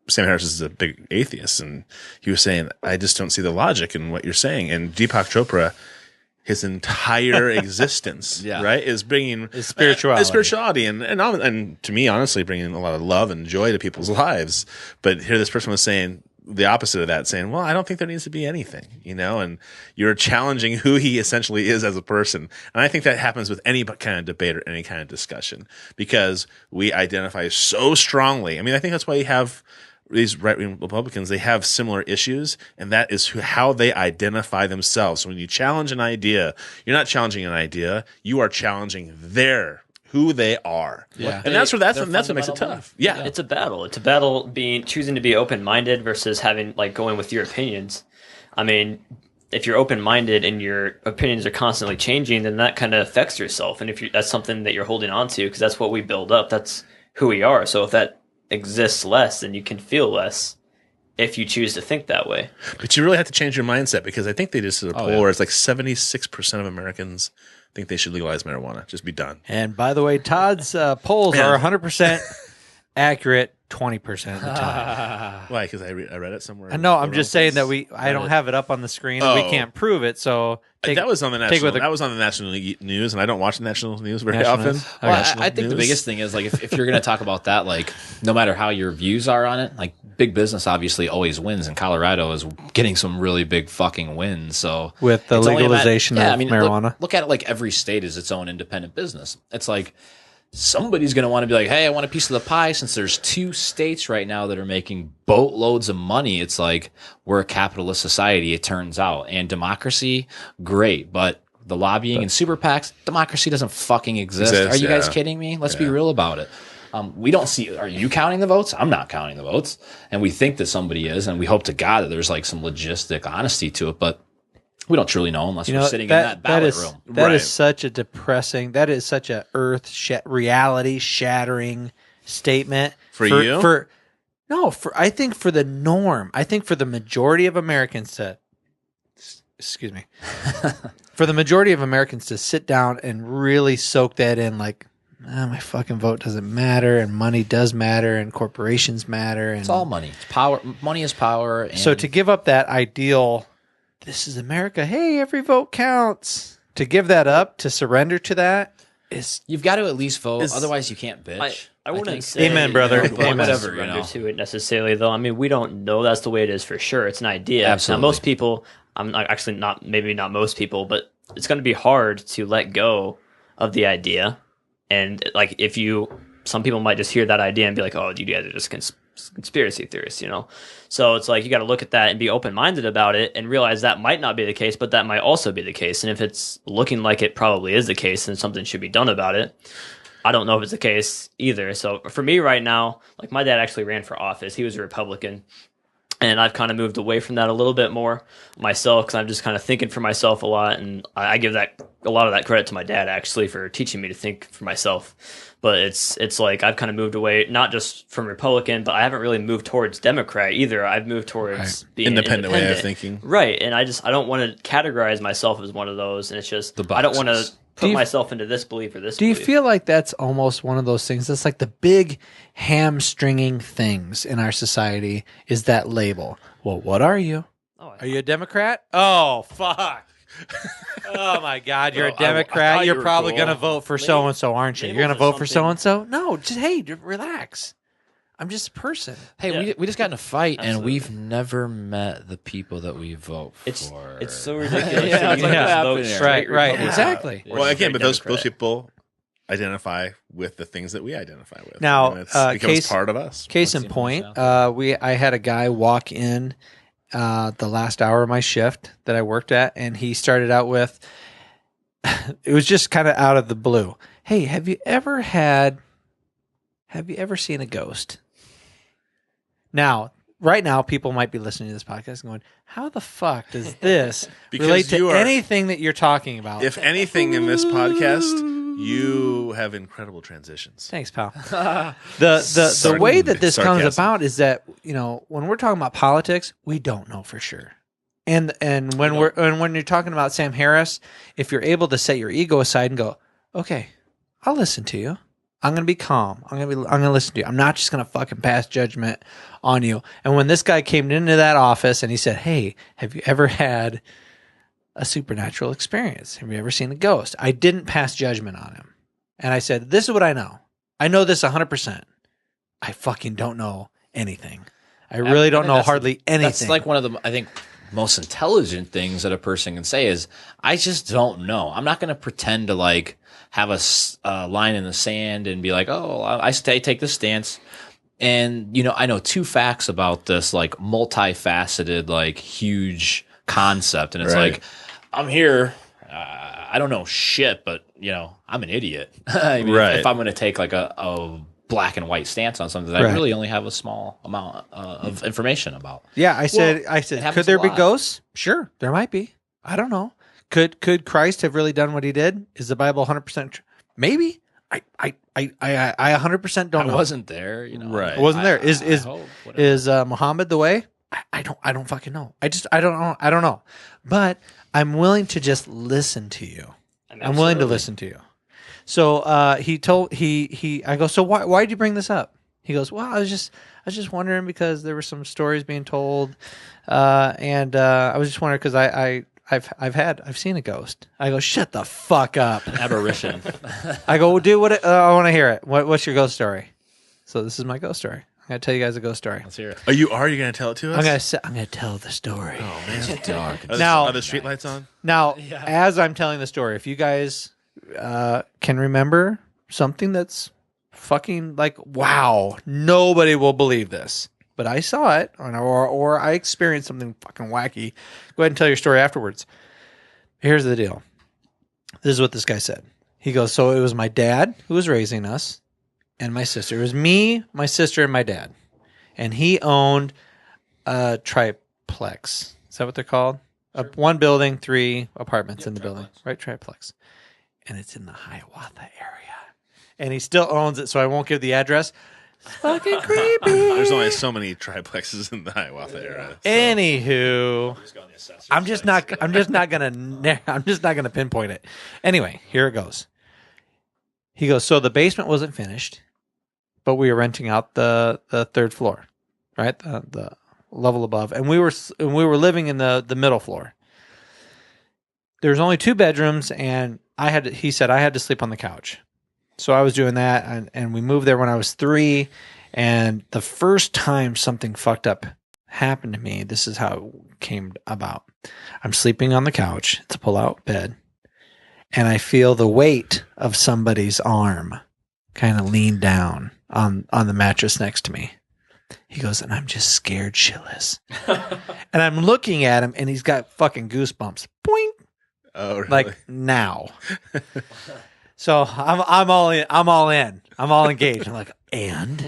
Sam Harris is a big atheist, and he was saying, I just don't see the logic in what you're saying. And Deepak Chopra, his entire existence, right, is bringing spirituality, and to me, honestly, bringing a lot of love and joy to people's lives. But here, this person was saying the opposite of that, saying, well, I don't think there needs to be anything, you know, and you're challenging who he essentially is as a person. And I think that happens with any kind of debate or any kind of discussion because we identify so strongly. I mean, I think that's why you have these right-wing Republicans, they have similar issues, and that is how they identify themselves. So when you challenge an idea, you're not challenging an idea, you are challenging who they are. Yeah. And that's what makes it tough. Yeah. It's a battle. It's a battle choosing to be open-minded versus having going with your opinions. I mean, if you're open-minded and your opinions are constantly changing, then that kind of affects yourself. And if that's something that you're holding on to, because that's what we build up, that's who we are. So if that exists less, then you can feel less if you choose to think that way. But you really have to change your mindset because I think they just did a poll where it's like 76% of Americans think they should legalize marijuana. Just be done. And by the way, Todd's polls are 100% accurate 20% of the time. Why? Because I read it somewhere. No, I'm just saying that I don't have it up on the screen and we can't prove it. So that was on the national news, and I don't watch the national news very often. Well, I think the biggest thing is like if you're going to talk about that, like no matter how your views are on it, like big business obviously always wins, and Colorado is getting some really big fucking wins. So with the legalization of marijuana, look at it like every state is its own independent business. It's like somebody's going to want to be like, hey, I want a piece of the pie. Since there's 2 states right now that are making boatloads of money, it's like we're a capitalist society, it turns out. And democracy, great. But the lobbying and super PACs, democracy doesn't fucking exist. Are you guys kidding me? Let's be real about it. We don't see, are you counting the votes? I'm not counting the votes. And we think that somebody is, and we hope to God that there's like some logistic honesty to it, but we don't truly know unless we're sitting in that ballot room. That is such a depressing, that is such a reality shattering statement. For you? I think for the norm. I think for the majority of Americans excuse me, for the majority of Americans to sit down and really soak that in, like, my fucking vote doesn't matter, and money does matter, and corporations matter. And it's all money. It's power. Money is power. And so to give up that ideal, this is America, hey, every vote counts, to give that up, to surrender to that, is you've got to at least vote. Otherwise, you can't bitch. I wouldn't say amen, brother. Amen. Whatever, to it necessarily, though. I mean, we don't know that's the way it is for sure. It's an idea. Absolutely. Now, most people, I'm actually not, maybe not most people, but it's going to be hard to let go of the idea. And like, some people might just hear that idea and be like, oh, you guys are just conspiracy theorists, you know? So it's like, you got to look at that and be open-minded about it and realize that might not be the case, but that might also be the case. And if it's looking like it probably is the case, then something should be done about it. I don't know if it's the case either. So for me right now, like, my dad actually ran for office. He was a Republican. And I've kind of moved away from that a little bit more myself, because I'm just kind of thinking for myself a lot. And I give a lot of that credit to my dad, actually, for teaching me to think for myself. But it's like I've kind of moved away, not just from Republican, but I haven't really moved towards Democrat either. I've moved towards being independent way of thinking. Right. And I don't want to categorize myself as one of those. And it's just, I don't want to put myself into this belief or this belief. Do you feel like that's almost one of those things that's like the big hamstringing things in our society, is that label? Well, what are you? Are you a Democrat? Oh, fuck. Oh, my God. You're a Democrat. You're probably going to vote for so-and-so, aren't you? You're going to vote for so-and-so? No, just, hey, relax. I'm just a person. Hey, we just got in a fight, and we've never met the people that we vote for. It's so ridiculous. Right, exactly. Well, again, but those people identify with the things that we identify with. Now, it becomes part of us. Case in point, I had a guy walk in the last hour of my shift that I worked at, and he started out with, it was just kind of out of the blue. Hey, have you ever seen a ghost? Now, right now, people might be listening to this podcast and going, how the fuck does this relate to anything that you're talking about? If anything in this podcast, you have incredible transitions. Thanks, pal. The way that this comes about is that, when we're talking about politics, we don't know for sure. And when when you're talking about Sam Harris, if you're able to set your ego aside and go, okay, I'll listen to you. I'm going to be calm. I'm going to listen to you. I'm not just going to fucking pass judgment on you. And when this guy came into that office and he said, hey, have you ever had a supernatural experience? Have you ever seen a ghost? I didn't pass judgment on him. And I said, this is what I know. I know this 100%. I fucking don't know anything. I really don't know hardly anything. That's like one of the, I think, most intelligent things that a person can say is, I just don't know. I'm not going to pretend to like have a line in the sand and be like, oh, I take this stance. And, I know two facts about this, like, multifaceted, like, huge concept. And it's like, I'm here. I don't know shit, but, I'm an idiot. I mean, if I'm going to take, like, a black and white stance on something that I really only have a small amount of information about. Yeah, I said, could there be ghosts? Sure, there might be. I don't know. Could Christ have really done what he did? Is the Bible 100% true? Maybe. I 100% don't know. I wasn't there, Right. I wasn't there. Is Muhammad the way? I don't fucking know. I don't know. But I'm willing to just listen to you. I'm willing to listen to you. So I go, so why did you bring this up? He goes, well, I was just wondering because there were some stories being told, and I was just wondering because I've seen a ghost. I go, shut the fuck up. Apparition. I go, well, dude, I want to hear it. What's your ghost story? So this is my ghost story. I'm going to tell you guys a ghost story. Let's hear it. Are you going to tell it to us? I'm going to tell the story. Oh, man. It's dark. Are the streetlights on? Now, as I'm telling the story, if you guys can remember something that's fucking like, wow, nobody will believe this, but I saw it or I experienced something fucking wacky, go ahead and tell your story afterwards. Here's the deal. This is what this guy said. He goes, so it was my dad who was raising us and my sister. It was me, my sister, and my dad. And he owned a triplex. Is that what they're called? Sure. One building, 3 apartments in the building. Right, triplex. And it's in the Hiawatha area. And he still owns it, so I won't give the address. It's fucking creepy. There's only so many triplexes in the Hiawatha area. So. Anywho, I'm just not gonna pinpoint it. Anyway, here it goes. He goes, so the basement wasn't finished, but we were renting out the 3rd floor, right? The level above, and we were living in the middle floor. There's only 2 bedrooms, and he said I had to sleep on the couch. So I was doing that, and we moved there when I was 3, and the first time something fucked up happened to me, this is how it came about. I'm sleeping on the couch. It's a pull-out bed, and I feel the weight of somebody's arm kind of lean down on the mattress next to me. He goes, and I'm just scared shitless. And I'm looking at him, and he's got fucking goosebumps. Boing. Oh, really? Like now. So I'm all in. I'm all engaged. I'm like, and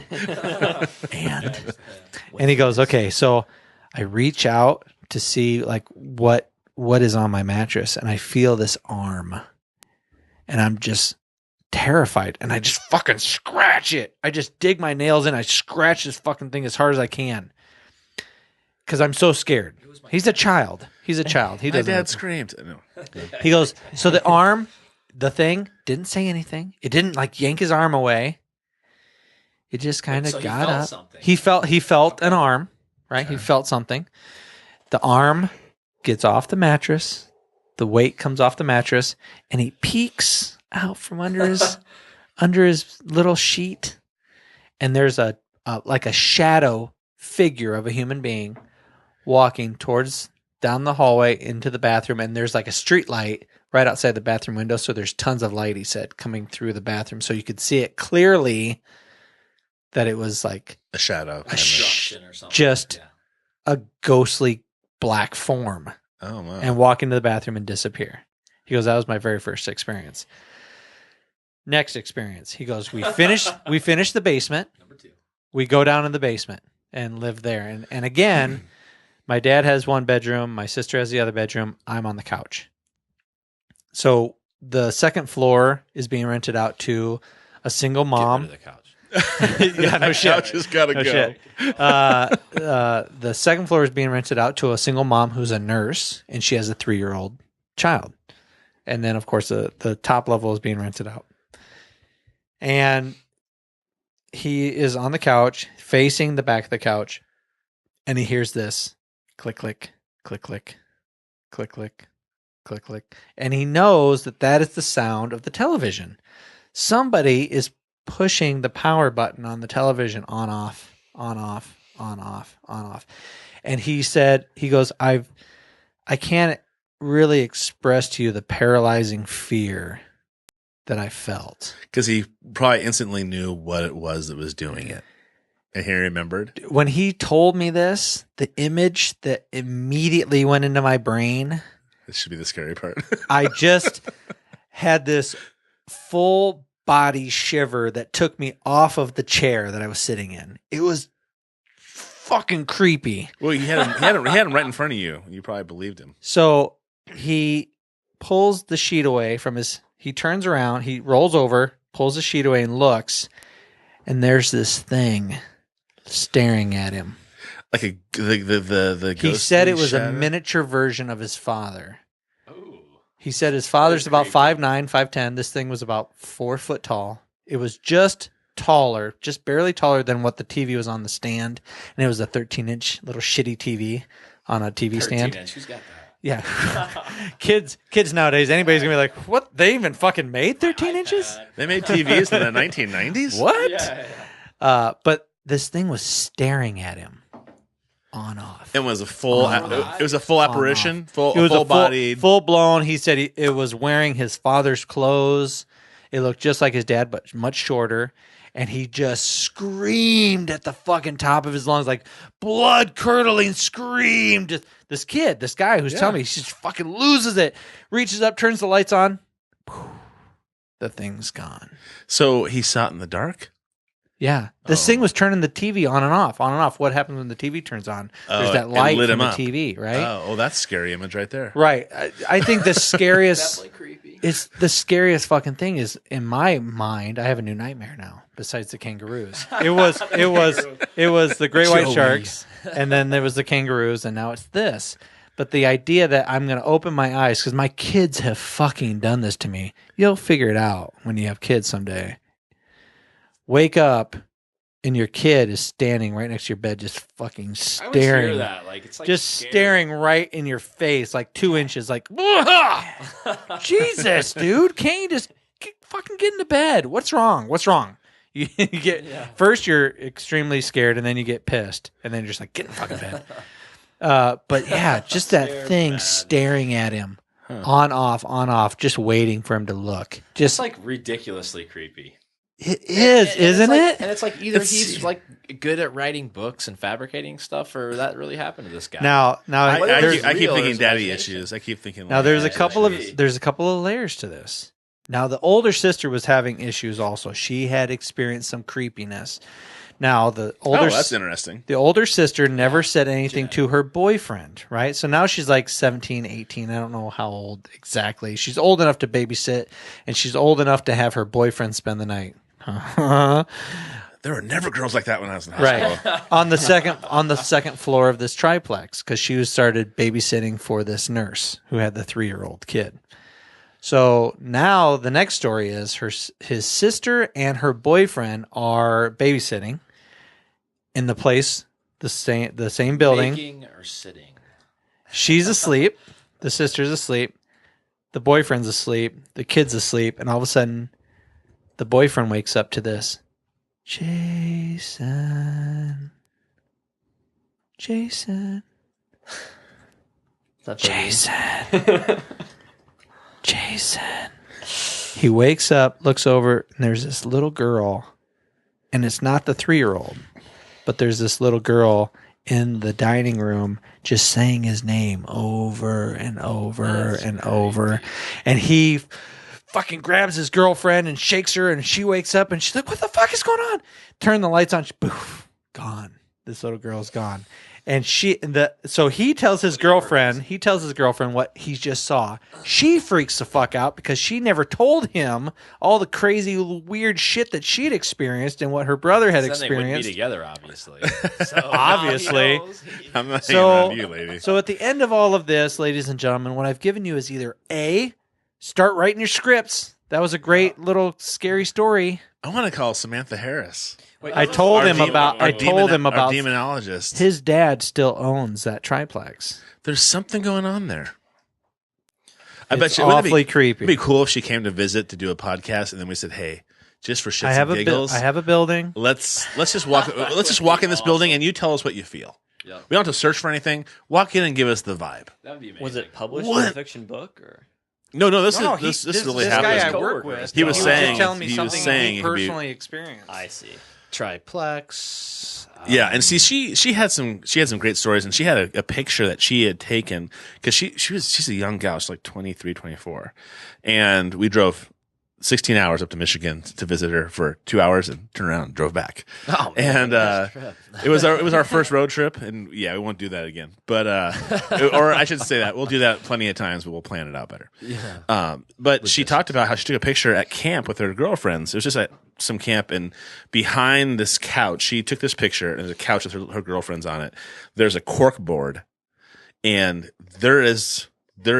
he goes, okay. So I reach out to see like what is on my mattress, and I feel this arm, and I'm just terrified, and I just fucking scratch it. I just dig my nails in. I scratch this fucking thing as hard as I can because I'm so scared. He's a child. He My doesn't. dad screamed. No. He goes, so the arm, the thing didn't say anything. It didn't like yank his arm away. It just kind of got up. Something. He felt an arm, right? He felt something. The arm gets off the mattress. The weight comes off the mattress, and he peeks out from under his little sheet. And there's a shadow figure of a human being walking down the hallway into the bathroom, and there's like a street light right outside the bathroom window, so there's tons of light, he said, coming through the bathroom, so you could see it clearly that it was like A shadow. or something. just a ghostly black form, Oh, wow. and walk into the bathroom and disappear. He goes, that was my very first experience. Next experience, he goes, we finished the basement. Number 2. We go down in the basement and live there, and again, my dad has 1 bedroom, my sister has the other bedroom, I'm on the couch. So the 2nd floor is being rented out to a single mom. Get rid of the couch. Yeah, no shit. Couch has got to No go. shit. The 2nd floor is being rented out to a single mom who's a nurse, and she has a 3-year-old child. And then, of course, the top level is being rented out. And he is on the couch, facing the back of the couch, and he hears this click, click, click, click, click, click, click, click. And he knows that is the sound of the television. Somebody is pushing the power button on the television on, off, on, off, on, off, on, off. And he said, he goes, I can't really express to you the paralyzing fear that I felt. Because he probably instantly knew what it was that was doing it. And he remembered. When he told me this, the image that immediately went into my brain, This should be the scary part. I just had this full body shiver that took me off of the chair that I was sitting in. It was fucking creepy. Well, he had him right in front of you. You probably believed him. So he pulls the sheet away from he turns around, he rolls over, pulls the sheet away and looks, and there's this thing staring at him. Like the He said it was shadow? a miniature version of his father. Ooh. He said his father's about 5'9", 5'10". This thing was about 4 foot tall. It was just taller, just barely taller than what the TV was on the stand. And it was a 13-inch little shitty TV on a TV stand. 13-inch. Who's got that? Yeah. Kids nowadays, anybody's going to be like, what? They even fucking made 13 inches? They made TVs in the 1990s? What? Yeah. But this thing was staring at him on off. It was a full it was a full apparition, It was full bodied. full blown. He said it was wearing his father's clothes. It looked just like his dad, but much shorter. And he just screamed at the fucking top of his lungs, like blood curdling scream. Just this guy who's telling me, he just fucking loses it. Reaches up, turns the lights on, the thing's gone. So he saw it in the dark? Yeah. This thing was turning the TV on and off, on and off. What happens when the TV turns on? There's that light lit from him the up. TV, right? Oh, that's a scary image right there. Right. I think the scariest... Definitely creepy. It's the scariest fucking thing is in my mind. I have a new nightmare now. Besides the kangaroos, it was the great white sharks, and then there was the kangaroos, and now it's this. But the idea that I'm going to open my eyes because my kids have fucking done this to me. You'll figure it out when you have kids someday. Wake up, and your kid is standing right next to your bed, just fucking staring. I always hear that. Like, it's like Just scary. staring right in your face, like 2 inches, like, Jesus, dude, can't you just fucking get into bed? What's wrong? What's wrong? You get first, you're extremely scared, and then you get pissed, and then you're just like, get in the fucking bed. But yeah, just that thing staring at him, on, off, just waiting for him to look. Just It's like ridiculously creepy. it is, isn't it? And it's like either he's like good at writing books and fabricating stuff, or that really happened to this guy. Now, I keep real or thinking is daddy imagination? issues. I keep thinking. Now there's a Yeah, couple actually. of layers to this. Now the older sister was having issues also. She had experienced some creepiness. Now the older that's interesting. the older sister never said anything to her boyfriend, right? So now she's like 17, 18. I don't know how old exactly. She's old enough to babysit, and she's old enough to have her boyfriend spend the night. There were never girls like that when I was in high school. Right. on the second floor of this triplex, because she started babysitting for this nurse who had the 3-year-old kid. So now the next story is his sister and her boyfriend are babysitting in the place, the same building. Waking or sitting. She's asleep, the sister's asleep, the boyfriend's asleep, the kid's asleep, and all of a sudden the boyfriend wakes up to this. Jason. Is that Jason. He wakes up, looks over, and there's this little girl, and it's not the 3-year-old, but there's this little girl in the dining room just saying his name over and over and over. And he fucking grabs his girlfriend and shakes her, and she wakes up and she's like, what the fuck is going on? Turn the lights on. Boof, gone. This little girl's gone. And so he tells his girlfriend what he just saw. She freaks the fuck out because she never told him all the crazy weird shit that she'd experienced and what her brother had Then they wouldn't be experienced. together, obviously. So Obviously. now he knows. I'm not hanging So, around you, lady. so at the end of all of this, ladies and gentlemen, what I've given you is either A, start writing your scripts. That was a great little scary story. I want to call Samantha Harris. I told him about our demonologist. his dad still owns that triplex. There's something going on there. I It's bet you wouldn't it awfully creepy. It'd be cool if she came to visit to do a podcast, and then we said, "Hey, just for shits I have and giggles, I have a building. let's just walk. Let's just walk in this building, and you tell us what you feel. Yeah. We don't have to search for anything. Walk in and give us the vibe. That would be amazing. Was it published What? in a fiction book or? No, this No, is this really this happened. guy I His work coworker. with. He was just saying- telling me he was something saying he it'd be- personally experienced. I see. Triplex. Yeah, and see, she had some great stories, and she had a picture that she had taken because she's a young gal, she's like 23, 24, and we drove 16 hours up to Michigan to visit her for 2 hours and turned around and drove back. Oh, And it was our first road trip, and yeah, we won't do that again. But or I should say that we'll do that plenty of times, but we'll plan it out better. Yeah. But she talked about how she took a picture at camp with her girlfriends. It was just at some camp, and behind this couch, she took this picture, and there's a couch with her girlfriends on it. There's a cork board, and there is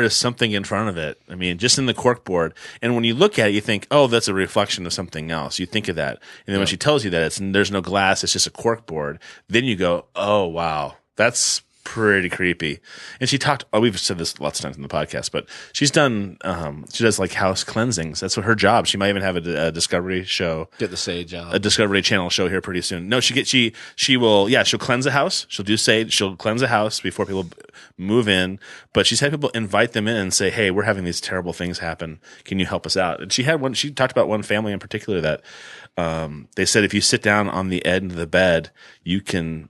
something in front of it. I mean, just in the cork board. And when you look at it, you think, oh, that's a reflection of something else. You think of that. And then when she tells you that there's no glass, it's just a cork board, then you go, oh, wow, that's pretty creepy. And she talked, we've said this lots of times in the podcast, but she does like house cleansings. That's what her job. She might even have a Discovery show. Get the sage out. A Discovery Channel show here pretty soon. No, she'll cleanse a house. She'll do sage. She'll cleanse a house before people move in. But she's had people invite them in and say, "Hey, we're having these terrible things happen. Can you help us out?" And she talked about one family in particular that they said if you sit down on the end of the bed, you can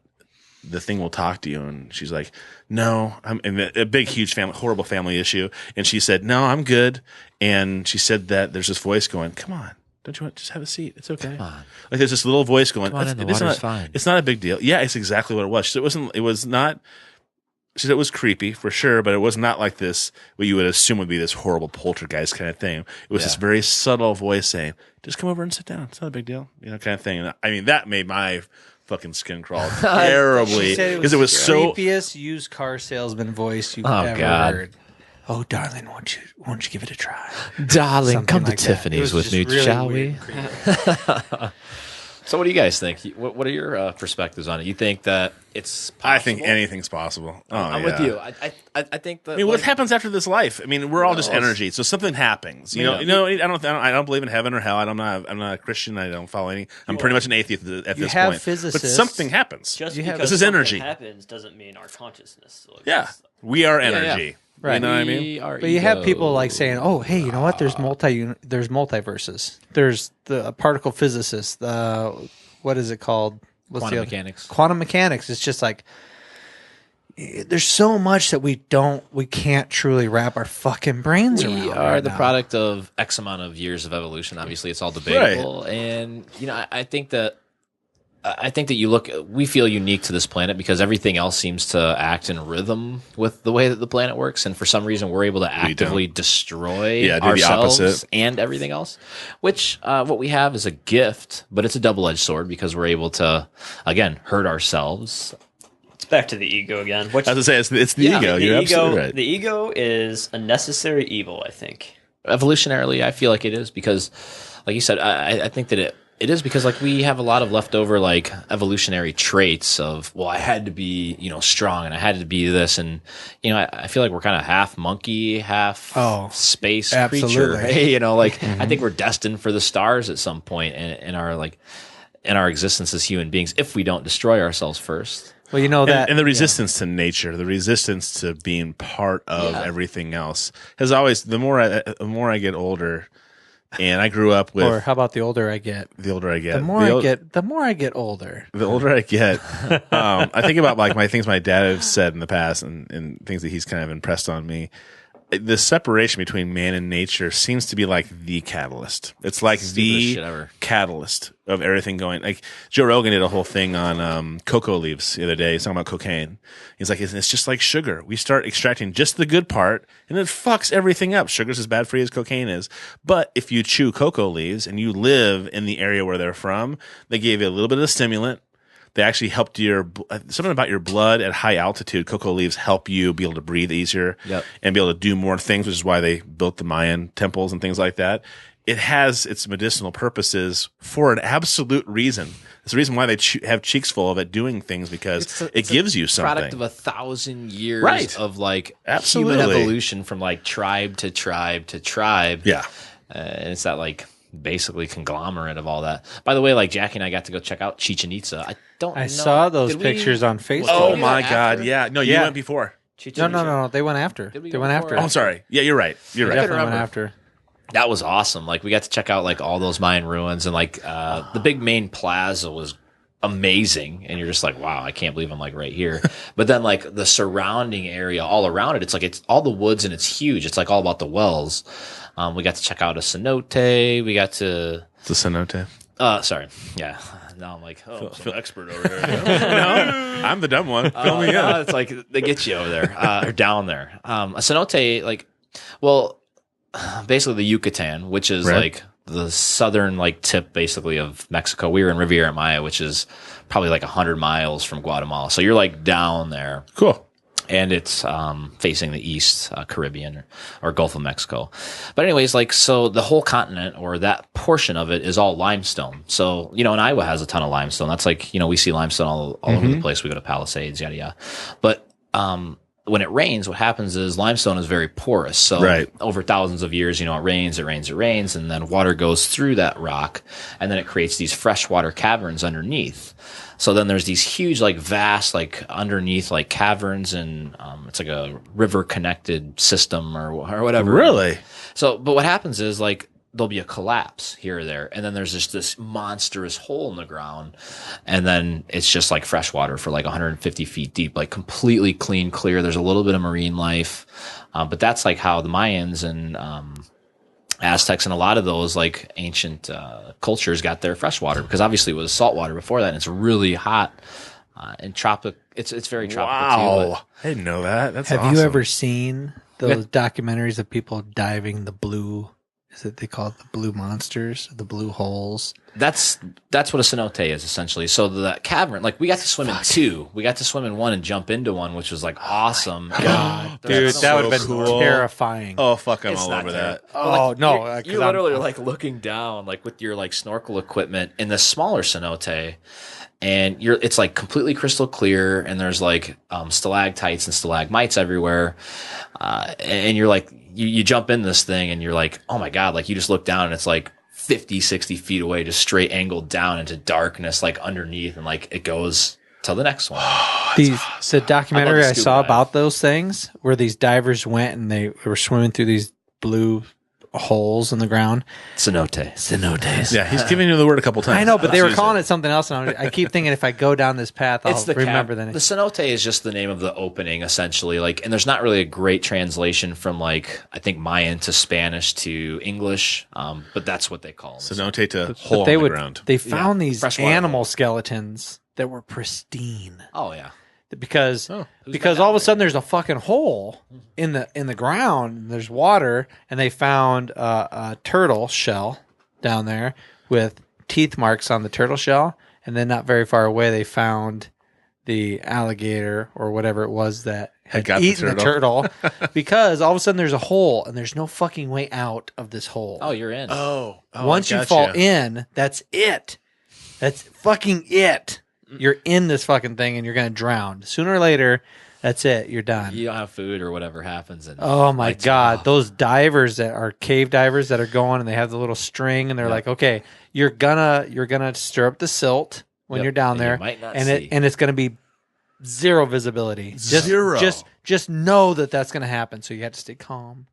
the thing will talk to you. And she's like, no, I'm in a big, huge horrible family issue. And she said, no, I'm good. And she said that there's this voice going, come on, don't you want just have a seat? It's okay. Come on. Like there's this little voice going, Come on in, the water's fine. It's not a big deal. Yeah, it's exactly what it was. She said it was not. She said it was creepy for sure, but it was not like this, what you would assume would be this horrible poltergeist kind of thing. It was this very subtle voice saying, just come over and sit down. It's not a big deal, kind of thing. And I mean, that made my fucking skin crawl terribly because it was so creepiest used car salesman voice you've ever heard. Oh, darling, won't you give it a try? Darling, Something come like to that. Tiffany's It was with me, just really shall weird we? and creepy. So what do you guys think? What are your perspectives on it? You think that it's possible? I think anything's possible. Oh, I'm with you. I think that. I mean, what happens after this life? I mean, we're all just energy. So something happens. You know. I don't believe in heaven or hell. I'm not a Christian. I don't follow any. I'm pretty much an atheist at this have point. physicists. But something happens. Just You have- because This is something energy. happens doesn't mean our consciousness. Yeah, we are energy. Right. You know what I mean? But you have people like saying, "Oh, hey, you know what? There's multiverses. There's the particle physicists. What is it called? Quantum mechanics. Quantum mechanics. It's just like there's so much that we can't truly wrap our fucking brains around. We are right the now. product of X amount of years of evolution. Obviously, it's all debatable, and I think that we feel unique to this planet because everything else seems to act in rhythm with the way that the planet works. And for some reason, we're able to actively destroy do the ourselves opposite. and everything else, which what we have is a gift, but it's a double-edged sword because we're able to, again, hurt ourselves. It's back to the ego again. Which, I was to say, it's the ego. You're absolutely right. The ego is a necessary evil, I think. Evolutionarily, I feel like it is because, like you said, I think that it is because like we have a lot of leftover like evolutionary traits of, well, I had to be, strong and I had to be this. And, I feel like we're kind of half monkey, half space absolutely. creature. I think we're destined for the stars at some point in our existence as human beings if we don't destroy ourselves first. Well, you know that, and the resistance to nature, the resistance to being part of everything else has always. The more I get older, and I grew up with. or how about the older I get? The older I get, The more I get older. The older I get, I think about like my things my dad has said in the past, and things that he's kind of impressed on me. The separation between man and nature seems to be like the catalyst. It's like Stupidest shit ever. Catalyst of everything going. Like Joe Rogan did a whole thing on cocoa leaves the other day. He's talking about cocaine. He's like, it's just like sugar. We start extracting just the good part, and it fucks everything up. Sugar's as bad for you as cocaine is. But if you chew cocoa leaves and you live in the area where they're from, they gave you a little bit of stimulant. They actually helped something about your blood at high altitude. Cocoa leaves help you be able to breathe easier and be able to do more things, which is why they built the Mayan temples and things like that. It has its medicinal purposes for an absolute reason. It's the reason why they have cheeks full of it doing things because it gives you something. Product of 1,000 years of like human evolution from like tribe to tribe to tribe. Yeah. And it's that like basically conglomerate of all that. By the way, like Jackie and I got to go check out Chichen Itza. I saw those pictures on Facebook. Oh my God. Yeah. No, you went before. No. They went after. They went after. Oh, I'm sorry. Yeah, you're right. You're right. Definitely went after. That was awesome. Like we got to check out like all those Mayan ruins and like the big main plaza was amazing. And you're just like, wow, I can't believe I'm like right here. But then like the surrounding area all around it, it's all the woods and it's huge. It's like all about the wells. We got to check out a cenote. We got to The cenote. Sorry. Yeah. Now I'm like, Phil expert over there. No, I'm the dumb one. Fill me in. It's like they get you over there or down there. A cenote, like, well, basically the Yucatan, which is like the southern like tip basically of Mexico. We were in Riviera Maya, which is probably like 100 miles from Guatemala. So you're like down there. Cool. And it's facing the East Caribbean or Gulf of Mexico. But anyways, like, so the whole continent or that portion of it is all limestone. So, and Iowa has a ton of limestone. That's like, we see limestone all over the place. We go to Palisades, yada, yada. But when it rains, what happens is limestone is very porous. So over thousands of years, it rains, and then water goes through that rock, and then it creates these freshwater caverns underneath. So then there's these huge, like vast, like underneath, like caverns, and it's like a river connected system or whatever. Really? So, but what happens is like there'll be a collapse here or there, and then there's just this monstrous hole in the ground, and then it's just like fresh water for like 150 feet deep, like completely clean, clear. There's a little bit of marine life, but that's like how the Mayans and Aztecs and a lot of those like ancient cultures got their fresh water, because obviously it was salt water before that, and it's really hot and tropic. It's very tropical too. I didn't know that. That's Have awesome. you ever seen those documentaries of people diving the blue? Is it they call it the blue monsters, the blue holes? That's what a cenote is essentially. So the cavern, like we got to swim in two. We got to swim in one and jump into one, which was like awesome. God, Dude, dude, that would have been cool. terrifying. Oh, fuck, I'm It's all not over that. Oh, no, You're 'cause I'm- literally like looking down, like with your like snorkel equipment in the smaller cenote, and it's like completely crystal clear, and there's like stalactites and stalagmites everywhere, and you're like you jump in this thing and you're like, oh my god, like you just look down and it's like 50, 60 feet away, just straight angled down into darkness, like underneath, and like it goes to the next one. The documentary I love I the saw scuba dive. about those things, where these divers went and they were swimming through these blue holes in the ground. Cenotes. Yeah, he's giving you the word a couple times. I know, but they were Use calling it something else, and I keep thinking if I go down this path, I'll It's the remember the the name. cenote is just the name of the opening essentially, like, and there's not really a great translation from like I think Mayan to Spanish to English, but that's what they call them. Cenote to But hole they in the would. ground. They found these freshwater animal hole. skeletons that were pristine. Oh yeah. Because Who's because been all of down a sudden there's a fucking hole in the ground, and there's water, and they found a turtle shell down there with teeth marks on the turtle shell, and then not very far away they found the alligator or whatever it was that had got the eaten the turtle because all of a sudden there's a hole and there's no fucking way out of this hole. Oh, you're in. Oh, Once you fall in, that's it. That's fucking it. You're in this fucking thing and you're going to drown. Sooner or later, that's it. You're done. You don't have food or whatever happens. And Oh my lights God. off. Those divers that are cave divers that are going and they have the little string and they're like, okay, you're gonna stir up the silt when Yep. you're down And you there. might not and see. it's gonna be zero visibility. Zero. Just know that that's gonna happen. So you have to stay calm.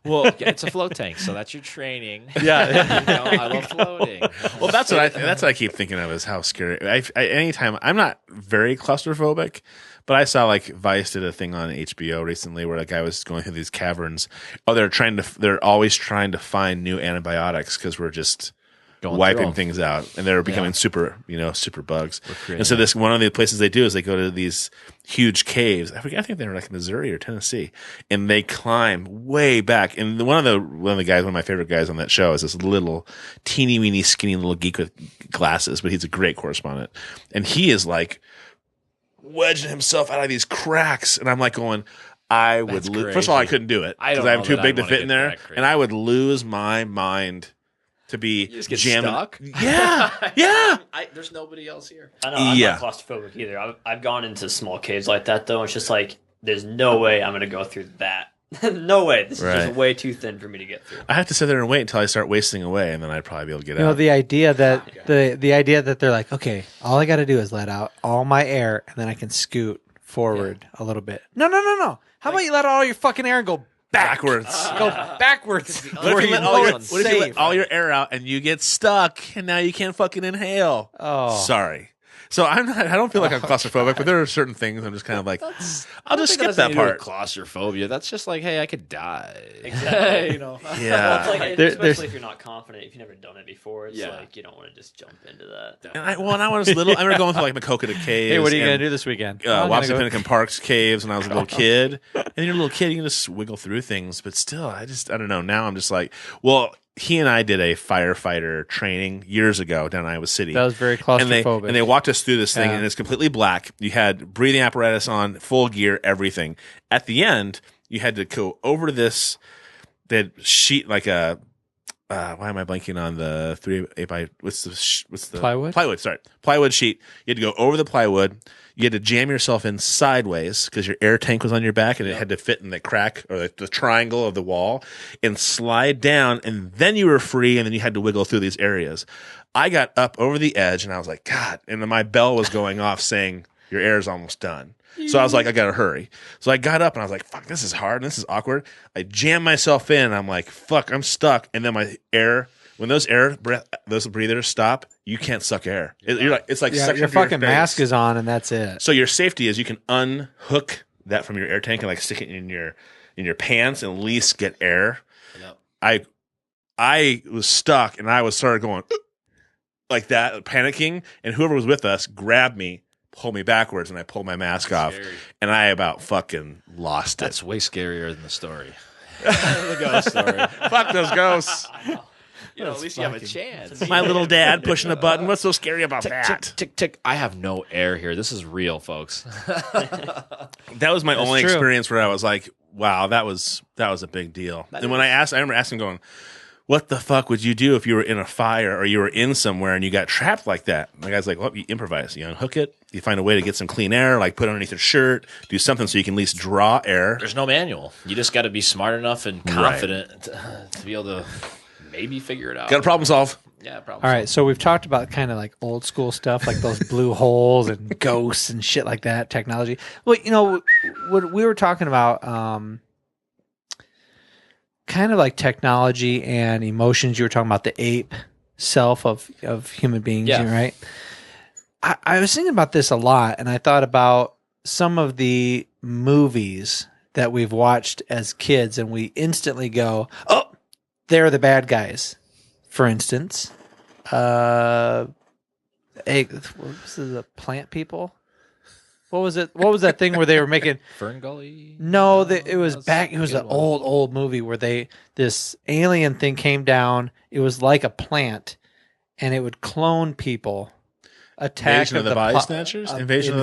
Well, Yeah, it's a float tank, so that's your training. yeah. You know, I love floating. Well, that's what I keep thinking of is how scary. Anytime I'm not very claustrophobic, but I saw like Vice did a thing on HBO recently where a guy was going through these caverns. Oh, they're always trying to find new antibiotics because we're just Going through wiping them. things out, and they're becoming super bugs. creating And so this one of the places they do is they go to these huge caves. I think they were like Missouri or Tennessee, and they climb way back. And one of my favorite guys on that show is this little teeny weeny skinny little geek with glasses, but he's a great correspondent, and he is like wedging himself out of these cracks, and I'm like going. I would That's first of all, I crazy. couldn't do it I because don't I'm know too that big I'd to wanna fit get in there, that crazy. and I would lose my mind to be You just get jamming. stuck? Yeah, yeah. There's nobody else here. I know I'm Yeah. not claustrophobic either. I've gone into small caves like that though. It's just like there's no way I'm gonna go through that. No way. This is Right. just way too thin for me to get through. I have to sit there and wait until I start wasting away, and then I'd probably be able to get You know, out. the idea that the idea that they're like, okay, all I got to do is let out all my air, and then I can scoot forward a little bit. No. How about you let out all your fucking air and go Backwards. go backwards? What where if you you let know all your, it's what if you let safe? all your air out and you get stuck, and now you can't fucking inhale? Oh. Sorry. So I don't feel like I'm claustrophobic, but there are certain things I'm just kind of like, I'll just skip that part. Claustrophobia. That's just like, hey, I could die. Exactly. You know. Well, Yeah. it's like, There- especially there's- if you're not confident, if you've never done it before, it's Yeah. like you don't want to just jump into that. When I was little, I remember going through like Makokata Caves. Hey, what are you and, going to do this weekend? I'm gonna go- Wapsipinicon Park's caves when I was a little kid. And you're a little kid, you can just wiggle through things. But still, I don't know. Now I'm just like, well, he and I did a firefighter training years ago down in Iowa City. That was very and they claustrophobic. walked us through this thing, Yeah. and it's completely black. You had breathing apparatus on, full gear, everything. At the end, you had to go over this. They had sheet like a. Why am I blanking on the 3/8 by what's the Plywood? Plywood sheet. You had to go over the plywood. You had to jam yourself in sideways because your air tank was on your back and it had to fit in the crack or the triangle of the wall and slide down, and then you were free, and then you had to wiggle through these areas. I got up over the edge and I was like, God, and then my bell was going off saying, your air is almost done. So I was like, I got to hurry. So I got up and I was like, fuck, this is hard. This is awkward. I jammed myself in. I'm like, fuck, I'm stuck. And then my air, when those breathers stop, you can't suck air. It's like suction your to your fucking face. mask is on and that's it. So your safety is you can unhook that from your air tank and like stick it in your pants and at least get air. Yep. I was stuck and I started going like that, panicking, and whoever was with us grabbed me, pulled me backwards, and I pulled my mask off, and I about fucking lost it. That's way scarier than the story. The ghost story. Fuck those ghosts. You know, at least you have a chance. My little dad pushing a button. What's so scary about Tick, that? tick, tick, tick. I have no air here. This is real, folks. That was my only true. experience where I was like, wow, that was a big deal. And when I remember asking, going, what the fuck would you do if you were in a fire or you were in somewhere and you got trapped like that? And the guy's like, well, you improvise. You unhook it. You find a way to get some clean air, like put it underneath your shirt, do something so you can at least draw air. There's no manual. You just got to be smart enough and confident to be able to maybe figure it out. Got to problem solve. Yeah, problem. All right, so we've talked about kind of like old school stuff, like those blue holes and ghosts and shit like that, technology. Well, you know, what we were talking about, kind of like technology and emotions. You were talking about the ape self of human beings, right? I was thinking about this a lot, and I thought about some of the movies that we've watched as kids, and we instantly go, oh, they're the bad guys. For instance, what was the plant people? What was it? What was that thing where they were making Fern Gully? No, it was back. It was an old movie where this alien thing came down. It was like a plant, and it would clone people. Invasion of the Body Snatchers? Invasion of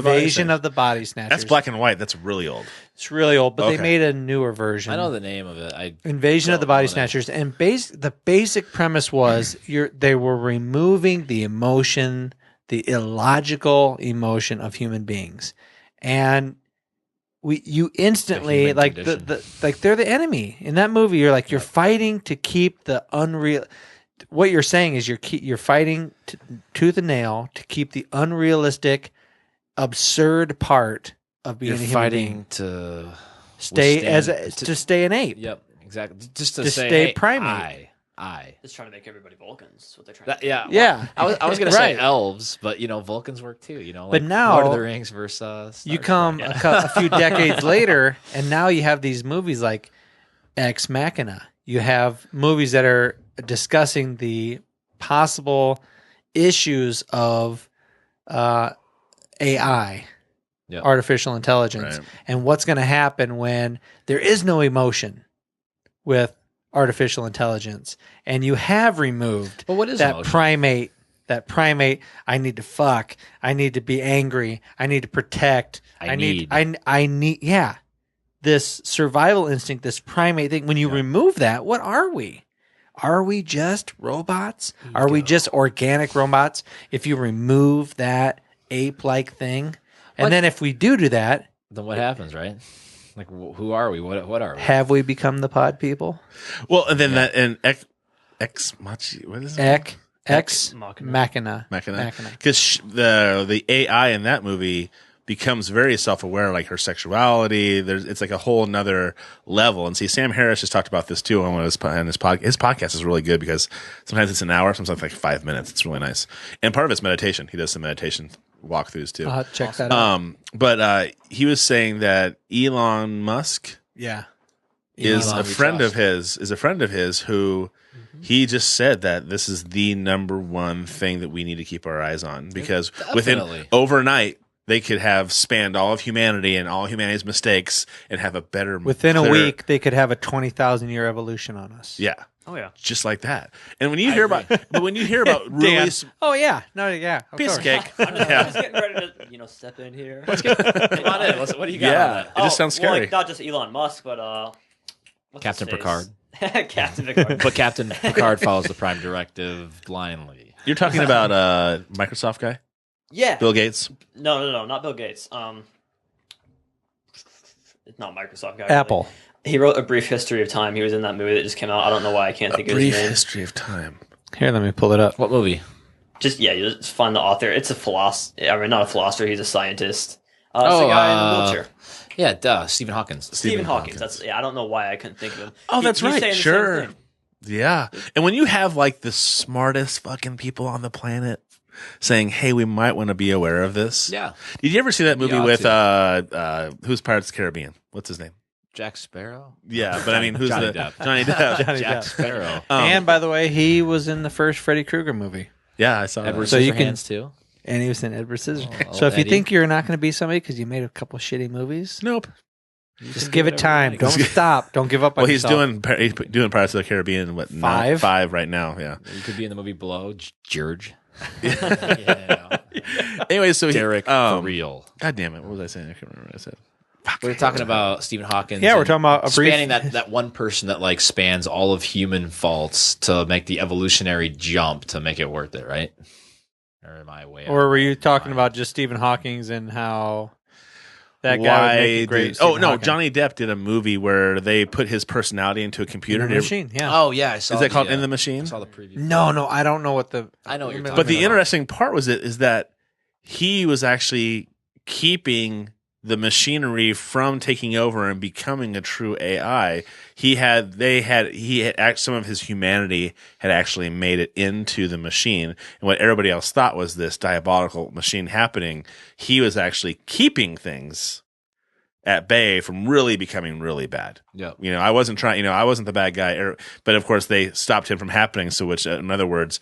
the Body Snatchers. That's black and white. That's really old. It's really old, but Okay. they made a newer version. I know the name of it. Invasion of the Body Snatchers, and the basic premise was they were removing the emotion, the illogical emotion of human beings, and you instantly like like they're the enemy in that movie. You're like you're fighting to keep the unreal. What you're saying is you're fighting tooth and nail to keep the unrealistic, absurd part of being a human being. To stay to stay an ape. Yep, exactly. Just to stay say, hey, primate. I. Just trying to make everybody Vulcans. That's what they're trying to do. Yeah. I was going to Right. say elves, but Vulcans work too. Like But now Lord of the Rings versus you come a few decades later, and now you have these movies like Ex Machina. You have movies that are discussing the possible issues of AI, artificial intelligence, and what's going to happen when there is no emotion with artificial intelligence, and you have removed what is that emotion? primate. That primate, I need to fuck. I need to be angry. I need to protect. I need. Yeah, this survival instinct, this primate thing. When you remove that, what are we? Are we just robots? Are we just organic robots? If you remove that ape-like thing, and then if we do that, then what happens, right? Like, who are we? What are we? have we become the pod people? Well, and then that and Ex Machi, what is it? Ex Machina. Because the AI in that movie becomes very self-aware, like her sexuality. It's like a whole nother level. And see, Sam Harris just talked about this too on his podcast. His podcast is really good because sometimes it's an hour, sometimes like 5 minutes. It's really nice. And part of it's meditation. He does some meditation walkthroughs too. I'll check that out. But he was saying that Elon Musk is a friend of his who he just said that this is the number one thing that we need to keep our eyes on, because within overnight they could have spanned all of humanity and all humanity's mistakes and have a better Within a week, they could have a 20,000-year evolution on us. Yeah. Oh yeah. Just like that. And when you hear about really Oh yeah, no, yeah, of piece of course. cake. I'm just getting ready to step in here. Come on in. What do you got? Yeah. On that? It just sounds scary. Well, like, not just Elon Musk, but what's Captain his face? Picard. Captain Picard. But Captain Picard follows the Prime Directive blindly. You're talking about Microsoft guy? Yeah. Bill Gates? No, not Bill Gates. It's not Microsoft guy. Apple. Really. He wrote A Brief History of Time. He was in that movie that just came out. I don't know why I can't think of his Brief name. History of Time. Here, let me pull it up. What movie? You just find the author. It's a philosopher. I mean, not a philosopher. He's a scientist. It's the guy in the wheelchair. Yeah, duh. Stephen Hawkins. Stephen Hawkins. I don't know why I couldn't think of him. Oh, that's He's right. saying the same Sure. thing. Yeah. And when you have like the smartest fucking people on the planet saying, "Hey, we might want to be aware of this." Yeah. Did you ever see that movie ought with to. who's Pirates of the Caribbean? What's his name? Jack Sparrow? Yeah, but I mean, who's Johnny the Depp. Johnny Depp? Johnny Jack Depp. Sparrow. And by the way, he was in the first Freddy Krueger movie, Yeah, I saw Edward that. So you can- Scissorhands too. and he was in Edward Scissorhands. Oh, So if you Eddie. think you're not going to be somebody because you made a couple shitty movies, Nope. just give it time. Don't stop. Don't give up on Well, he's yourself. doing Pirates of the Caribbean. What 5? 5 right now? Yeah. You could be in the movie Below, George. Yeah. Anyway, so Derek for real. God damn it! What was I saying? I can't remember what I said. We were talking about Stephen Hawkins. Yeah, we're and talking about a brief- spanning that one person that like spans all of human faults to make the evolutionary jump to make it worth it, right? Or am I way? Or out? were you talking about just Stephen Hawking's and how that guy would make a great? Oh Stephen no, Hawking? Johnny Depp did a movie where they put his personality into a computer. In the machine. Yeah. Oh yeah, I saw. Is that called the, In the Machine? I saw the preview. No, I don't know what the. I know what you're talking But the about. interesting part is that he was actually keeping the machinery from taking over and becoming a true AI. Some of his humanity had actually made it into the machine, and what everybody else thought was this diabolical machine happening, he was actually keeping things at bay from really becoming really bad. Yeah. I wasn't the bad guy, but of course they stopped him from happening. So, which in other words,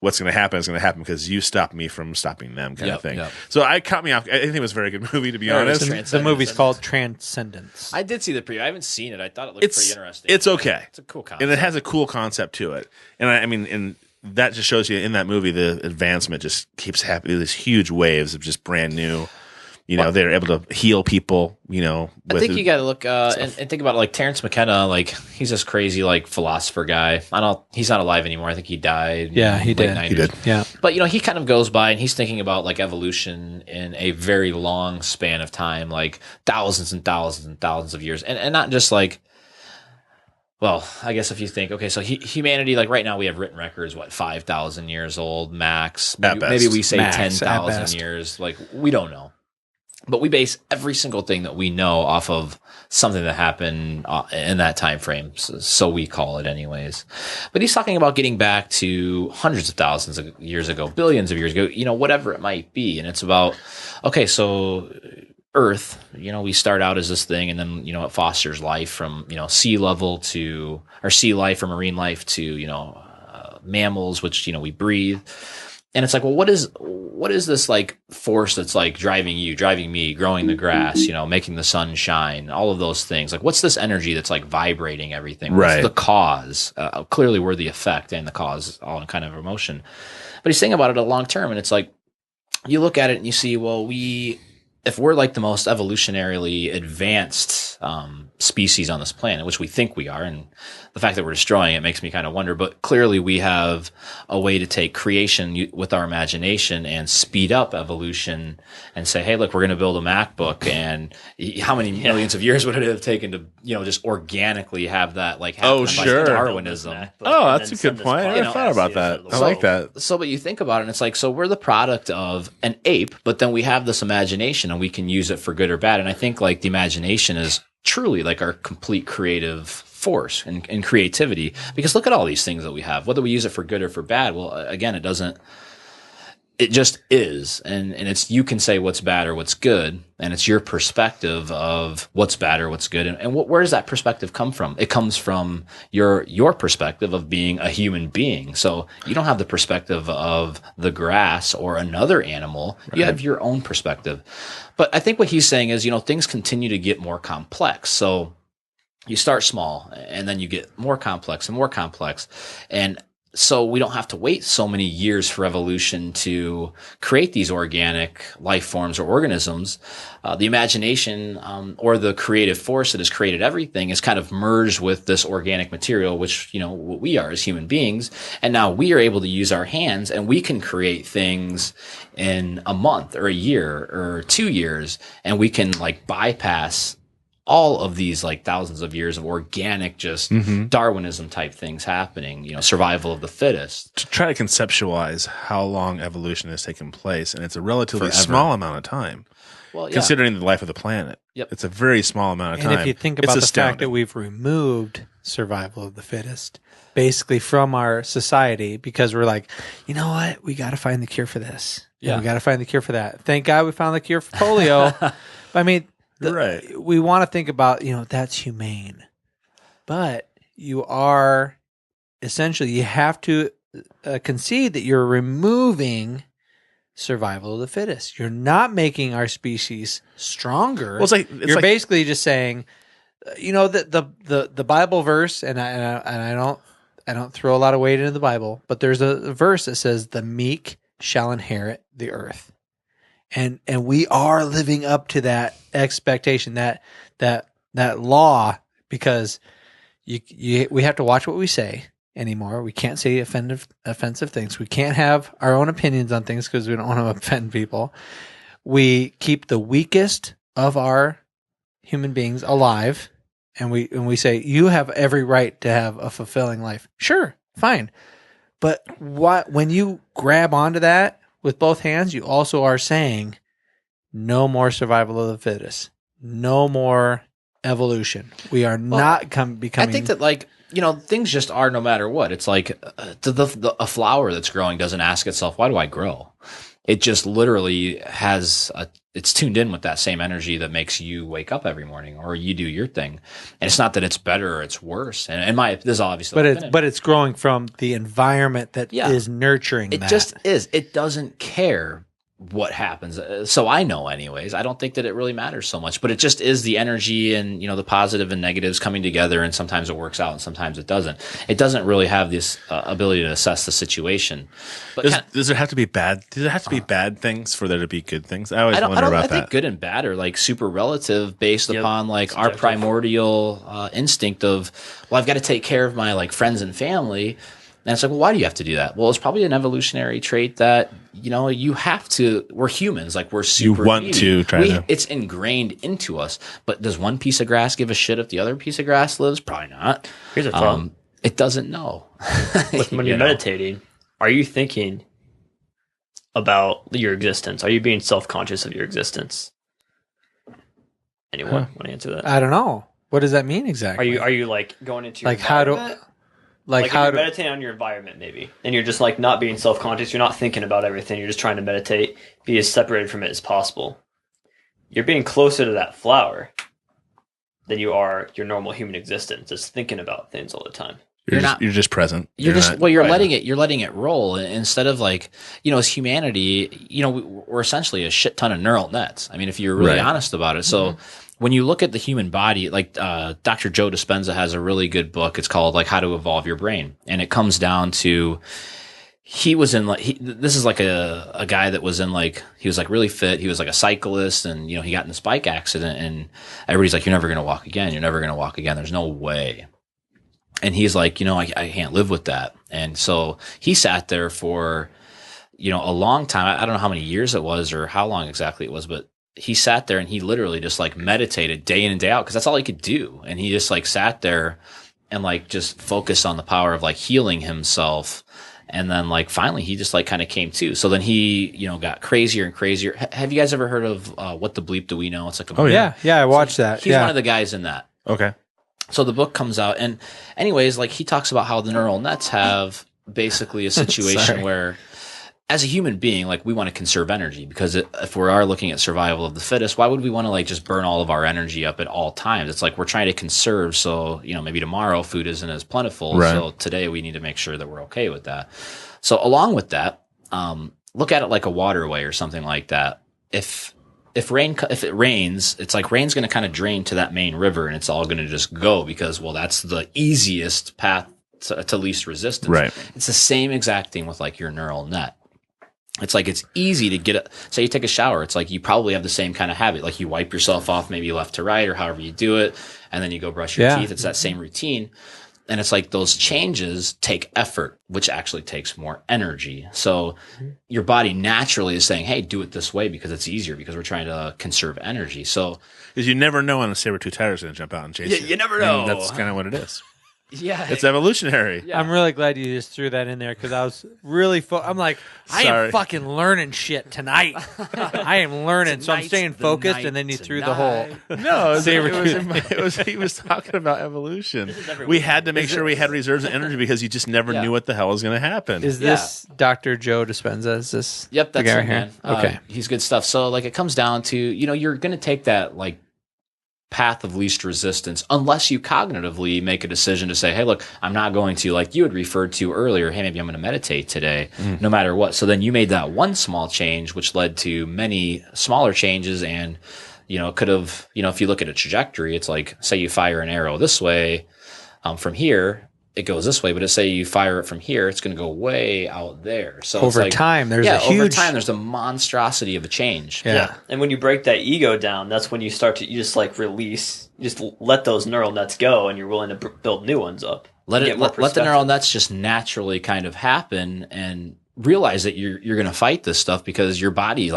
what's going to happen is going to happen because you stopped me from stopping them, kind of thing. Yep. So I caught me off. I think it was a very good movie, to be Very honest. good. The movie's called Transcendence. I did see the preview. I haven't seen it. I thought it looked pretty interesting. It's okay. It's a cool concept. And it has a cool concept to it. And I mean, and that just shows you in that movie, the advancement just keeps happening. These huge waves of just brand new, they're able to heal people, I think you got to look and think about it, like Terrence McKenna. Like he's this crazy like philosopher guy. He's not alive anymore. I think he died. Yeah, he did. 90s. He did. Yeah. But he kind of goes by and he's thinking about like evolution in a very long span of time, like thousands and thousands and thousands of years, and not just like. Well, I guess if you think, okay, so humanity, like right now we have written records, 5,000 years old max. Maybe we say Max, at 10,000 best. years. Like we don't know. But we base every single thing that we know off of something that happened in that time frame. So we call it anyways. But he's talking about getting back to hundreds of thousands of years ago, billions of years ago, whatever it might be. And it's about, okay, so Earth, we start out as this thing and then, it fosters life from, sea level to, or sea life or marine life to, mammals, which, we breathe. And it's like, well, what is this like force that's like driving me, growing the grass, making the sun shine, all of those things? Like, what's this energy that's like vibrating everything? Right. What's the cause? Clearly, we're the effect and the cause, all in kind of emotion. But he's thinking about it a long term, and it's like you look at it and you see, well, if we're like the most evolutionarily advanced species on this planet, which we think we are, and the fact that we're destroying it makes me kind of wonder, but clearly we have a way to take creation with our imagination and speed up evolution and say, hey, look, we're going to build a MacBook, and how many millions of years would it have taken to, just organically have that like happen? Oh, sure. Darwinism. Oh, that's a good point. I never thought about that. I like that. So, but you think about it, and it's like, so we're the product of an ape, but then we have this imagination, and we can use it for good or bad. And I think like the imagination is truly like our complete creative force and creativity, because look at all these things that we have, whether we use it for good or for bad. Well, again, it just is. And it's, you can say what's bad or what's good, and it's your perspective of what's bad or what's good. And where does that perspective come from? It comes from your perspective of being a human being. So you don't have the perspective of the grass or another animal. Right. You have your own perspective. But I think what he's saying is, things continue to get more complex. So you start small and then you get more complex and more complex. And so we don't have to wait so many years for evolution to create these organic life forms or organisms. The imagination or the creative force that has created everything is kind of merged with this organic material, which, what we are as human beings. And now we are able to use our hands, and we can create things in a month or a year or 2 years, and we can like bypass all of these like thousands of years of organic, just Darwinism type things happening, you know, survival of the fittest. To try to conceptualize how long evolution has taken place, and it's a relatively Forever. small amount of time, Well, yeah. considering the life of the planet. Yep. It's a very small amount of time. And if you think about the fact that we've removed survival of the fittest basically from our society because we're like, you know what? We got to find the cure for this. Yeah. We got to find the cure for that. Thank God we found the cure for polio. I mean, Right. we want to think about, you know, that's humane. But you are essentially, you have to concede that you're removing survival of the fittest. You're not making our species stronger. Well, it's You're like basically just saying, you know, the Bible verse, and I don't throw a lot of weight into the Bible, but there's a verse that says, "The meek shall inherit the earth," and we are living up to that expectation, that law, because we have to watch what we say anymore. We can't say offensive things. We can't have our own opinions on things because we don't want to offend people. We keep the weakest of our human beings alive, and we say, you have every right to have a fulfilling life. Sure, fine. But when you grab onto that with both hands, you also are saying no more survival of the fittest, no more evolution. We are not becoming. I think that, like, you know, things just are no matter what. It's like a flower that's growing doesn't ask itself, why do I grow? It just literally it's tuned in with that same energy that makes you wake up every morning or you do your thing. And it's not that it's better or it's worse. And this is obviously, but it's growing from the environment that is nurturing it that. just is. It doesn't care what happens. So I know anyways, I don't think that it really matters so much, but it just is the energy and, you know, the positive and negatives coming together, and sometimes it works out and sometimes it doesn't. It doesn't really have this ability to assess the situation. But does it have to be bad? Does it have to be bad things for there to be good things? I always wonder about that. I think good and bad are like super relative based upon like our primordial instinct of, well, I've got to take care of my like friends and family. And it's like, well, why do you have to do that? Well, it's probably an evolutionary trait that, you know, you have to. We're humans, like we're super. You want to try to. It's ingrained into us. But does one piece of grass give a shit if the other piece of grass lives? Probably not. Here's a thought. It doesn't know. When you're meditating, are you thinking about your existence? Are you being self-conscious of your existence? Anyone want to answer that? I don't know. What does that mean exactly? Are you like going into your like how environment? to Like how you're meditating on your environment, maybe, and you're just like not being self-conscious. You're not thinking about everything. You're just trying to meditate, be as separated from it as possible. You're being closer to that flower than you are your normal human existence. Just thinking about things all the time. You're just present. You're letting it roll instead of like, you know, as humanity, you know, we're essentially a shit ton of neural nets. I mean, if you're really honest about it. So when you look at the human body, like Dr. Joe Dispenza has a really good book. It's called like How to Evolve Your Brain. And it comes down to, this is like a guy that was in like, he was like really fit. He was like a cyclist, and, you know, he got in this bike accident, and everybody's like, you're never going to walk again. You're never going to walk again. There's no way. And he's like, you know, I can't live with that. And so he sat there for, you know, a long time. I don't know how many years it was or how long exactly it was, but he sat there and he literally just like meditated day in and day out because that's all he could do. And he just like sat there and like just focused on the power of like healing himself. And then like finally he just like kind of came to. So then he, you know, got crazier and crazier. Have you guys ever heard of What the Bleep Do We Know? It's like I watched that. He's one of the guys in that. Okay. So the book comes out, and anyways, like he talks about how the neural nets have basically a situation where, as a human being, like we want to conserve energy, because if we are looking at survival of the fittest, why would we want to like just burn all of our energy up at all times? It's like we're trying to conserve, so, you know, maybe tomorrow food isn't as plentiful, so today we need to make sure that we're okay with that. So along with that, look at it like a waterway or something like that. If it rains, it's like rain's going to kind of drain to that main river, and it's all going to just go because, well, that's the easiest path to least resistance. Right. It's the same exact thing with like your neural net. It's like it's easy to get say you take a shower. It's like you probably have the same kind of habit. Like you wipe yourself off maybe left to right or however you do it, and then you go brush your teeth. It's that same routine. And it's like those changes take effort, which actually takes more energy. So your body naturally is saying, hey, do it this way because it's easier, because we're trying to conserve energy. So Because you never know when a saber-tooth tiger is going to jump out and chase you. You never know. And that's kind of what it is. Yeah. It's evolutionary. Yeah. I'm really glad you just threw that in there because I was really. I'm like, I Sorry. am fucking learning shit tonight. I am learning, so I'm Tonight's staying the focused. night And then you threw the tonight. whole. No, Saber-tooth. it was he was talking about evolution. We had to make sure we had reserves of energy because you just never Yeah. knew what the hell was going to happen. Is this Dr. Joe Dispenza? Is this? Yep, the that's guy it, right here? man. Okay. He's good stuff. So like it comes down to, you're going to take that like path of least resistance unless you cognitively make a decision to say, hey, look, I'm not going to, like you had referred to earlier, hey, maybe I'm going to meditate today, no matter what. So then you made that one small change, which led to many smaller changes. And, it could have, if you look at a trajectory, it's like, say you fire an arrow this way, from here, it goes this way, but say you fire it from here, it's going to go way out there. So Over it's like, time, there's a over huge. time, there's a monstrosity of a change. Yeah. And when you break that ego down, that's when you start to, you just like release, just let those neural nets go, and you're willing to build new ones up. Let Get more the perspective. neural nets just naturally kind of happen, and realize that you're going to fight this stuff because your body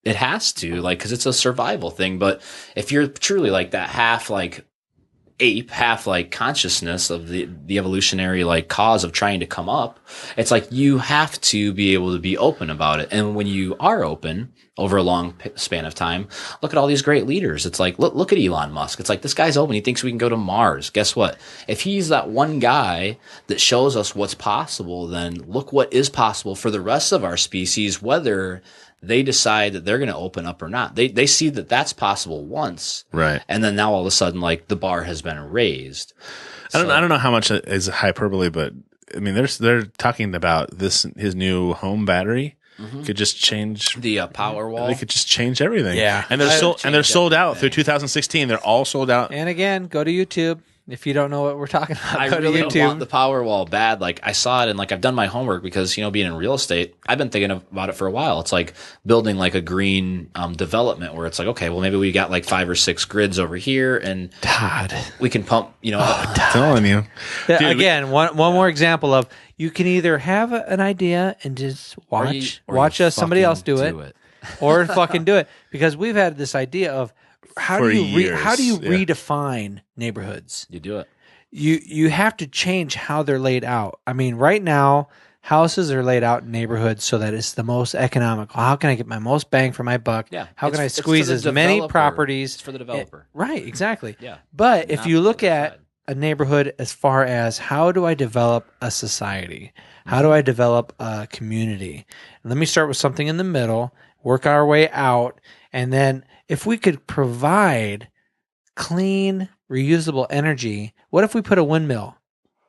it has to, because it's a survival thing. But if you're truly like that half ape, half consciousness of the evolutionary cause of trying to come up, it's like you have to be able to be open about it. And when you are open over a long span of time, look at all these great leaders. It's like, look at Elon Musk. It's like, this guy's open. He thinks we can go to Mars. Guess what? If he's that one guy that shows us what's possible, then look what is possible for the rest of our species, whether they decide that they're going to open up or not. They see that that's possible once. Right. And then now all of a sudden, the bar has been raised. I don't know how much is hyperbole, but I mean, they're talking about his new home battery could just change The Powerwall. They could just change everything. Yeah. and they're sold out through everything. 2016. They're all sold out. And again, go to YouTube. If you don't know what we're talking about, I go really to YouTube. want the Powerwall bad. I saw it, and I've done my homework because, being in real estate, I've been thinking about it for a while. It's like building a green development where it's like, okay, well, maybe we got 5 or 6 grids over here, and Todd. we can pump, I'm telling you. Yeah, Dude, again, one more example of you can either have an idea and just watch somebody else do it, or fucking do it, because we've had this idea of how For do you years, redefine neighborhoods? You do it. You have to change how they're laid out. I mean, right now houses are laid out in neighborhoods so that it's the most economical. How can I get my most bang for my buck? Yeah. How can I It's for squeeze the as many developer. properties? It's for the developer. Right, exactly. Yeah. But if Not you the look other at side. a neighborhood as far as how do I develop a society? How do I develop a community? Let me start with something in the middle, work our way out, and then if we could provide clean, reusable energy, what if we put a windmill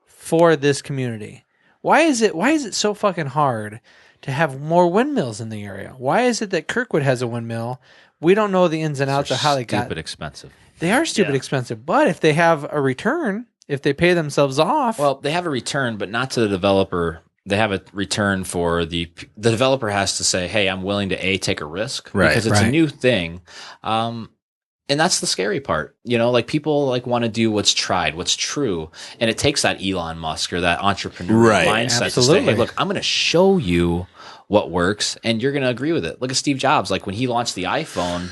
for this community? Why is it so fucking hard to have more windmills in the area? Why is it that Kirkwood has a windmill? We don't know the ins and outs of how they got. Stupid expensive. They are stupid expensive, but if they have a return, if they pay themselves off, Well, they have a return, but not to the developer. They have a return for the developer has to say, hey, I'm willing to take a risk, Right, because it's a right. new thing. And that's the scary part. People want to do what's tried, what's true. And it takes that Elon Musk or that entrepreneurial Right, mindset to say, absolutely. hey, look, I'm going to show you what works and you're going to agree with it. Look at Steve Jobs. When he launched the iPhone,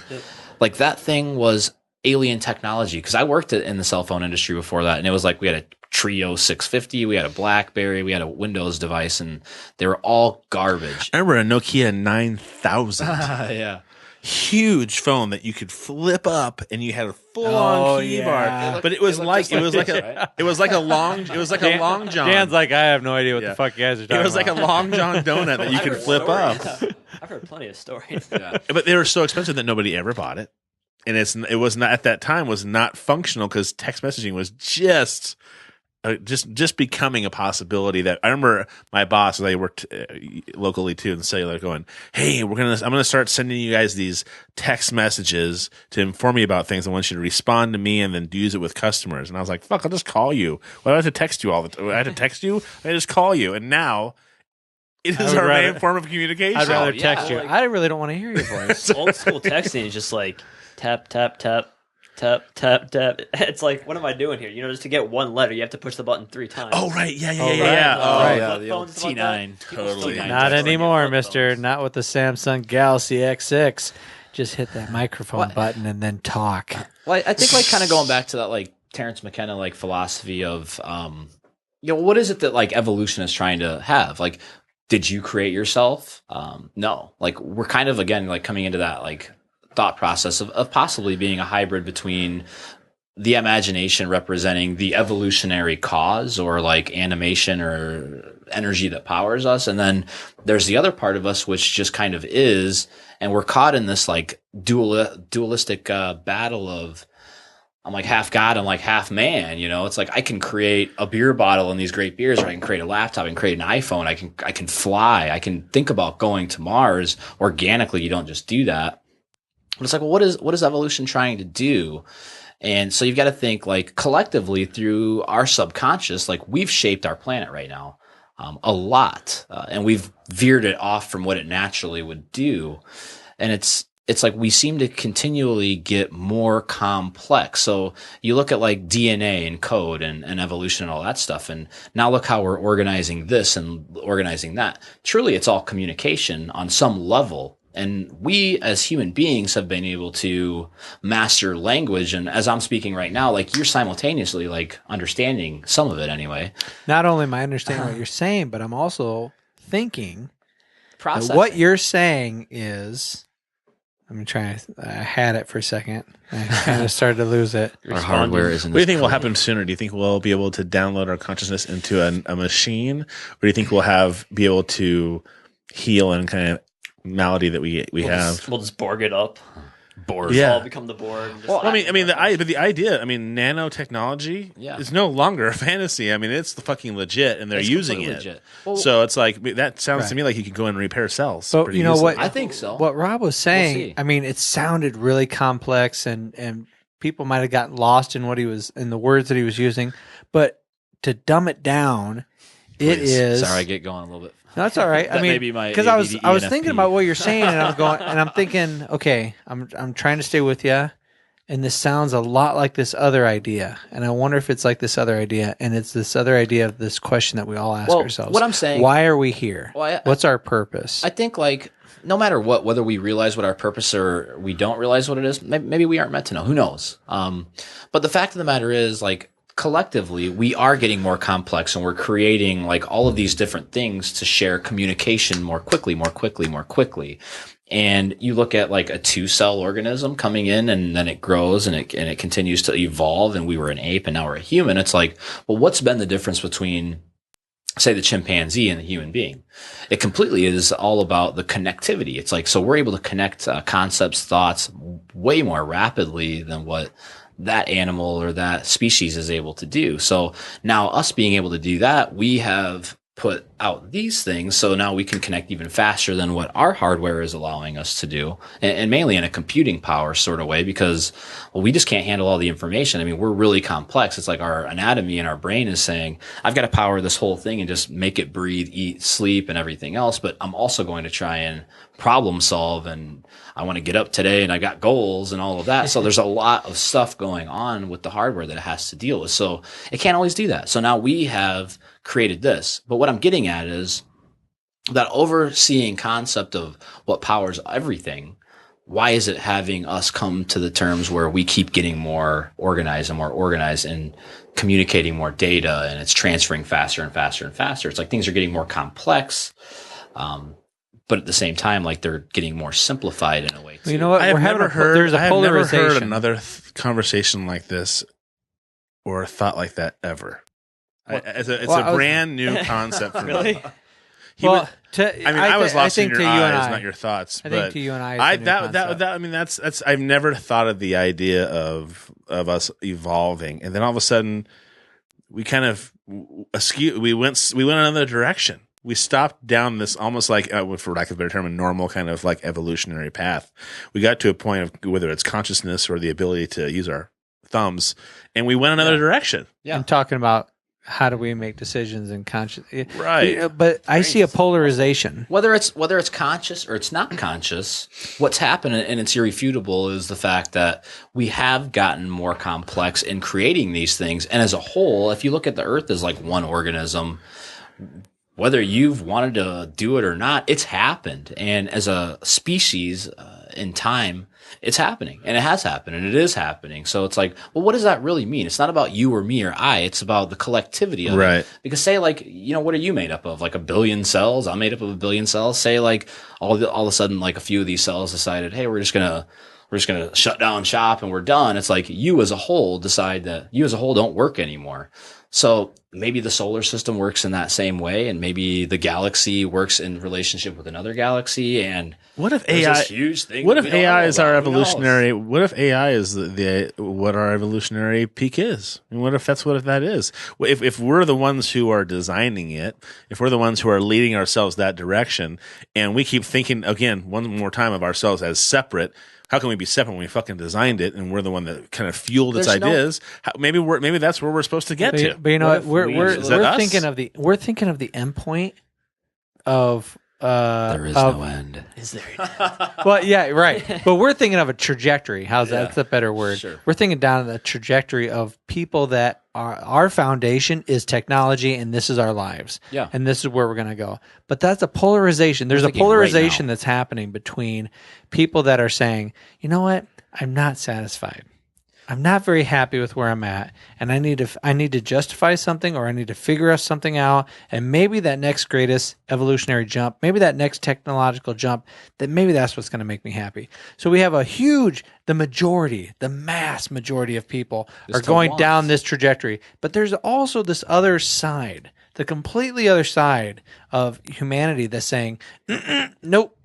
that thing was alien technology. Because I worked in the cell phone industry before that. And it was we had a Trio 650, we had a BlackBerry, we had a Windows device, and they were all garbage. I remember a Nokia 9000. Yeah. Huge phone that you could flip up and you had a full-on keyboard. yeah. But it was like a long john. Dan's like, I have no idea what Yeah. the fuck you guys are It talking was like a about. long john donut that you could flip up. I've heard plenty of stories. Yeah. But they were so expensive that nobody ever bought it. And it was not at that time was not functional because text messaging was just becoming a possibility. That I remember my boss, they worked locally too in cellular, going, "Hey, I'm gonna start sending you guys these text messages to inform you about things. I want you to respond to me and then use it with customers." And I was like, "Fuck, I'll just call you. Why do I have to text you all the time? I have to text you. I just call you." And now it is I would our rather- main form of communication. I'd rather yeah, text you. like- I really don't want to hear your voice. Old school texting is just tap, tap, tap, tap, tap, tap. It's like, what am I doing here? Just to get one letter, you have to push the button 3 times. Oh, right. Yeah. Oh, right. yeah, Flip the old phones about that. T9. People Totally. still Not use anymore, flip mister. phones. Not with the Samsung Galaxy X6. Just hit that microphone button and then talk. Well, I think like kind of going back to that like Terrence McKenna like philosophy of what is it that like evolution is trying to have? Like, did you create yourself? No. Like we're kind of again like coming into that like thought process of possibly being a hybrid between the imagination representing the evolutionary cause or like animation or energy that powers us. And then there's the other part of us, which just kind of is, and we're caught in this like dualistic battle of, I'm like half God, I'm like half man, it's like I can create a beer bottle and these great beers, or I can create a laptop, I can create an iPhone, I can fly, I can think about going to Mars organically. You don't just do that. But it's like, well, what is evolution trying to do? And so you've got to think like collectively through our subconscious, like we've shaped our planet right now a lot, and we've veered it off from what it naturally would do. And it's like we seem to continually get more complex. So you look at like DNA and code and evolution and all that stuff. And now look how we're organizing this and organizing that. Truly, it's all communication on some level. And we as human beings have been able to master language. And as I'm speaking right now, like you're simultaneously like understanding some of it anyway. Not only am I understanding what you're saying, but I'm also thinking Processing. that what you're saying is, I'm trying, I had it for a second. I kind of started to lose it. Our hardware isn't. What do you think will happen sooner? Do you think we'll be able to download our consciousness into a machine, or do you think we'll be able to heal and kind of malady that we have? We'll just Borg it up. Borg. Yeah. All become the Borg. and just- Well, the idea, nanotechnology is no longer a fantasy. I mean, it's the fucking legit, and they're It's using completely it. legit. Well, So it's like that sounds to Right. me like you could go in and repair cells. But pretty you know easily. what? I think so. What Rob was saying, see. I mean, it sounded really complex, and people might have gotten lost in in the words that he was using. But to dumb it down, it Please. is. Sorry, I get going a little bit. No, that's all right. I That mean, may be my because I was ADD thinking ENFP. about what you're saying, and I'm thinking, okay, I'm trying to stay with you, and this sounds a lot like this other idea, and I wonder if it's like this other idea, and it's this other idea of this question that we all ask Well, ourselves. what I'm saying- why are we here? Well, What's our purpose? I think like no matter what, whether we realize what our purpose or we don't realize what it is, maybe we aren't meant to know. Who knows? But the fact of the matter is, like collectively, we are getting more complex, and we're creating like all of these different things to share communication more quickly. And you look at like a 2-cell organism coming in, and then it grows and it continues to evolve. And we were an ape, and now we're a human. It's like, well, what's been the difference between, say, the chimpanzee and the human being? It completely is all about the connectivity. It's like, so we're able to connect concepts, thoughts way more rapidly than what that animal or that species is able to do. So now us being able to do that, we have put out these things. So now we can connect even faster than what our hardware is allowing us to do. And mainly in a computing power sort of way, because we just can't handle all the information. I mean, we're really complex. It's like our anatomy and our brain is saying, I've got to power this whole thing and just make it breathe, eat, sleep, and everything else. But I'm also going to try and problem solve, and I want to get up today, and I got goals and all of that. So there's a lot of stuff going on with the hardware that it has to deal with. So it can't always do that. So now we have created this. But what I'm getting at is that overseeing concept of what powers everything. Why is it having us come to the terms where we keep getting more organized and communicating more data, and it's transferring faster and faster and faster? It's like things are getting more complex. But at the same time, like they're getting more simplified in a way too. Well, you know what? I've never heard polarization. another conversation like this or a thought like that ever. It's a brand new concept for Really? me. I was lost in think your to you and eyes, I- not your thoughts. I but think to you and I, it's a new concept. I mean, that's. I've never thought of the idea of us evolving, and then all of a sudden, we kind of askew. We went another direction. We stopped down this almost like, for lack of a better term, a normal kind of like evolutionary path. We got to a point of whether it's consciousness or the ability to use our thumbs, and we went another direction. Yeah. I'm talking about how do we make decisions and conscious? Right. But I see a polarization. Whether it's conscious or it's not conscious, what's happened, and it's irrefutable, is the fact that we have gotten more complex in creating these things. And as a whole, if you look at the Earth as like one organism, whether you've wanted to do it or not, it's happened. And as a species in time, it's happening, and it has happened, and it is happening. So it's like, well, what does that really mean? It's not about you or me or I. It's about the collectivity of it. Because say, like, what are you made up of? Like a billion cells? I'm made up of a billion cells. Say, like, all of a sudden, like a few of these cells decided, hey, we're just gonna shut down shop and we're done. It's like you as a whole decide that you as a whole don't work anymore. So maybe the solar system works in that same way, and maybe the galaxy works in relationship with another galaxy. And what if AI? Huge thing. What if AI is our evolutionary? What if AI is what our evolutionary peak is? And what if that's what that is? If we're the ones who are designing it, if we're the ones who are leading ourselves that direction, and we keep thinking again one more time of ourselves as separate. How can we be separate when we fucking designed it and we're the one that kind of fueled its ideas? Maybe that's where we're supposed to get to. But you know what? We're thinking of the end point of there is no end. Is there? Well, yeah, right. But we're thinking of a trajectory. How's that? That's a better word. Sure. We're thinking down the trajectory of people that our foundation is technology, and this is our lives. Yeah. And this is where we're going to go. But that's a polarization. There's a polarization that's happening between people that are saying, you know what? I'm not satisfied. I'm not very happy with where I'm at, and I need to justify something, or I need to figure something out, and maybe that next greatest evolutionary jump, maybe that next technological jump, that maybe that's what's going to make me happy. So we have the mass majority of people are going down this trajectory, but there's also this other side, the completely other side of humanity that's saying, nope,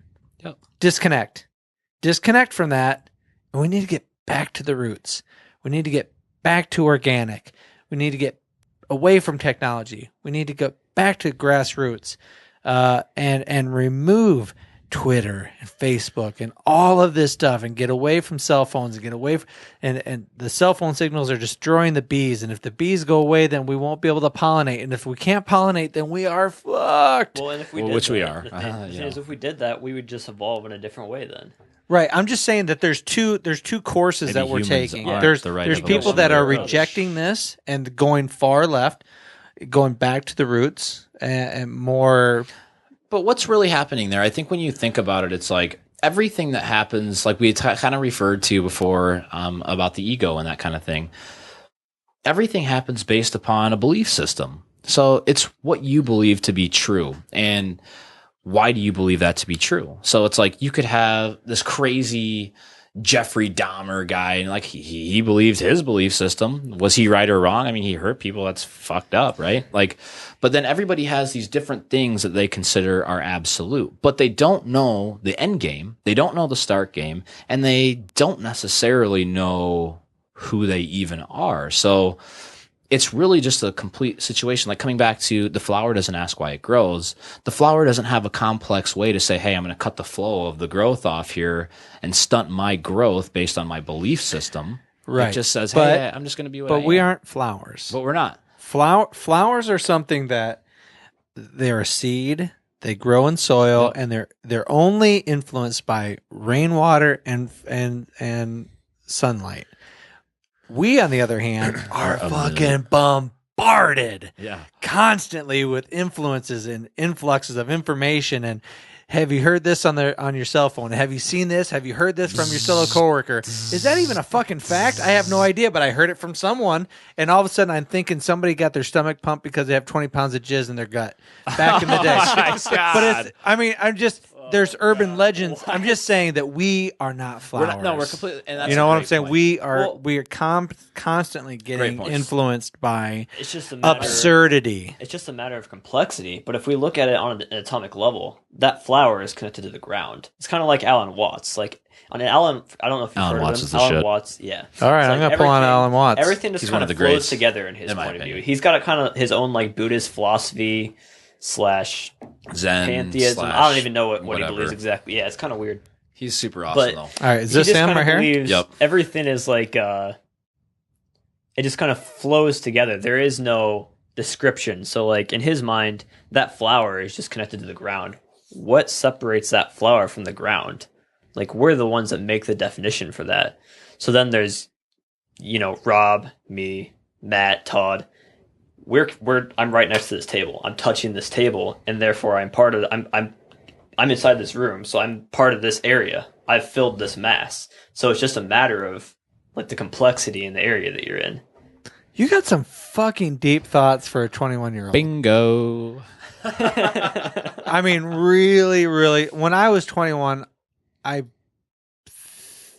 disconnect from that, and we need to get back to the roots. We need to get back to organic. We need to get away from technology. We need to go back to grassroots, and remove Twitter and Facebook and all of this stuff, and get away from cell phones, and get away from, and the cell phone signals are destroying the bees. And if the bees go away, then we won't be able to pollinate. And if we can't pollinate, then we are fucked. Well, and if we if we did that, we would just evolve in a different way then. Right. I'm just saying that there's two courses that we're taking. There's people that are rejecting this and going far left, going back to the roots and more. But what's really happening there? I think when you think about it, it's like everything that happens, like we kind of referred to before about the ego and that kind of thing. Everything happens based upon a belief system. So it's what you believe to be true. And why do you believe that to be true? So it's like you could have this crazy Jeffrey Dahmer guy, and like he believed his belief system. Was he right or wrong? I mean, he hurt people. That's fucked up, right? Like, but then everybody has these different things that they consider are absolute, but they don't know the end game. They don't know the start game, and they don't necessarily know who they even are. So it's really just a complete situation. Like coming back to the flower doesn't ask why it grows. The flower doesn't have a complex way to say, hey, I'm going to cut the flow of the growth off here and stunt my growth based on my belief system. Right. It just says, hey, I'm just going to be what I am. But we aren't flowers. But we're not. Flowers are something that they're a seed. They grow in soil, and they're only influenced by rainwater and sunlight. We, on the other hand, are fucking bombarded constantly with influences and influxes of information. And have you heard this on your cell phone? Have you seen this? Have you heard this from your fellow coworker? Is that even a fucking fact? I have no idea, but I heard it from someone. And all of a sudden, I'm thinking somebody got their stomach pumped because they have 20 pounds of jizz in their gut back in the day. But there's urban legends. I'm just saying that we are not flowers. We're completely. And that's you know what I'm saying? point. We are constantly getting influenced by it's just a matter absurdity. It's just a matter of complexity. But if we look at it on an atomic level, that flower is connected to the ground. It's kind of like Alan Watts. Like on an I don't know if you've heard Watts of is him. the Alan shit. Watts, yeah. All right, I'm gonna pull on Alan Watts. Everything just kind of flows greats, together in his point of opinion. view. He's got a kind of his own like Buddhist philosophy / Zen pantheism. I don't even know what he whatever. believes exactly. Yeah, it's kind of weird. He's super awesome, though. All right, is He this just him kinda right here? believes Yep. Everything is like it just kind of flows together. There is no description. So like in his mind, that flower is just connected to the ground. What separates that flower from the ground? Like we're the ones that make the definition for that. So then there's, Rob, me, Matt, Todd. I'm right next to this table. I'm touching this table, and therefore I'm part of. I'm inside this room, so I'm part of this area. I've filled this mass. So it's just a matter of like the complexity in the area that you're in. You got some fucking deep thoughts for a 21-year-old. Bingo. I mean, really, really. When I was 21, I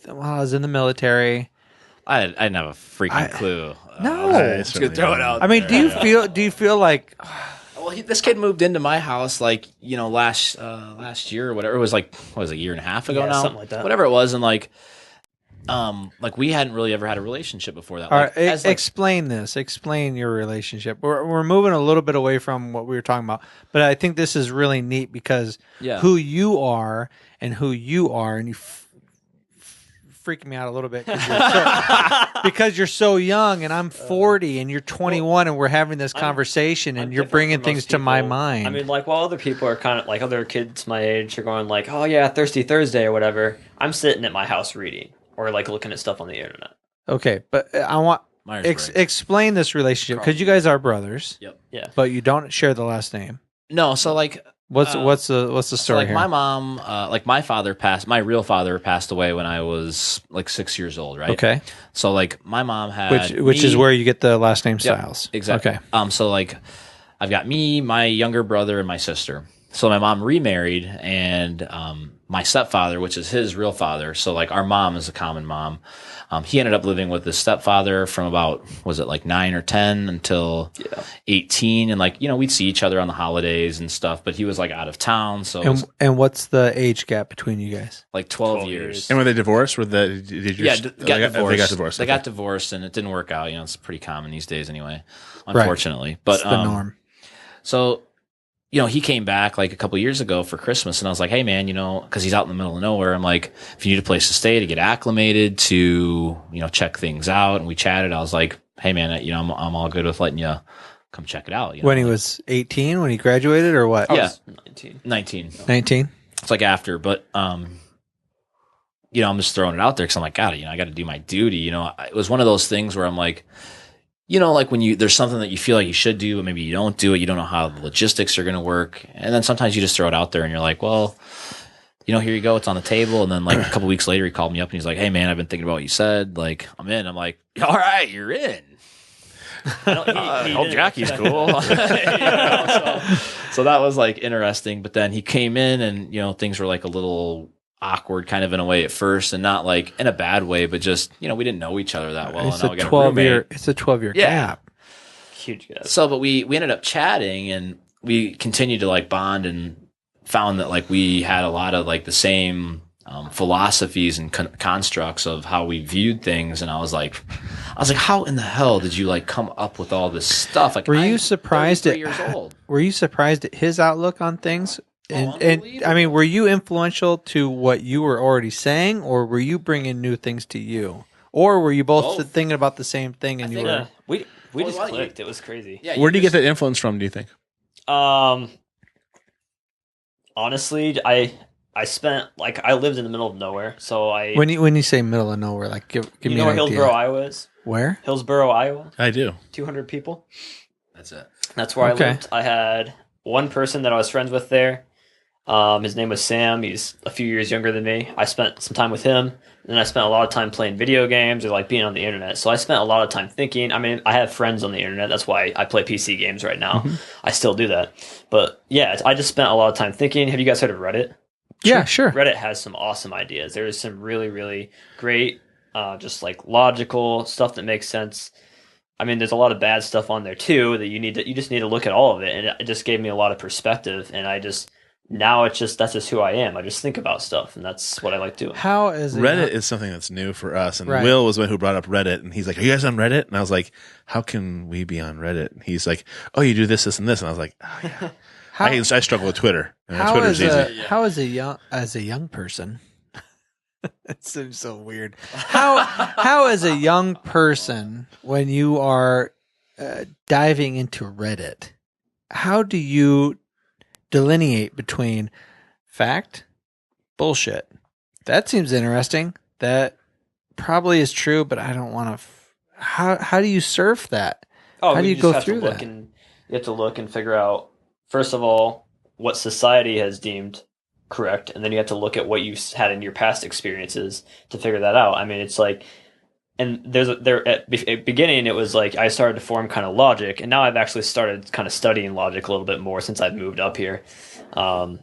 was in the military. I didn't have a freaking clue. No. Just gonna throw it out. I mean, do you feel like? Well, this kid moved into my house last year or whatever. It was like, what was it, a year and a half ago now? Something like that. Whatever it was, and like we hadn't really ever had a relationship before that. All right, explain this. Explain your relationship. We're moving a little bit away from what we were talking about, but I think this is really neat because who you are, and you freaking me out a little bit because you're so young, and I'm 40 and you're 21, and we're having this conversation, and you're bringing things to my mind. I mean, like while other people are kind of like other kids my age are going like, oh yeah, Thirsty Thursday or whatever, I'm sitting at my house reading or like looking at stuff on the internet. Okay, but I want explain this relationship because you guys are brothers. Yep. Yeah. But you don't share the last name. No, so like. What's the story here? My mom, my real father passed away when I was like 6 years old, right? Okay. So like my mom had which is where you get the last name Stiles. Yep, exactly. Okay. So like I've got me, my younger brother, and my sister. So my mom remarried, and my stepfather, which is his real father. So like our mom is a common mom. He ended up living with his stepfather from about, was it like 9 or 10 until 18. And like, we'd see each other on the holidays and stuff, but he was like out of town. So and what's the age gap between you guys? Like 12 years. And were they divorced? They got divorced. They got divorced, and it didn't work out. It's pretty common these days anyway, unfortunately. Right. But it's the norm. So he came back like a couple years ago for Christmas, and I was like, hey man, because he's out in the middle of nowhere. I'm like, if you need a place to stay to get acclimated to, check things out. And we chatted. I was like, hey man, I'm all good with letting you come check it out. When he was 18, when he graduated, or what? Yeah. 19. 19. It's like after, but, I'm just throwing it out there because I'm like, God, I got to do my duty. It was one of those things where I'm like, like when there's something that you feel like you should do, but maybe you don't do it. You don't know how the logistics are going to work. And then sometimes you just throw it out there and you're like, well, here you go. It's on the table. And then like a couple weeks later, he called me up and he's like, hey man, I've been thinking about what you said. Like, I'm in. I'm like, all right, you're in. Old Jackie's cool. So that was like interesting. But then he came in and, things were like a little awkward kind of in a way at first, and not like in a bad way, but just we didn't know each other that well. It's a 12-year gap. Huge gap. So but we ended up chatting, and we continued to like bond, and found that like we had a lot of like the same philosophies and constructs of how we viewed things. And I was like, how in the hell did you like come up with all this stuff? Like, were you surprised at years old? Were you surprised at his outlook on things? And I mean, were you influential to what you were already saying, or were you bringing new things to you, or were you both thinking about the same thing? And we just clicked. It was crazy. Yeah, where do you get that influence from? Do you think? Honestly, I spent I lived in the middle of nowhere, so when you say middle of nowhere, like give me an idea. You know where Hillsboro, Iowa is? Where? Hillsboro, Iowa. I do. 200 people. That's it. That's where I lived. I had one person that I was friends with there. His name was Sam. He's a few years younger than me. I spent some time with him, and then I spent a lot of time playing video games or like being on the internet. So I spent a lot of time thinking. I mean, I have friends on the internet. That's why I play PC games right now. Mm-hmm. I still do that. But yeah, I just spent a lot of time thinking. Have you guys heard of Reddit? Yeah, sure. Reddit has some awesome ideas. There is some really, really great, just like logical stuff that makes sense. I mean, there's a lot of bad stuff on there too that you just need to look at all of it. And it just gave me a lot of perspective. And that's just who I am. I just think about stuff, and that's what I like doing. Reddit is something that's new for us, and Will was the one who brought up Reddit, and he's like, "Are you guys on Reddit?" And I was like, "How can we be on Reddit?" And he's like, "Oh, you do this, this, and this," and I was like, "Oh yeah." I struggle with Twitter. Twitter's easy. How as a young person? It seems so weird. How as a young person, when you are diving into Reddit, how do you delineate between fact, bullshit? That seems interesting. That probably is true, but I don't want to. How do you surf that? How do you go through that? You have to look and figure out, first of all, what society has deemed correct, and then you have to look at what you had in your past experiences to figure that out. I mean, it's like, and at beginning it was like I started to form kind of logic, and now I've actually started kind of studying logic a little bit more since I've moved up here. And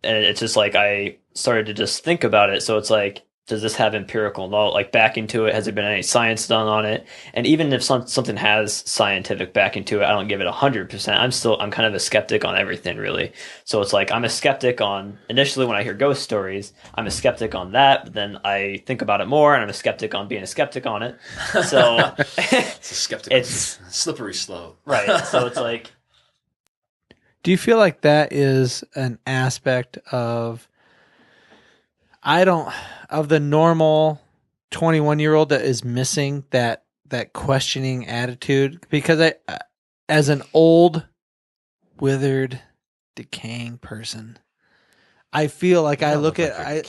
it's just like I started to just think about it. So it's like, does this have empirical knowledge, like backing to it? Has there been any science done on it? And even if something has scientific backing to it, I don't give it 100%. I'm kind of a skeptic on everything, really. So it's like I'm a skeptic on, initially when I hear ghost stories, I'm a skeptic on that, but then I think about it more and I'm a skeptic on being a skeptic on it. So It's a skeptical, it's slippery slope. Right. So it's like, do you feel like that is an aspect of the normal 21-year-old that is missing that questioning attitude? Because as an old, withered, decaying person, I feel like I look at I'm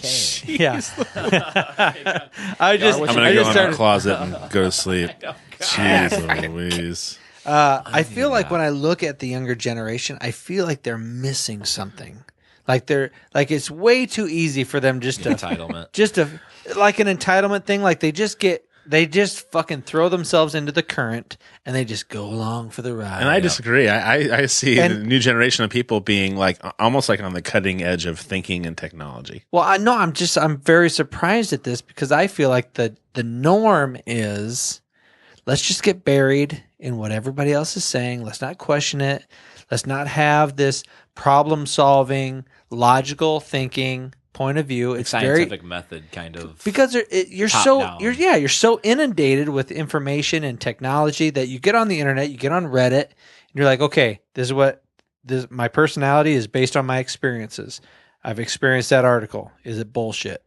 gonna go in the closet and go to sleep. Jeez Louise. I feel like when I look at the younger generation, I feel like they're missing something. Like it's way too easy for them just to entitlement, like an entitlement thing. Like they just fucking throw themselves into the current and they just go along for the ride. And I disagree. I see the new generation of people being like almost like on the cutting edge of thinking and technology. Well, I'm very surprised at this because I feel like the norm is let's just get buried in what everybody else is saying. Let's not question it. Let's not have this problem-solving, logical thinking point of view. It's scientific method kind of, because you're so inundated with information and technology that you get on the internet, you get on Reddit, and you're like, okay, my personality is based on my experiences. I've experienced that article. Is it bullshit?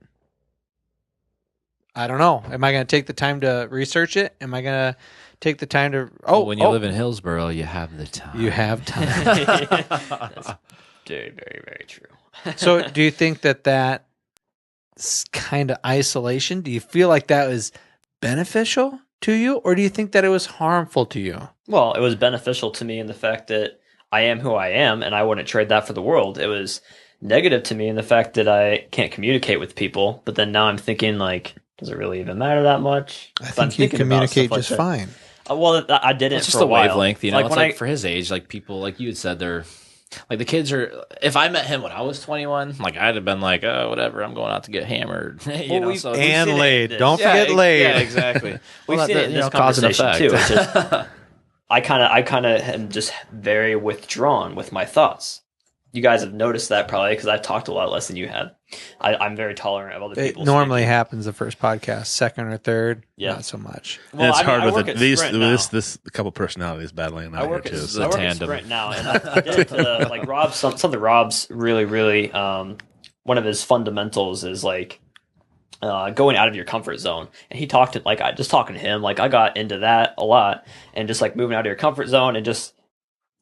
I don't know. Am I going to take the time to research it? Am I going to take the time to... when you live in Hillsboro, you have the time. You have time. that's very, very, very true. So do you think that kind of isolation, do you feel like that was beneficial to you, or do you think that it was harmful to you? Well, it was beneficial to me in the fact that I am who I am, and I wouldn't trade that for the world. It was negative to me in the fact that I can't communicate with people, but then now I'm thinking, like, does it really even matter that much? I think you communicate just fine. Well, I didn't. It's just for a a while. wavelength, you know. It's like for his age, like people, like you had said, they're like the kids are. If I met him when I was 21, like I'd have been like, oh, whatever, I'm going out to get hammered, you know. So and laid. Don't forget laid. Yeah, exactly. We've seen it in this conversation too. It's just, I kind of am just very withdrawn with my thoughts. You guys have noticed that probably because I've talked a lot less than you have. I'm very tolerant of other people. It normally happens the first podcast, second or third, not so much. Well, and it's hard with this couple personalities battling out here too. I work at Sprint now, and I did it like Rob. Something Rob's really one of his fundamentals is like going out of your comfort zone. And he talked to just talking to him, like I got into that a lot, and just like moving out of your comfort zone and just.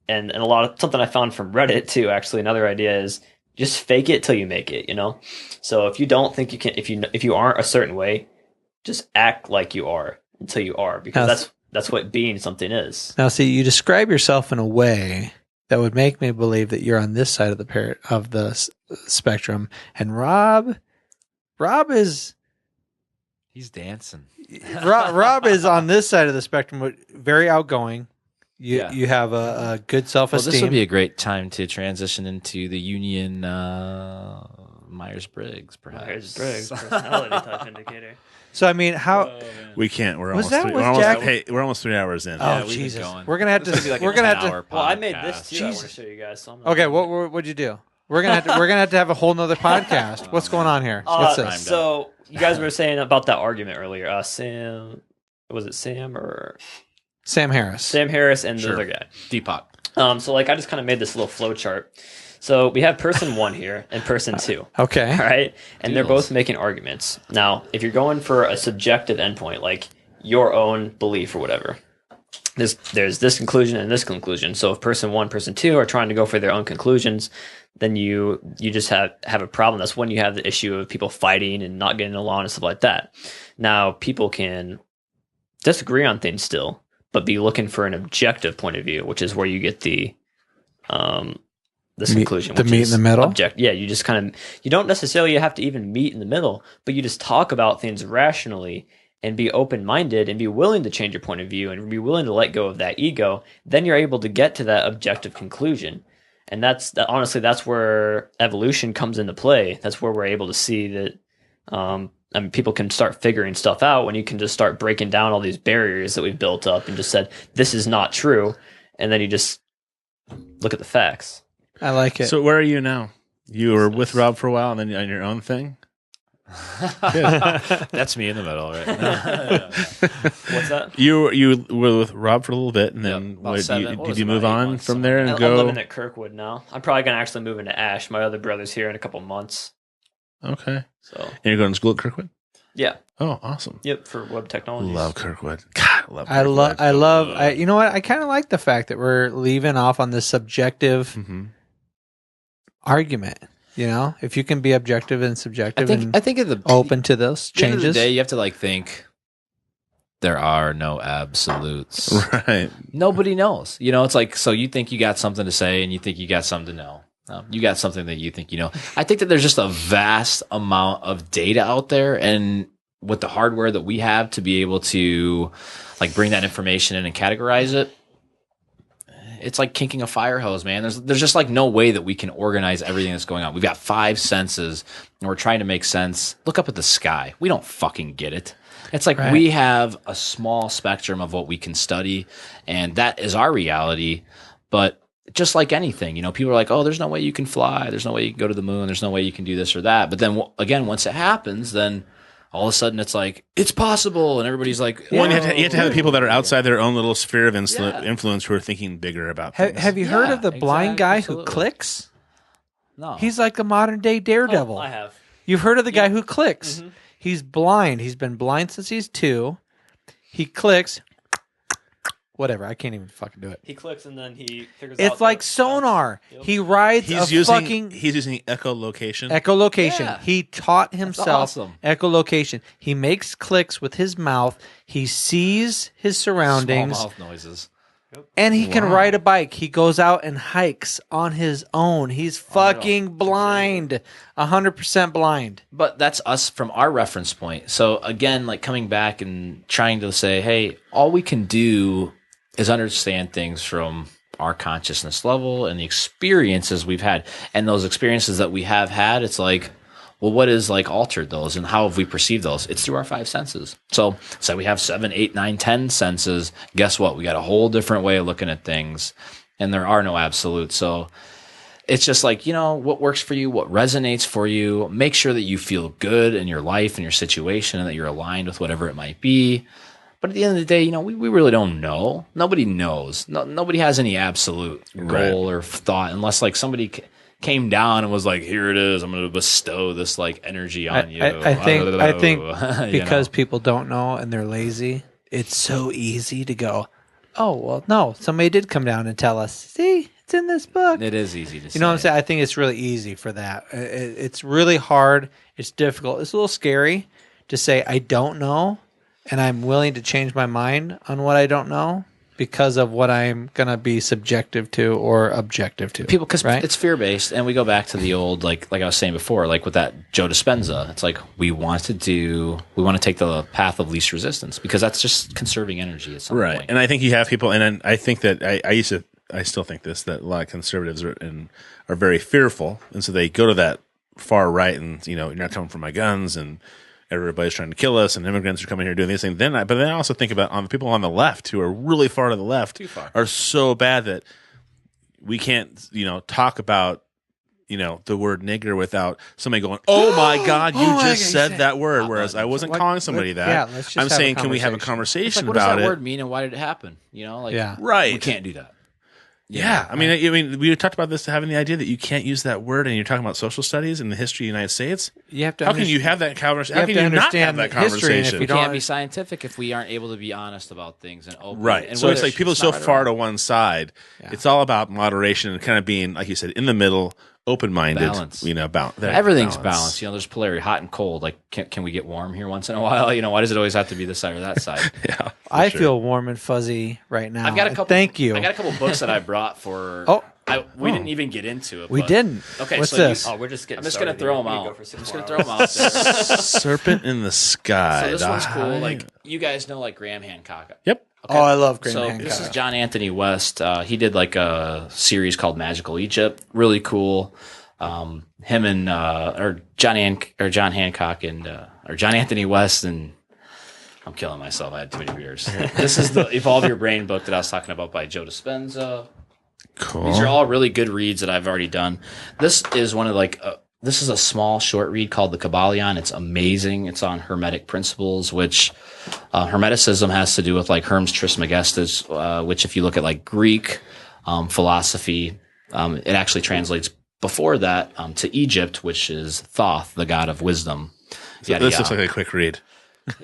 And a lot of something I found from Reddit too. Actually, another idea is just fake it till you make it. You know, so if you don't think you can, if you aren't a certain way, just act like you are until you are, because that's what being something is. Now, see, you describe yourself in a way that would make me believe that you're on this side of the spectrum, and Rob is he's dancing. Rob is on this side of the spectrum, very outgoing. You have a good self-esteem. Well, this would be a great time to transition into the Union Myers-Briggs, perhaps. Myers-Briggs personality type indicator. So I mean, how we can't. We're was almost 3 hours in. Oh Jesus! We're gonna have to. We're gonna have to. Well, I made this too. I want to show you guys. So okay, what'd you do? We're gonna have to have a whole nother podcast. What's going on here? What's this? So you guys were saying about that argument earlier. Sam, was it Sam or? Sam Harris. Sam Harris and the other guy. Deepak. So like I just kind of made this little flow chart. So we have person 1 here and person 2. Okay. All right. And they're both making arguments. Now, if you're going for a subjective endpoint, like your own belief or whatever, there's this conclusion and this conclusion. So if person 1, person 2 are trying to go for their own conclusions, then you just have a problem. That's when you have the issue of people fighting and not getting along and stuff like that. Now, people can disagree on things still, but be looking for an objective point of view, which is where you get this conclusion. The meet in the middle? Yeah, you just kind of, you don't necessarily have to even meet in the middle, but you just talk about things rationally and be open-minded and be willing to change your point of view and be willing to let go of that ego. Then you're able to get to that objective conclusion. And honestly, that's where evolution comes into play. That's where we're able to see that people can start figuring stuff out when you can just start breaking down all these barriers that we've built up and just said, this is not true. And then you just look at the facts. I like it. So where are you now? You were with Rob for a while and then on your own thing? That's me in the middle, right? What's that? You were with Rob for a little bit, and then did you move on from there and go? I'm living at Kirkwood now. I'm probably going to actually move into Ash. My other brother's here in a couple months. Okay. So. And you're going to school at Kirkwood? Yeah. Oh, awesome. Yep, for web technology. Love Kirkwood. God, I love Kirkwood. You know what? I kind of like the fact that we're leaving off on this subjective argument. You know, if you can be objective and subjective, I think at the open to those changes. End of the day, you have to think. There are no absolutes. Right. Nobody knows. You know, it's like, so you think you got something to say and you think you got something to know. No, you got something that you think you know. I think that there's just a vast amount of data out there, and with the hardware that we have to be able to bring that information in and categorize it, it's like kinking a fire hose, man. There's just no way that we can organize everything that's going on. We've got 5 senses and we're trying to make sense. Look up at the sky. We don't fucking get it. It's like we have a small spectrum of what we can study, and that is our reality. But just like anything, people are like, oh, there's no way you can fly. There's no way you can go to the moon. There's no way you can do this or that. But then again, once it happens, then all of a sudden it's like, it's possible. And everybody's like, well, you have to have the people that are outside their own little sphere of influence who are thinking bigger about things. Have you heard of the blind guy who clicks? No. He's like a modern day Daredevil. Oh, I have. You've heard of the guy who clicks. Mm-hmm. He's blind. He's been blind since he's 2. He clicks. Whatever. I can't even fucking do it. He clicks and then he figures out. It's like sonar. Yep. He rides He's using echolocation. Echolocation. Yeah. He taught himself awesome. echolocation. He makes clicks with his mouth. He sees his surroundings. Small mouth noises. And he can ride a bike. He goes out and hikes on his own. He's fucking blind. 100% blind. But that's us from our reference point. So again, coming back and trying to say, hey, all we can do is understand things from our consciousness level and the experiences we've had. And those experiences that we have had, it's like, well, what is altered those and how have we perceived those? It's through our 5 senses. So say we have 7, 8, 9, 10 senses. Guess what? We got a whole different way of looking at things, and there are no absolutes. So it's just what works for you, what resonates for you. Make sure that you feel good in your life and your situation and that you're aligned with whatever it might be. But at the end of the day, we really don't know. Nobody knows. Nobody has any absolute goal or thought unless somebody came down and was like, here it is, I'm going to bestow this energy on you. I think because people don't know and they're lazy, it's so easy to go, oh, well, no, somebody did come down and tell us, see, it's in this book. It is easy to say. You know what I'm saying? I think it's really easy for that. It's really hard. It's difficult. It's a little scary to say, I don't know, and I'm willing to change my mind on what I don't know because of what I'm going to be subjective to or objective to. People, because it's fear-based, and we go back to the old, like I was saying before, with that Joe Dispenza. It's we want to take the path of least resistance because that's just conserving energy at some point. And I think you have people, and I think that I still think that a lot of conservatives are very fearful, and so they go to that far right, and you're not coming for my guns, and everybody's trying to kill us, and immigrants are coming here doing these things. But then I also think about the people on the left who are really far to the left are so bad that we can't, talk about, the word nigger without somebody going, "Oh my God, you just said that word." Whereas I wasn't calling somebody that. Yeah, let's just I'm saying, can we have a conversation about it? What does that word mean, and why did it happen? Right? We can't do that. Yeah. I mean, we talked about this, having the idea that you can't use that word, and you're talking about social studies in the history of the United States. You have to. How can you have that conversation? How can you not have that history, and conversation? We can't be scientific if we aren't able to be honest about things and open. Right. And So it's whether like people are so far to one side. Yeah. It's all about moderation and kind of being, like you said, in the middle, open-minded. Balance. Balance. Everything's balanced. There's polarity, hot and cold. Like, can we get warm here once in a while? Why does it always have to be this side or that side? Yeah. I feel warm and fuzzy right now. I've got a couple. Thank you. I got a couple books that I brought for. We didn't even get into it. We didn't. Okay, What's so this? Oh, we're just getting I'm just gonna started throw here. them We go out. for 6 I'm just more gonna throw hours. them out there. Serpent in the sky. So this one's cool. Like, you guys know, like Graham Hancock. Yep. Oh, I love Graham So Hancock. this is John Anthony West. He did like a series called Magical Egypt. Really cool. Him and John Hancock and or John Anthony West and I'm killing myself. I had too many beers. This is the Evolve Your Brain book that I was talking about by Joe Dispenza. Cool. These are all really good reads that I've already done. This is one of this is a small short read called The Kabbalion. It's amazing. It's on Hermetic principles, which Hermeticism has to do with like Hermes Trismegistus, which if you look at like Greek philosophy, it actually translates before that to Egypt, which is Thoth, the god of wisdom. So this looks like a quick read.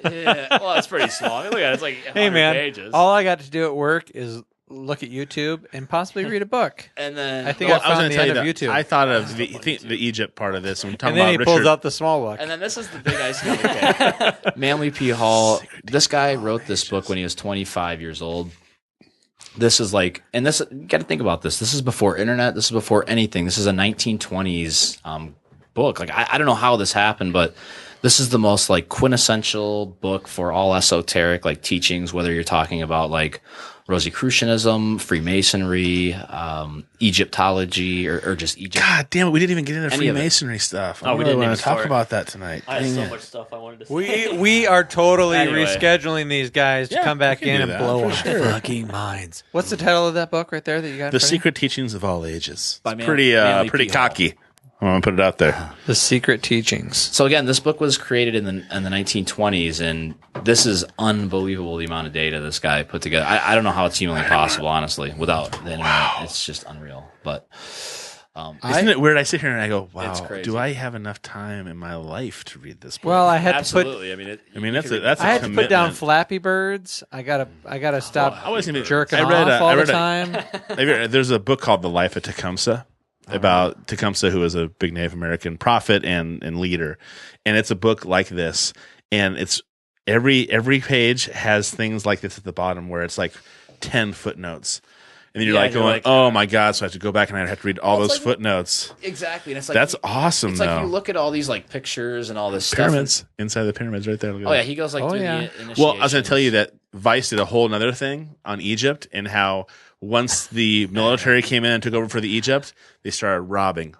Yeah, well, it's pretty small. I mean, look at it. It's like 100 Hey man, pages. all I got to do at work is look at YouTube and possibly read a book. And then I think I was found gonna the tell end you of that YouTube. I thought of the Egypt part of this. When we're talking And then he about pulls Richard, out the small book. And then this is the big ice cream. Okay. Manly P. Hall. This guy wrote this book when he was 25 years old. This is like, and this, you got to think about this. This is before internet. This is before anything. This is a 1920s book. Like, I don't know how this happened, but this is the most like quintessential book for all esoteric like teachings, whether you're talking about like Rosicrucianism, Freemasonry, Egyptology, or just Egypt. God damn it, we didn't even get into Any of it. Freemasonry stuff. Oh, we I didn't want even to talk start. about that tonight. I had Dang so it. much stuff I wanted to say. We are totally Anyway. rescheduling these guys to Yeah, come back we can in do and that, blow for our sure. fucking minds. What's the title of that book right there that you got? in The front of you? Secret Teachings of All Ages. By It's pretty Manly P. Hall. cocky. I'm gonna put it out there. The Secret Teachings. So again, this book was created in the 1920s, and this is unbelievable the amount of data this guy put together. I don't know how it's humanly possible, honestly, without the internet. It's just unreal. But Isn't it weird? I sit here and I go, It's "Wow, crazy. do I have enough time in my life to read this book?" Well, I had absolutely, I mean, that's a I had to put down commitment. Flappy Birds. I gotta stop I wasn't even jerking I read off a- all I the read a- time. There's a book called The Life of Tecumseh about Tecumseh, who was a big Native American prophet and leader. And it's a book like this. And it's every page has things like this at the bottom where it's like 10 footnotes. And then you're Yeah, like you're going, like- oh my God. So I have to go back and I have to read all Well, it's those like- footnotes. exactly. And it's like That's awesome, It's though. like you look at all these like pictures and all this stuff. Pyramids. Inside the pyramids right there. Look at Oh that. yeah, he goes like Oh, through yeah. the initiations. Well, I was going to tell you that Vice did a whole nother thing on Egypt and how once the military came in and took over for the Egypt, they started robbing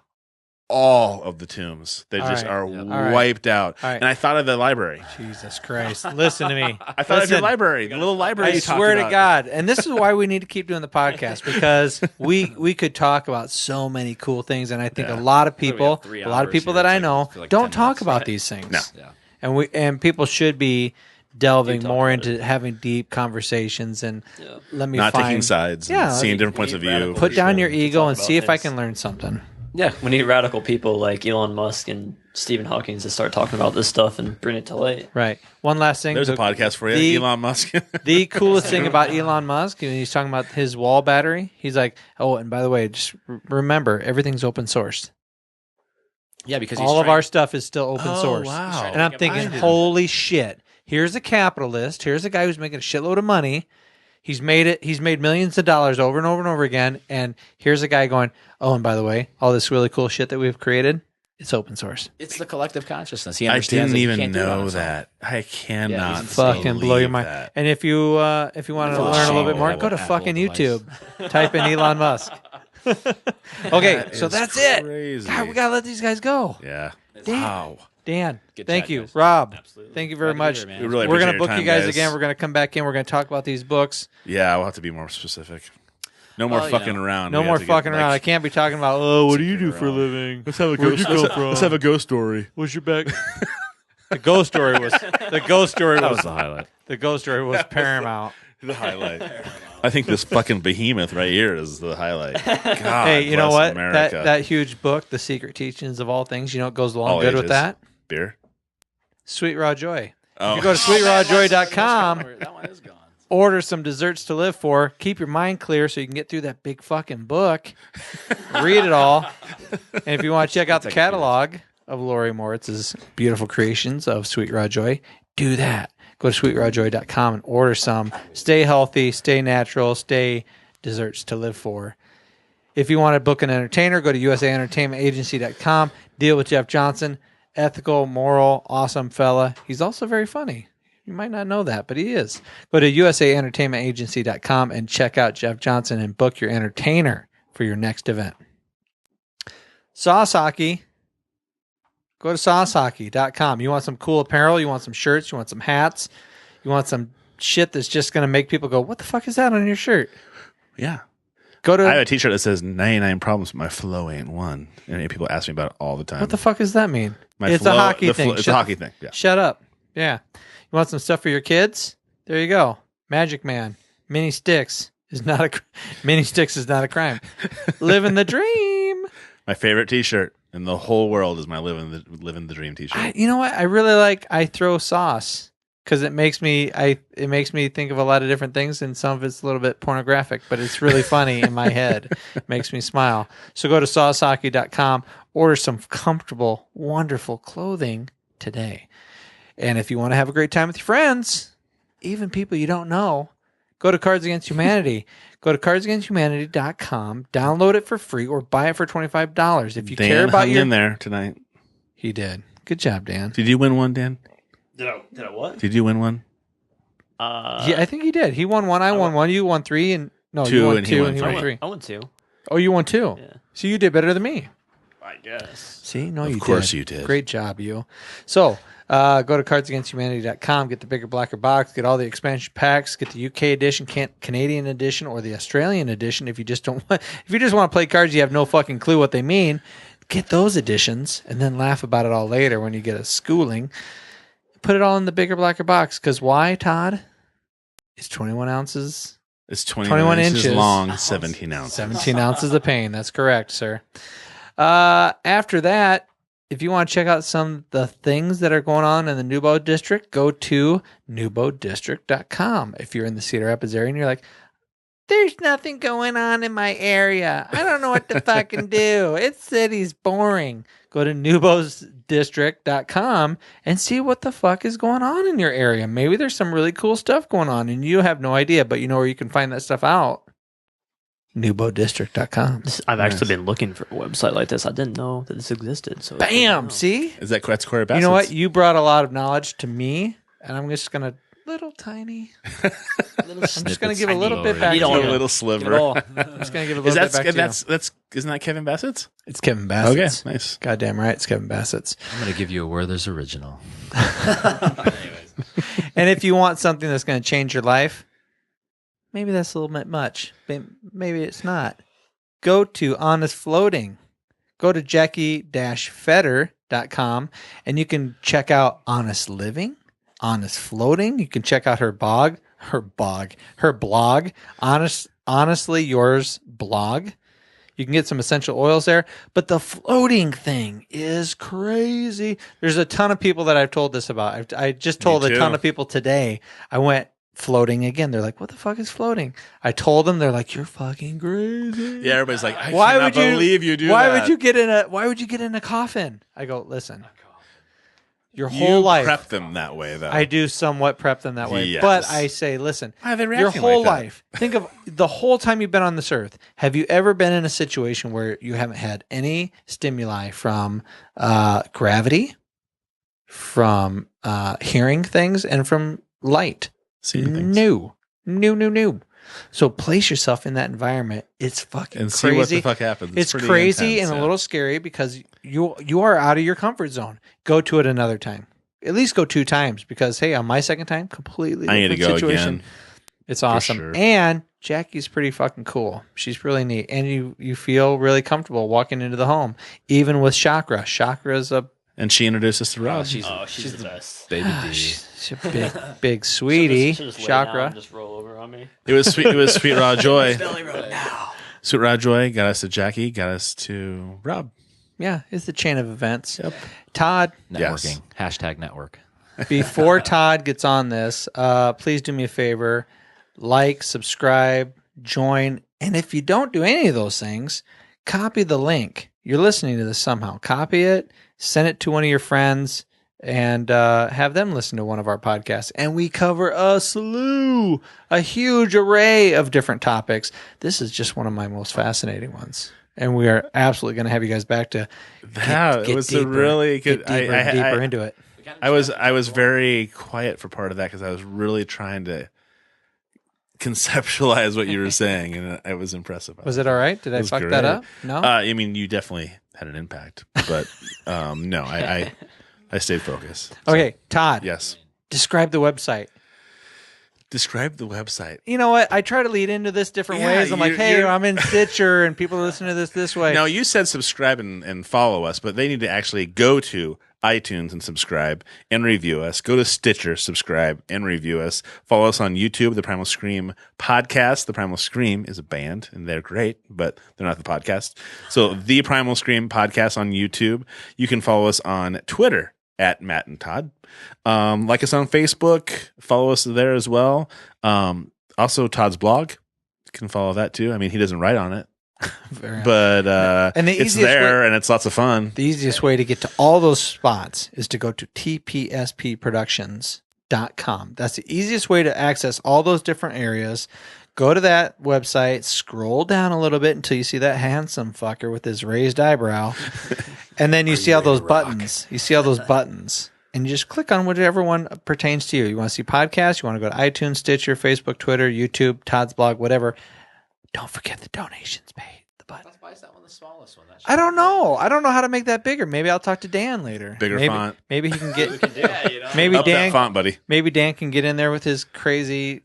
all of the tombs. They All just right. are All right. wiped out. All right. And I thought of the library. Jesus Christ! Listen to me. I thought of your Listen. library, the little library I you talked swear to about. God, and this is why we need to keep doing the podcast because we could talk about so many cool things, and I think Yeah. a lot of we have people, 3 a lot of hours people here. that It's I like- know I feel like don't 10 talk minutes. about these things. No. Yeah. And people should be delving Keep more talking about into having deep conversations and Yeah. let me Not find, taking sides, Yeah, and seeing let different points of view. radical. put down your to ego talk and about see if I things. can learn something. Yeah, we need radical people like Elon Musk and Stephen Hawking to start talking about this stuff and bring it to light. Right. One last thing. There's a The- podcast for you, the- Elon Musk. The coolest thing about Elon Musk, when he's talking about his wall battery, he's like, "Oh, and by the way, just remember, everything's open sourced. Yeah, because All of our stuff is still open Oh, source." wow. And I'm thinking, holy shit! Here's a capitalist. Here's a guy who's making a shitload of money. He's made it. He's made millions of dollars over and over and over again. And here's a guy going, "Oh, and by the way, all this really cool shit that we've created, it's open source." It's the collective consciousness. He I understands didn't that he even can't do it on know his own. that. I cannot he's Fucking blow your believe mind. that. And if you wanted to Well, learn a little bit shame more, to go to have an fucking Apple device. YouTube. Type in Elon Musk. Okay, That so is that's it. crazy. God, we gotta let these guys go. Yeah. Damn. Wow. Dan, Good thank chat, you. guys. Rob, Absolutely. thank you very Glad to be much. here, man. We really We're appreciate gonna book your you time, guys again. We're gonna come back in. We're gonna talk about these books. Yeah, we'll have to be more specific. No more Well, you fucking know, around. No We more have to get, fucking around. I like, can't be talking about. Oh, what do you secret do for a around. living? Let's have a Where'd you come from? Let's have a ghost story. What's your back? The ghost story was the ghost story was the highlight. the ghost story was paramount. The highlight. I think this fucking behemoth right here is the highlight. God, Hey, you know bless what? America. That huge book, The Secret Teachings of All Things, you know what goes along All good with ages. that? Beer. Sweet Raw Joy. Oh. If you go to sweetrawjoy.com, That one is gone. order some desserts to live for, keep your mind clear so you can get through that big fucking book, read it all. And if you want to check out the catalog of Lori Moritz's beautiful creations of Sweet Raw Joy, do that. Go to sweetrawjoy.com and order some. Stay healthy, stay natural, stay desserts to live for. If you want to book an entertainer, go to usaentertainmentagency.com. Deal with Jeff Johnson. Ethical, moral, awesome fella. He's also very funny. You might not know that, but he is. Go to usaentertainmentagency.com and check out Jeff Johnson and book your entertainer for your next event. Sawasaki. Go to sawasaki.com. You want some cool apparel? You want some shirts? You want some hats? You want some shit that's just going to make people go, what the fuck is that on your shirt? Yeah. Go to I have a t-shirt that says 99 problems, but my flow ain't one. And people ask me about it all the time. what the fuck does that mean? My It's flow- a hockey the thing. It's a hockey thing. Yeah. Shut up. Yeah. You want some stuff for your kids? There you go. Magic Man. Mini Sticks is not a crime. Living the dream. My favorite t-shirt in the whole world is my living the dream t-shirt. You know what? I really like I throw sauce because it makes me think of a lot of different things, and some of it's a little bit pornographic, but it's really funny in my head. It makes me smile. So go to sawasaki.com, order some comfortable, wonderful clothing today. And if you want to have a great time with your friends, even people you don't know, go to Cards Against Humanity. Go to cardsagainsthumanity.com, download it for free, or buy it for $25. If you Dan care about hung your... in there tonight. He did. Good job, Dan. Did you win one, Dan? Did I what? Did you win one? Yeah, I think he did. He won one. I won one. You won three, and no, Two, you won and he two, won and he three. won three. I won two. Oh, you won two. Yeah. So you did better than me. I guess. See, no, you did. Of course you did. Great job, you. So go to cardsagainsthumanity.com, get the bigger, blacker box, get all the expansion packs, get the UK edition, Canadian edition, or the Australian edition. If you just don't want, if you just want to play cards, you have no fucking clue what they mean. Get those editions, and then laugh about it all later when you get a schooling. Put it all in the bigger, blacker box. Because why, Todd? It's 21 ounces. It's 21 inches long, 17 ounces. 17 ounces of pain. That's correct, sir. After that, if you want to check out some of the things that are going on in the Nubo District, go to nubodistrict.com. If you're in the Cedar Rapids area and you're like, there's nothing going on in my area. I don't know what to fucking do. It's city's boring. Go to nubosdistrict.com and see what the fuck is going on in your area. Maybe there's some really cool stuff going on and you have no idea, but you know where you can find that stuff out. nubodistrict.com. I've actually been looking for a website like this. I didn't know that this existed. So Bam! See? Is that's Corey Bassett's? You know what? You brought a lot of knowledge to me, and I'm just going to tiny. I'm just going to give a little bit back. You to don't you. a little sliver. I'm just going to give a little bit back to you. Isn't that Kevin Bassett's? It's Kevin Bassett's. Okay, nice. Goddamn right, it's Kevin Bassett's. I'm going to give you a Werther's original. And if you want something that's going to change your life, maybe that's a little bit much. Maybe it's not. Go to Honest Floating. Go to Jackie-Fetter.com and you can check out Honest Living, Honest Floating. You can check out her blog, Honestly Yours blog. You can get some essential oils there, but the floating thing is crazy. There's a ton of people that I've told this about. I just told a ton of people today. I went floating again. They're like, what the fuck is floating? I told them, they're like, you're fucking crazy. Yeah, everybody's like, I cannot believe you do that. Why would you get in a coffin? I go, listen. Your whole life. prep them that way, though. I do somewhat prep them that way. Yes. But I say, listen, Why are they your reacting whole like that? life, think of the whole time you've been on this earth. Have you ever been in a situation where you haven't had any stimuli from gravity, from hearing things, and from light? Seeing things. No. So place yourself in that environment. It's fucking And crazy. see what the fuck happens. It's pretty crazy intense, and yeah. a little scary because you are out of your comfort zone. Go to it another time. At least go 2 times because, hey, on my second time, completely I need to different go situation. again. It's awesome. sure. And Jackie's pretty fucking cool. She's really neat. And you feel really comfortable walking into the home, even with chakra. Chakra is a And she introduced us to Rob. She's the best. Baby D. She's a big sweetie. She'll just lay down Chakra. and just roll over on me. It was sweet. It was Sweet Raw Joy. Belly rub now. Sweet Raw Joy got us to Jackie. Got us to Rob. Yeah, it's the chain of events. Yep. Todd, Networking. Hashtag network. before Todd gets on this, please do me a favor. Like, subscribe, join. And if you don't do any of those things, copy the link. You're listening to this somehow. Copy it, send it to one of your friends, and have them listen to one of our podcasts. And we cover a huge array of different topics. This is just one of my most fascinating ones. And we are absolutely going to have you guys back to get It was deeper, a really good. get deeper into it. I was very quiet for part of that because I was really trying to conceptualize what you were saying, and it was impressive. Was it all right? Did I was fuck great. that up? No? I mean, you definitely had an impact, but no, I stayed focused. Okay, Todd. Yes. Describe the website. Describe the website. You know what? I try to lead into this different Yeah, ways. I'm like, hey, you're- I'm in Stitcher, and people listen to this way. Now, you said subscribe and follow us, but they need to actually go to iTunes and subscribe and review us. Go to Stitcher, subscribe and review us. Follow us on YouTube, the Primal Scream Podcast. The Primal Scream is a band, and they're great, but they're not the podcast. So the Primal Scream Podcast on YouTube. You can follow us on Twitter at Matt and Todd. Like us on Facebook. Follow us there as well. Also, Todd's blog. You can follow that too. I mean, he doesn't write on it, but And the it's easiest there way- and it's lots of fun. The easiest way to get to all those spots is to go to tpspproductions.com. That's the easiest way to access all those different areas. Go to that website, scroll down a little bit until you see that handsome fucker with his raised eyebrow. And then you see all those buttons. You see all those buttons. And you just click on whichever one pertains to you. You want to see podcasts, you want to go to iTunes, Stitcher, Facebook, Twitter, YouTube, Todd's blog, whatever. Don't forget the donations page. The button. Why is that one the smallest one? I don't know. I don't know how to make that bigger. Maybe I'll talk to Dan later. Bigger maybe, font. Maybe he can get. Yeah, you know. Maybe Up Dan. that font, buddy. Maybe Dan can get in there with his crazy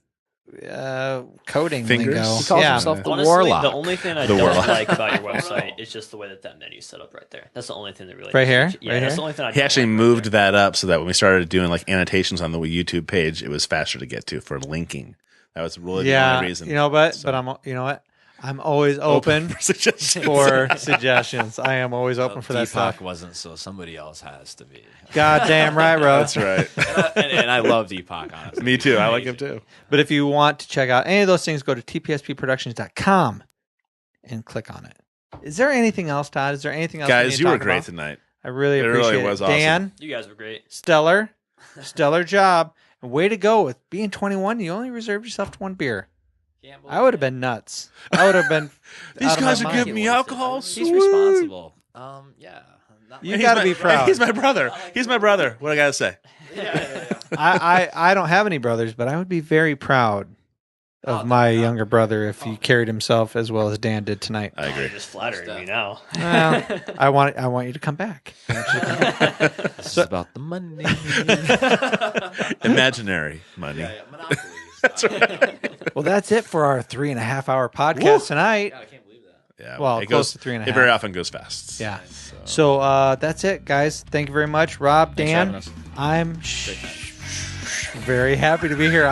coding Fingers? lingo. He calls yeah. himself the Honestly, Warlock. the only thing I The don't Warlock. like about your website is just the way that menu's set up right there. That's the only thing that really Right here? Yeah, Right that's here? the only thing I He don't actually like moved right there. that up so that when we started doing like annotations on the YouTube page, it was faster to get to for linking. That was really the Yeah. only reason. You know, but you know what? I'm always open for suggestions. for suggestions. I am always open for that Deepak stuff. wasn't, so somebody else has to be. Goddamn right, bro. That's right. and I love Deepak, honestly. Me too. I like him too. But if you want to check out any of those things, go to tpspproductions.com and click on it. Is there anything else, Todd? Is there anything else? we need Guys, to you were talk great about? tonight. I really It really appreciate was it. awesome. Dan, You guys were great. stellar job. And way to go with being 21. You only reserved yourself to one beer. I would have been nuts. I would have been. These out of my guys are mind. giving me alcohol. He's Sweet. responsible. Yeah. Not You like- got to be proud. He's my brother. He's my brother. What I gotta say? I don't have any brothers, but I would be very proud of my younger brother if he carried himself as well as Dan did tonight. I agree. You're just flattering me now. Well, I want you to come back. This is about the money. Imaginary money. Monopolies. Well, that's it for our 3.5 hour podcast tonight. I can't believe that. Yeah. Well, it close goes, to 3.5. It very often goes fast. Yeah. So that's it, guys. Thank you very much, Rob, Thanks for Dan. having us. I'm very happy to be here.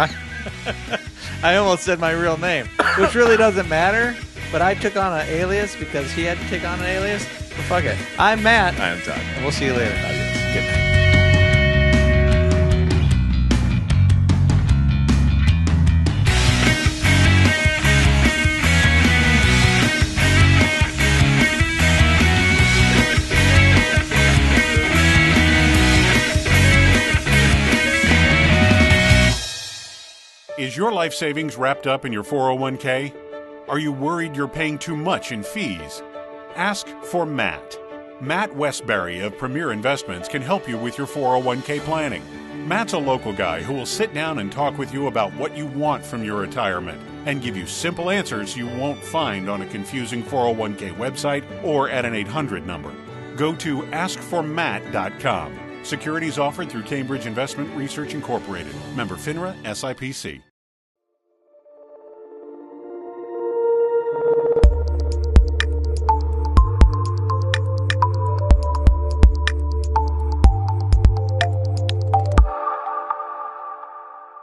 I almost said my real name, which really doesn't matter. But I took on an alias because he had to take on an alias. But fuck it. I'm Matt, I am Todd. and we'll see you later. Good night. Is your life savings wrapped up in your 401k? Are you worried you're paying too much in fees? Ask for Matt. Matt Westbury of Premier Investments can help you with your 401k planning. Matt's a local guy who will sit down and talk with you about what you want from your retirement and give you simple answers you won't find on a confusing 401k website or at an 800 number. Go to askformatt.com. Securities offered through Cambridge Investment Research Incorporated. Member FINRA, SIPC.